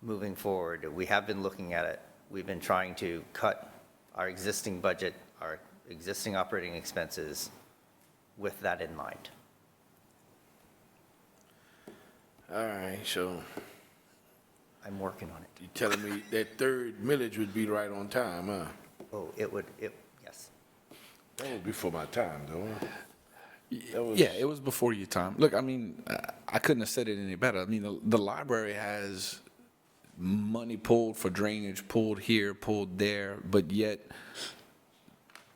T: moving forward. We have been looking at it. We've been trying to cut our existing budget, our existing operating expenses with that in mind.
L: All right, so
T: I'm working on it.
L: you're telling me that 3rd millage would be right on time, huh?
T: Oh, yes.
L: That was before my time, though.
A: Yeah, it was before your time. Look, I mean, I couldn't have said it any better. I mean, the library has money pulled for drainage, pulled here, pulled there, but yet,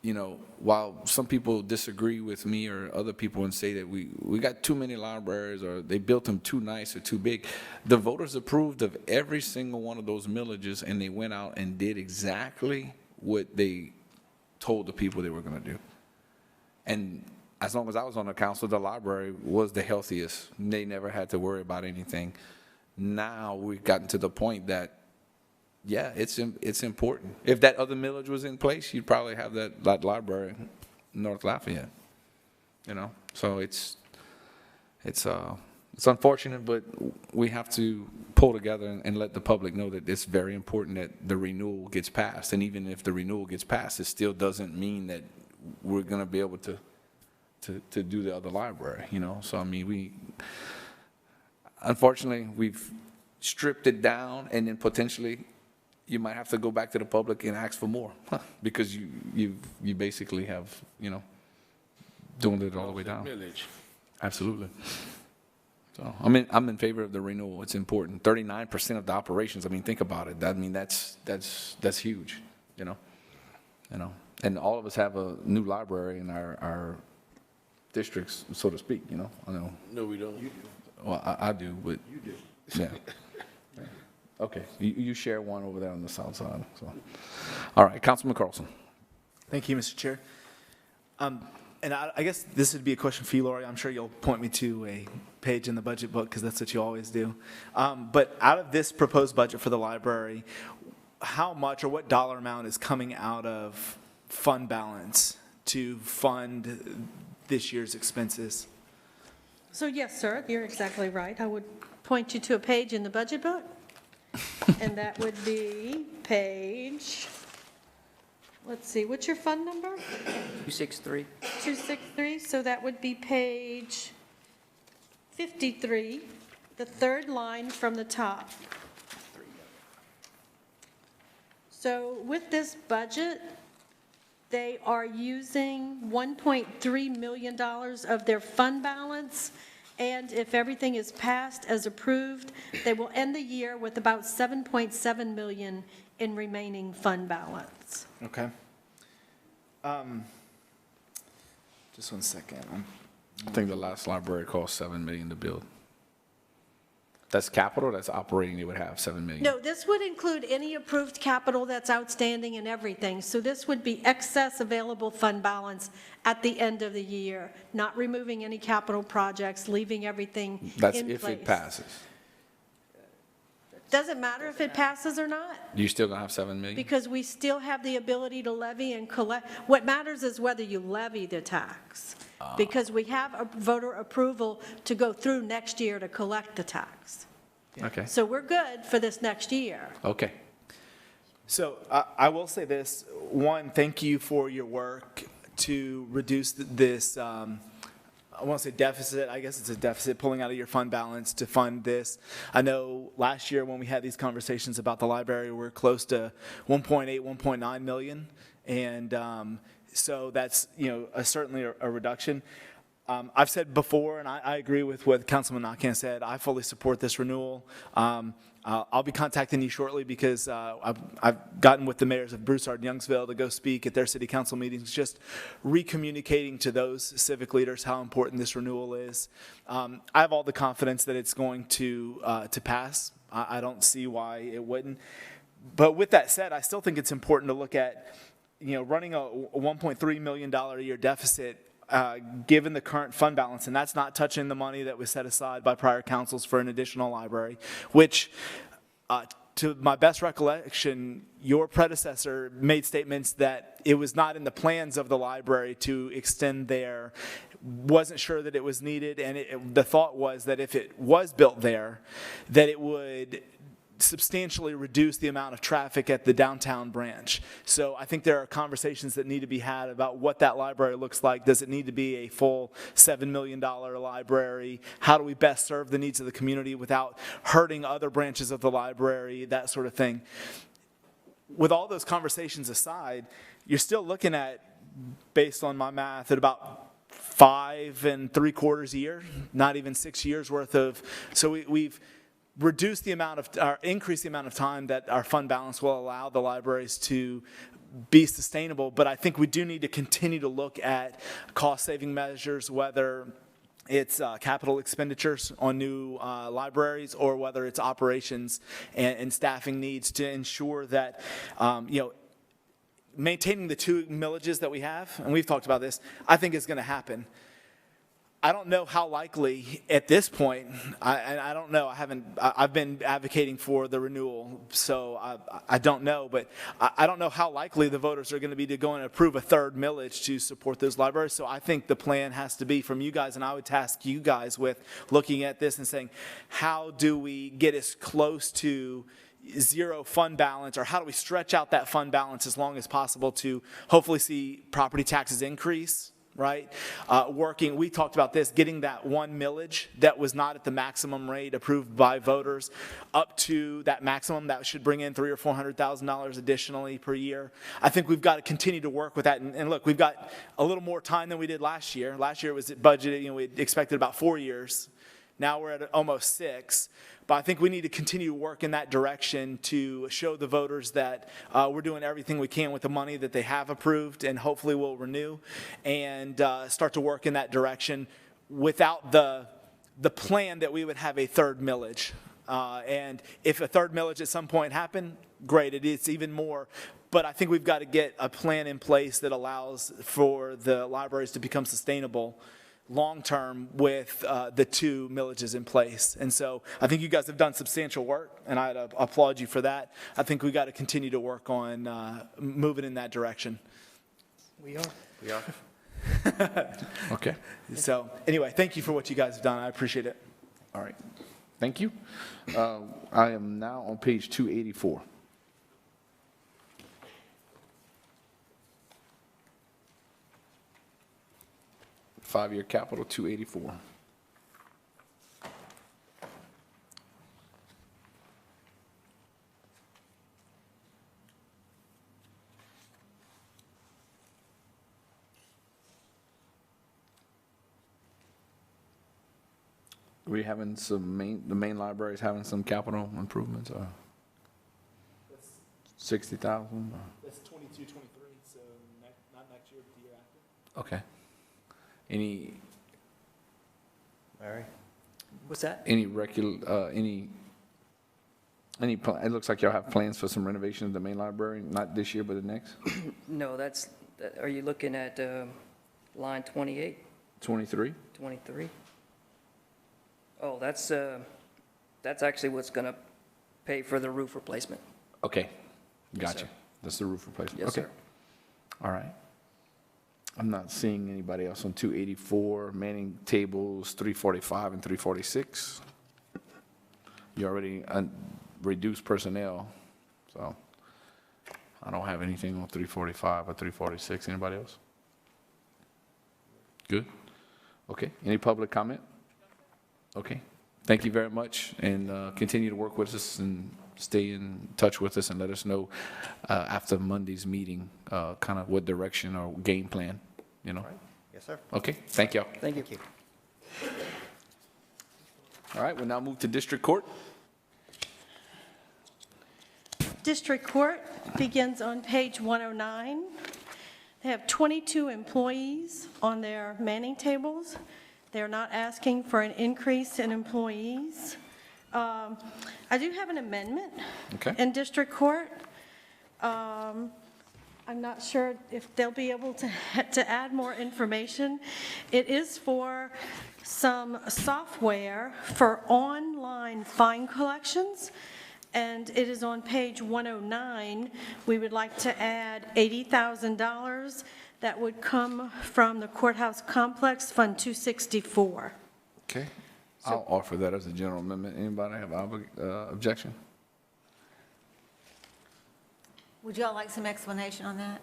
A: you know, while some people disagree with me or other people and say that we got too many libraries or they built them too nice or too big, the voters approved of every single one of those millages, and they went out and did exactly what they told the people they were going to do. And as long as I was on the council, the library was the healthiest. They never had to worry about anything. Now we've gotten to the point that, yeah, it's important. If that other millage was in place, you'd probably have that library in North Lafayette, you know? So it's unfortunate, but we have to pull together and let the public know that it's very important that the renewal gets passed. And even if the renewal gets passed, it still doesn't mean that we're going to be able to do the other library, you know? So, I mean, unfortunately, we've stripped it down, and then potentially you might have to go back to the public and ask for more because you basically have, you know, doing it all the way down.
L: Millage.
A: Absolutely. So, I mean, I'm in favor of the renewal. It's important. 39% of the operations, I mean, think about it. I mean, that's huge, you know? And all of us have a new library in our districts, so to speak, you know? I know.
L: No, we don't.
A: Well, I do, but. You do. Yeah. Okay, you share one over there on the south side, so. All right, Councilman Carlson.
B: Thank you, Mr. Chair. And I guess this would be a question for you, Lori. I'm sure you'll point me to a page in the budget book because that's what you always do. But out of this proposed budget for the library, how much or what dollar amount is coming out of fund balance to fund this year's expenses?
C: So yes, sir, you're exactly right. I would point you to a page in the budget book, and that would be page, let's see, what's your fund number?
K: 263.
C: 263, so that would be page 53, the third line from the top. So with this budget, they are using $1.3 million of their fund balance, and if everything is passed as approved, they will end the year with about $7.7 million in remaining fund balance.
B: Okay. Just 1 second.
A: I think the last library cost $7 million to build. That's capital, that's operating, you would have $7 million.
C: No, this would include any approved capital that's outstanding and everything. So this would be excess available fund balance at the end of the year, not removing any capital projects, leaving everything in place.
A: That's if it passes.
C: Doesn't matter if it passes or not,
A: You still gonna have $7 million?
C: because we still have the ability to levy and collect. What matters is whether you levy the tax, because we have a voter approval to go through next year to collect the tax.
A: Okay,
C: So we're good for this next year.
A: okay.
B: So I will say this. One, thank you for your work to reduce this, I want to say deficit. I guess it's a deficit, pulling out of your fund balance to fund this. I know last year when we had these conversations about the library, we're close to 1.8, 1.9 million. And so that's, you know, certainly a reduction. I've said before, and I agree with what Councilman Nakhan said, I fully support this renewal. I'll be contacting you shortly because I've gotten with the mayors of Broussard and Youngsville to go speak at their city council meetings, just recommunicating to those civic leaders how important this renewal is. I have all the confidence that it's going to pass. I don't see why it wouldn't. But with that said, I still think it's important to look at, you know, running a $1.3 million a year deficit given the current fund balance, and that's not touching the money that was set aside by prior councils for an additional library, which, to my best recollection, your predecessor made statements that it was not in the plans of the library to extend there, wasn't sure that it was needed, and the thought was that if it was built there, that it would substantially reduce the amount of traffic at the downtown branch. So I think there are conversations that need to be had about what that library looks like. Does it need to be a full $7 million library? How do we best serve the needs of the community without hurting other branches of the library, that sort of thing. With all those conversations aside, you're still looking at, based on my math, at about 5 3/4 a year, not even 6 years worth of, so we've reduce the amount of, or increase the amount of time that our fund balance will allow the libraries to be sustainable. But I think we do need to continue to look at cost-saving measures, whether it's capital expenditures on new libraries or whether it's operations and staffing needs to ensure that, you know, maintaining the 2 millages that we have, and we've talked about this, I think is going to happen. I don't know how likely at this point, I don't know, I've been advocating for the renewal, so I don't know, but I don't know how likely the voters are going to be to go and approve a 3rd millage to support those libraries. So I think the plan has to be from you guys, and I would task you guys with looking at this and saying, how do we get as close to zero fund balance, or how do we stretch out that fund balance as long as possible to hopefully see property taxes increase? Right? We talked about this, getting that 1 millage that was not at the maximum rate approved by voters up to that maximum. That should bring in $300,000 or $400,000 additionally per year. I think we've got to continue to work with that. And look, we've got a little more time than we did last year. Last year it was budgeted, we expected about 4 years. Now we're at almost 6. But I think we need to continue to work in that direction to show the voters that we're doing everything we can with the money that they have approved, and hopefully we'll renew and start to work in that direction without the plan that we would have a 3rd millage. And if a 3rd millage at some point happened, great, it's even more. But I think we've got to get a plan in place that allows for the libraries to become sustainable long-term with the 2 millages in place. And so I think you guys have done substantial work, and I'd applaud you for that. I think we got to continue to work on moving in that direction.
N: We are.
T: We are.
B: Okay. So anyway, thank you for what you guys have done. I appreciate it.
A: All right. Thank you. I am now on page 284. Five-year capital, 284. We having the main library is having some capital improvements, or 60,000?
B: That's 22, 23, so not next year, but the year after.
A: Okay. Any
T: Mary?
O: What's that?
A: it looks like y'all have plans for some renovations of the main library, not this year, but the next?
O: No, are you looking at line 28,
A: 23?
O: 23? Oh, that's actually what's going to pay for the roof replacement.
A: Okay,
O: Yes,
A: gotcha.
O: sir.
A: That's the roof replacement?
O: Yes,
A: Okay.
O: sir.
A: All right. I'm not seeing anybody else on 284, manning tables 345 and 346. You already reduced personnel, so I don't have anything on 345 or 346. Anybody else? Good. Okay, any public comment? Okay, thank you very much, and continue to work with us and stay in touch with us and let us know after Monday's meeting kind of what direction or game plan,
T: Right. Yes, sir.
A: Okay, thank y'all.
O: Thank you.
A: All right, we'll now move to district court.
C: District Court begins on page 109. They have 22 employees on their manning tables. They're not asking for an increase in employees. I do have an amendment in District Court. I'm not sure if they'll be able to add more information. It is for some software for online fine collections, and it is on page 109. We would like to add $80,000 that would come from the Courthouse Complex Fund 264.
A: Okay, I'll offer that as a general amendment. Anybody have objection?
U: Would y'all like some explanation on that?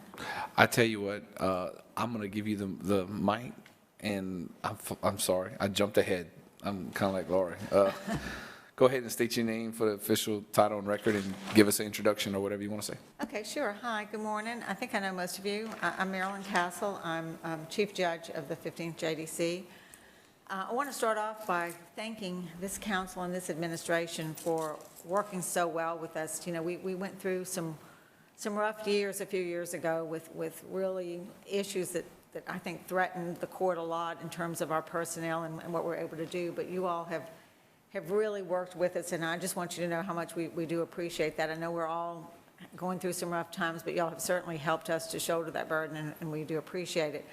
A: I tell you what, I'm going to give you the mic, and I'm sorry, I jumped ahead. I'm kind of like Lori. Go ahead and state your name for the official title and record, and give us an introduction or whatever you want to say.
U: Okay, sure. Hi, good morning. I think I know most of you. I'm Marilyn Castle. I'm Chief Judge of the 15th JDC. I want to start off by thanking this council and this administration for working so well with us. You know, we went through some rough years a few years ago with really issues that I think threatened the court a lot in terms of our personnel and what we're able to do, but you all have really worked with us, and I just want you to know how much we do appreciate that. I know we're all going through some rough times, but y'all have certainly helped us to shoulder that burden, and we do appreciate it.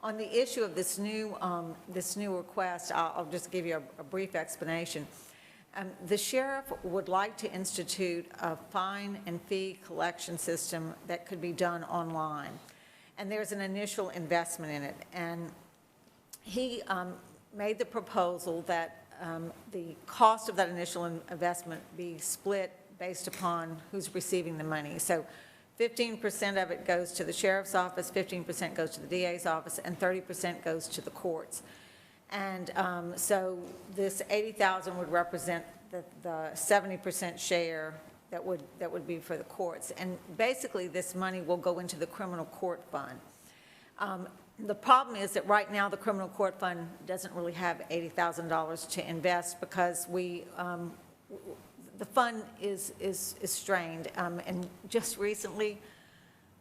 U: On the issue of this new request, I'll just give you a brief explanation. The sheriff would like to institute a fine and fee collection system that could be done online. And there's an initial investment in it. And he made the proposal that the cost of that initial investment be split based upon who's receiving the money. So 15% of it goes to the sheriff's office, 15% goes to the DA's office, and 30% goes to the courts. And so this $80,000 would represent the 70% share that would be for the courts. And basically, this money will go into the criminal court fund. The problem is that right now, the criminal court fund doesn't really have $80,000 to invest because the fund is strained. And just recently,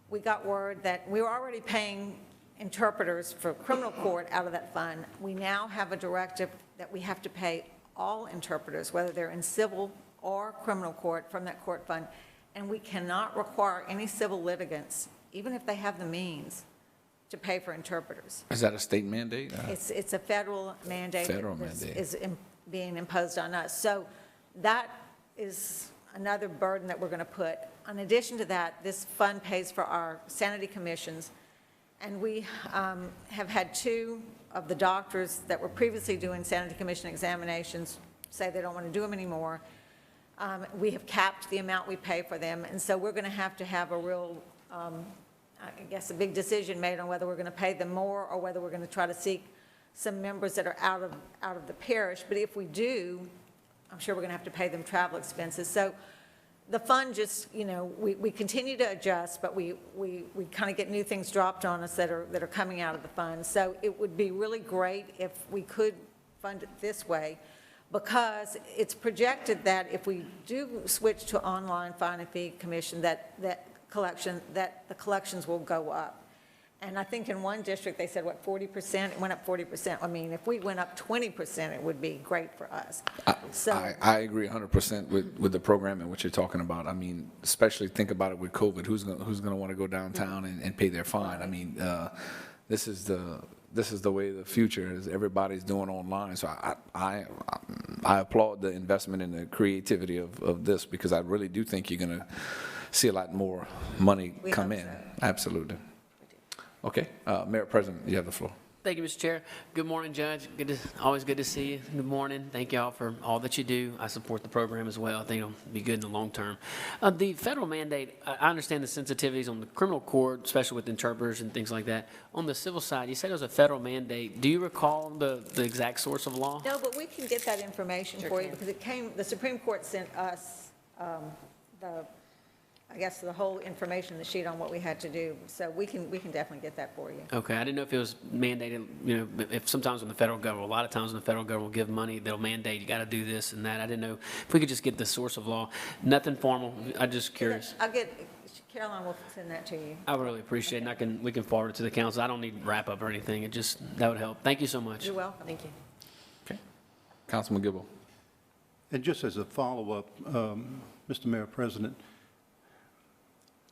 U: we got word that we were already paying interpreters for criminal court out of that fund. We now have a directive that we have to pay all interpreters, whether they're in civil or criminal court, from that court fund. And we cannot require any civil litigants, even if they have the means, to pay for interpreters.
A: Is that a state mandate?
U: It's a federal mandate.
A: Federal
U: that
A: mandate.
U: is being imposed on us. So that is another burden that we're going to put. In addition to that, this fund pays for our sanity commissions, and we have had 2 of the doctors that were previously doing sanity commission examinations say they don't want to do them anymore. We have capped the amount we pay for them, and so we're going to have a real, I guess, a big decision made on whether we're going to pay them more or whether we're going to try to seek some members that are out of the parish. But if we do, I'm sure we're going to have to pay them travel expenses. So the fund just, we continue to adjust, but we kind of get new things dropped on us that are coming out of the fund. So it would be really great if we could fund it this way, because it's projected that if we do switch to online fine and fee commission, that the collections will go up. And I think in one district, they said, 40%? It went up 40%. I mean, if we went up 20%, it would be great for us.
A: I agree 100% with the program and what you're talking about. I mean, especially think about it with COVID. Who's going to want to go downtown and pay their fine? I mean, this is the way of the future is everybody's doing online. So I applaud the investment and the creativity of this, because I really do think you're going to see a lot more money come in. Absolutely. Okay, Mayor President, you have the floor.
K: Thank you, Mr. Chair. Good morning, Judge. Always good to see you. Good morning. Thank you all for all that you do. I support the program as well. I think it'll be good in the long term. The federal mandate, I understand the sensitivities on the criminal court, especially with interpreters and things like that. On the civil side, you said it was a federal mandate. Do you recall the exact source of law?
U: No, but we can get that information for you, because the Supreme Court sent us the whole information, the sheet on what we had to do. So we can definitely get that for you.
K: Okay, I didn't know if it was mandated, if sometimes when the federal government, a lot of times when the federal government will give money, they'll mandate, you got to do this and that. I didn't know if we could just get the source of law. Nothing formal, I'm just curious.
U: Caroline will send that to you.
K: I would really appreciate it, and we can forward it to the council. I don't need wrap up or anything, that would help. Thank you so much.
U: You're welcome. Thank you.
A: Okay, Councilman Gibble.
I: And just as a follow-up, Mr. Mayor President,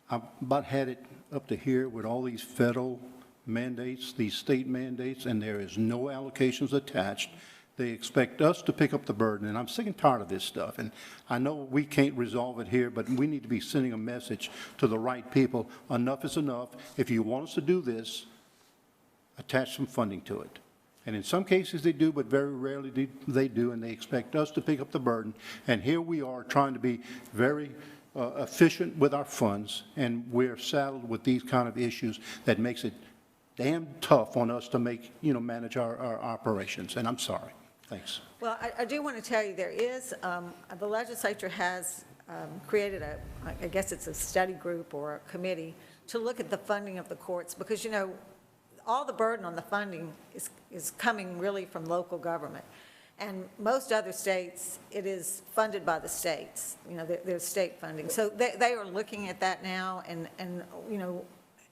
I: I've about had it up to here with all these federal mandates, these state mandates, and there is no allocations attached. They expect us to pick up the burden, and I'm sick and tired of this stuff. And I know we can't resolve it here, but we need to be sending a message to the right people. Enough is enough. If you want us to do this, attach some funding to it. And in some cases they do, but very rarely they do, and they expect us to pick up the burden. And here we are trying to be very efficient with our funds, and we're saddled with these kind of issues that makes it damn tough on us to manage our operations. And I'm sorry. Thanks.
U: Well, I do want to tell you, there is, the legislature has created I guess it's a study group or a committee to look at the funding of the courts, because, all the burden on the funding is coming really from local government. And most other states, it is funded by the states. There's state funding. So they are looking at that now, and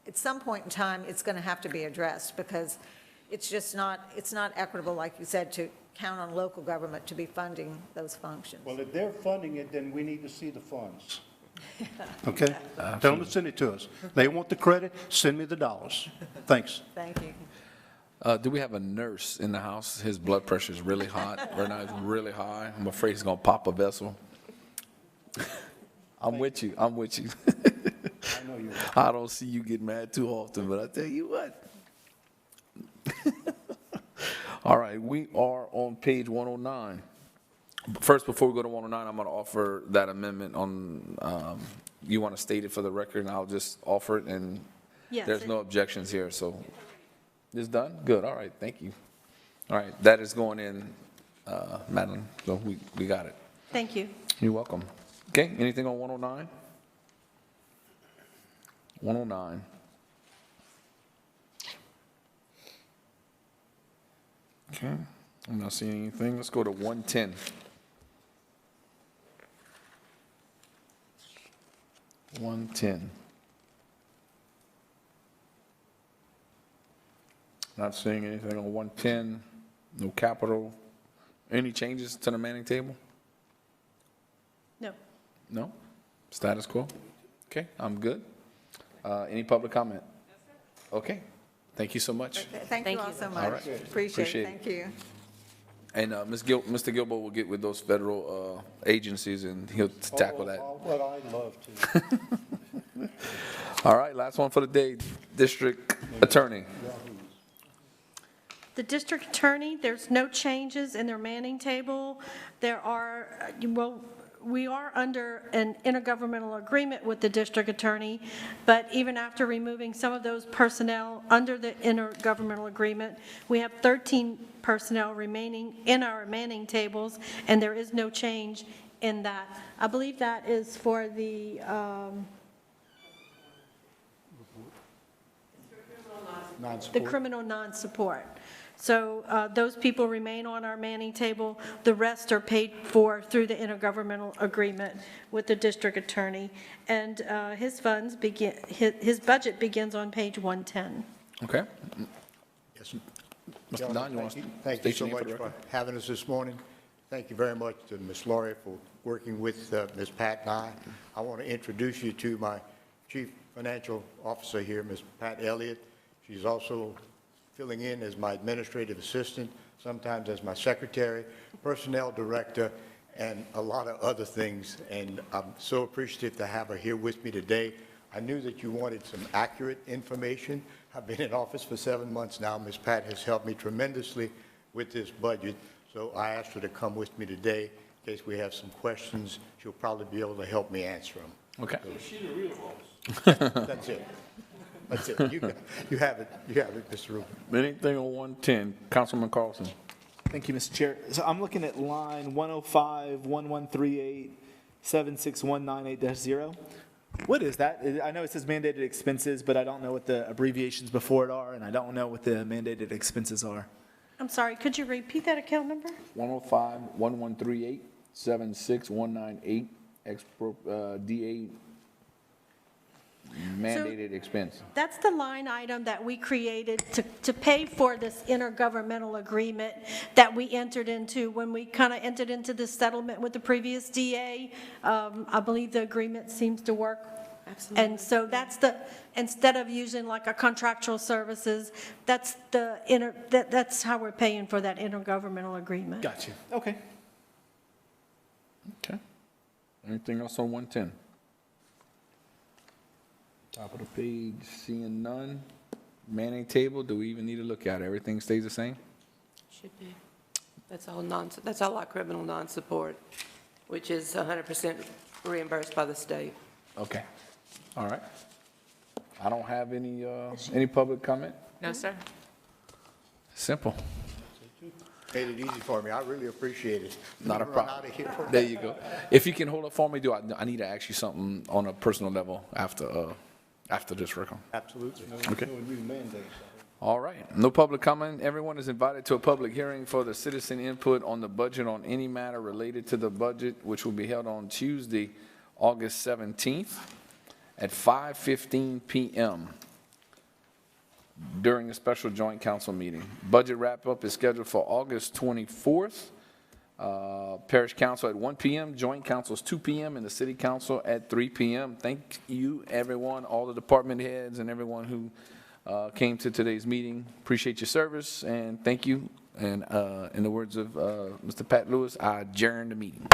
U: at some point in time, it's going to have to be addressed, because it's just not equitable, like you said, to count on local government to be funding those functions.
I: Well, if they're funding it, then we need to see the funds. Okay? Tell them to send it to us. They want the credit, send me the dollars. Thanks.
U: Thank you.
A: Do we have a nurse in the house? His blood pressure is really hot. Right now it's really high. I'm afraid he's going to pop a vessel. I'm with you. I'm with you.
I: I know you will.
A: I don't see you get mad too often, but I tell you what. All right, we are on page 109. First, before we go to 109, I'm going to offer that amendment on, you want to state it for the record, and I'll just offer it, and
C: Yes,
A: there's no objections here, so. It's done? Good, all right, thank you. All right, that is going in, Madeline, so we got it.
C: Thank you.
A: You're welcome. Okay, anything on 109? 109. Okay, I'm not seeing anything. Let's go to 110. 110. Not seeing anything on 110. No capital. Any changes to the Manning table?
C: No.
A: No? Status quo? Okay, I'm good. Any public comment? Okay, thank you so much.
U: Thank you all so much.
A: All right.
U: Appreciate it. Thank you.
A: And Mr. Gilbo will get with those federal agencies and he'll tackle that.
I: What I'd love to.
A: All right, last one for the day, District Attorney.
C: The district attorney, there's no changes in their Manning table. There are, we are under an intergovernmental agreement with the district attorney, but even after removing some of those personnel under the intergovernmental agreement, we have 13 personnel remaining in our Manning tables, and there is no change in that. I believe that is for the criminal non-support. So those people remain on our Manning table. The rest are paid for through the intergovernmental agreement with the district attorney. And his funds begin, his budget begins on page 110.
A: Okay.
D: Yes.
A: Mr. Don, you want to
D: Thank you so much for having us this morning. Thank you very much to Ms. Laurie for working with Ms. Pat and I. I want to introduce you to my Chief Financial Officer here, Ms. Pat Elliott. She's also filling in as my administrative assistant, sometimes as my secretary, personnel director, and a lot of other things. And I'm so appreciative to have her here with me today. I knew that you wanted some accurate information. I've been in office for 7 months now. Ms. Pat has helped me tremendously with this budget. So I asked her to come with me today in case we have some questions. She'll probably be able to help me answer them.
A: Okay.
L: She's the real boss.
D: That's it. That's it. You have it. You have it, Mr. Rubin.
A: Anything on 110, Councilman Carlson?
B: Thank you, Mr. Chair. So I'm looking at line 105, 1138, 76198-0. What is that? I know it says mandated expenses, but I don't know what the abbreviations before it are, and I don't know what the mandated expenses are.
C: I'm sorry, could you repeat that account number?
A: 105, 1138, 76198, DA mandated expense.
C: That's the line item that we created to pay for this intergovernmental agreement that we entered into when we kind of entered into this settlement with the previous DA. I believe the agreement seems to work. Absolutely. And so that's the, instead of using like a contractual services, that's the that's how we're paying for that intergovernmental agreement.
B: Got you. Okay.
A: Okay. Anything else on 110? Top of the page, seeing none. Manning table, do we even need to look at it? Everything stays the same?
V: Should be. That's all our criminal non-support, which is 100% reimbursed by the state.
A: Okay. All right. I don't have any public comment?
E: No, sir.
A: Simple.
D: Made it easy for me. I really appreciate it.
A: Not a
D: Run
A: problem.
D: out of here.
A: There you go. If you can hold it for me, I need to ask you something on a personal level after this, Rick.
D: Absolutely.
A: Okay. All right. No public comment. Everyone is invited to a public hearing for the citizen input on the budget on any matter related to the budget, which will be held on Tuesday, August 17th at 5:15 p.m. during a special joint council meeting. Budget wrap-up is scheduled for August 24th Parish Council at 1 p.m., Joint Councils 2 p.m., and the City Council at 3 p.m. Thank you, everyone, all the department heads and everyone who came to today's meeting. Appreciate your service, and thank you. And in the words of Mr. Pat Lewis, I adjourn the meeting.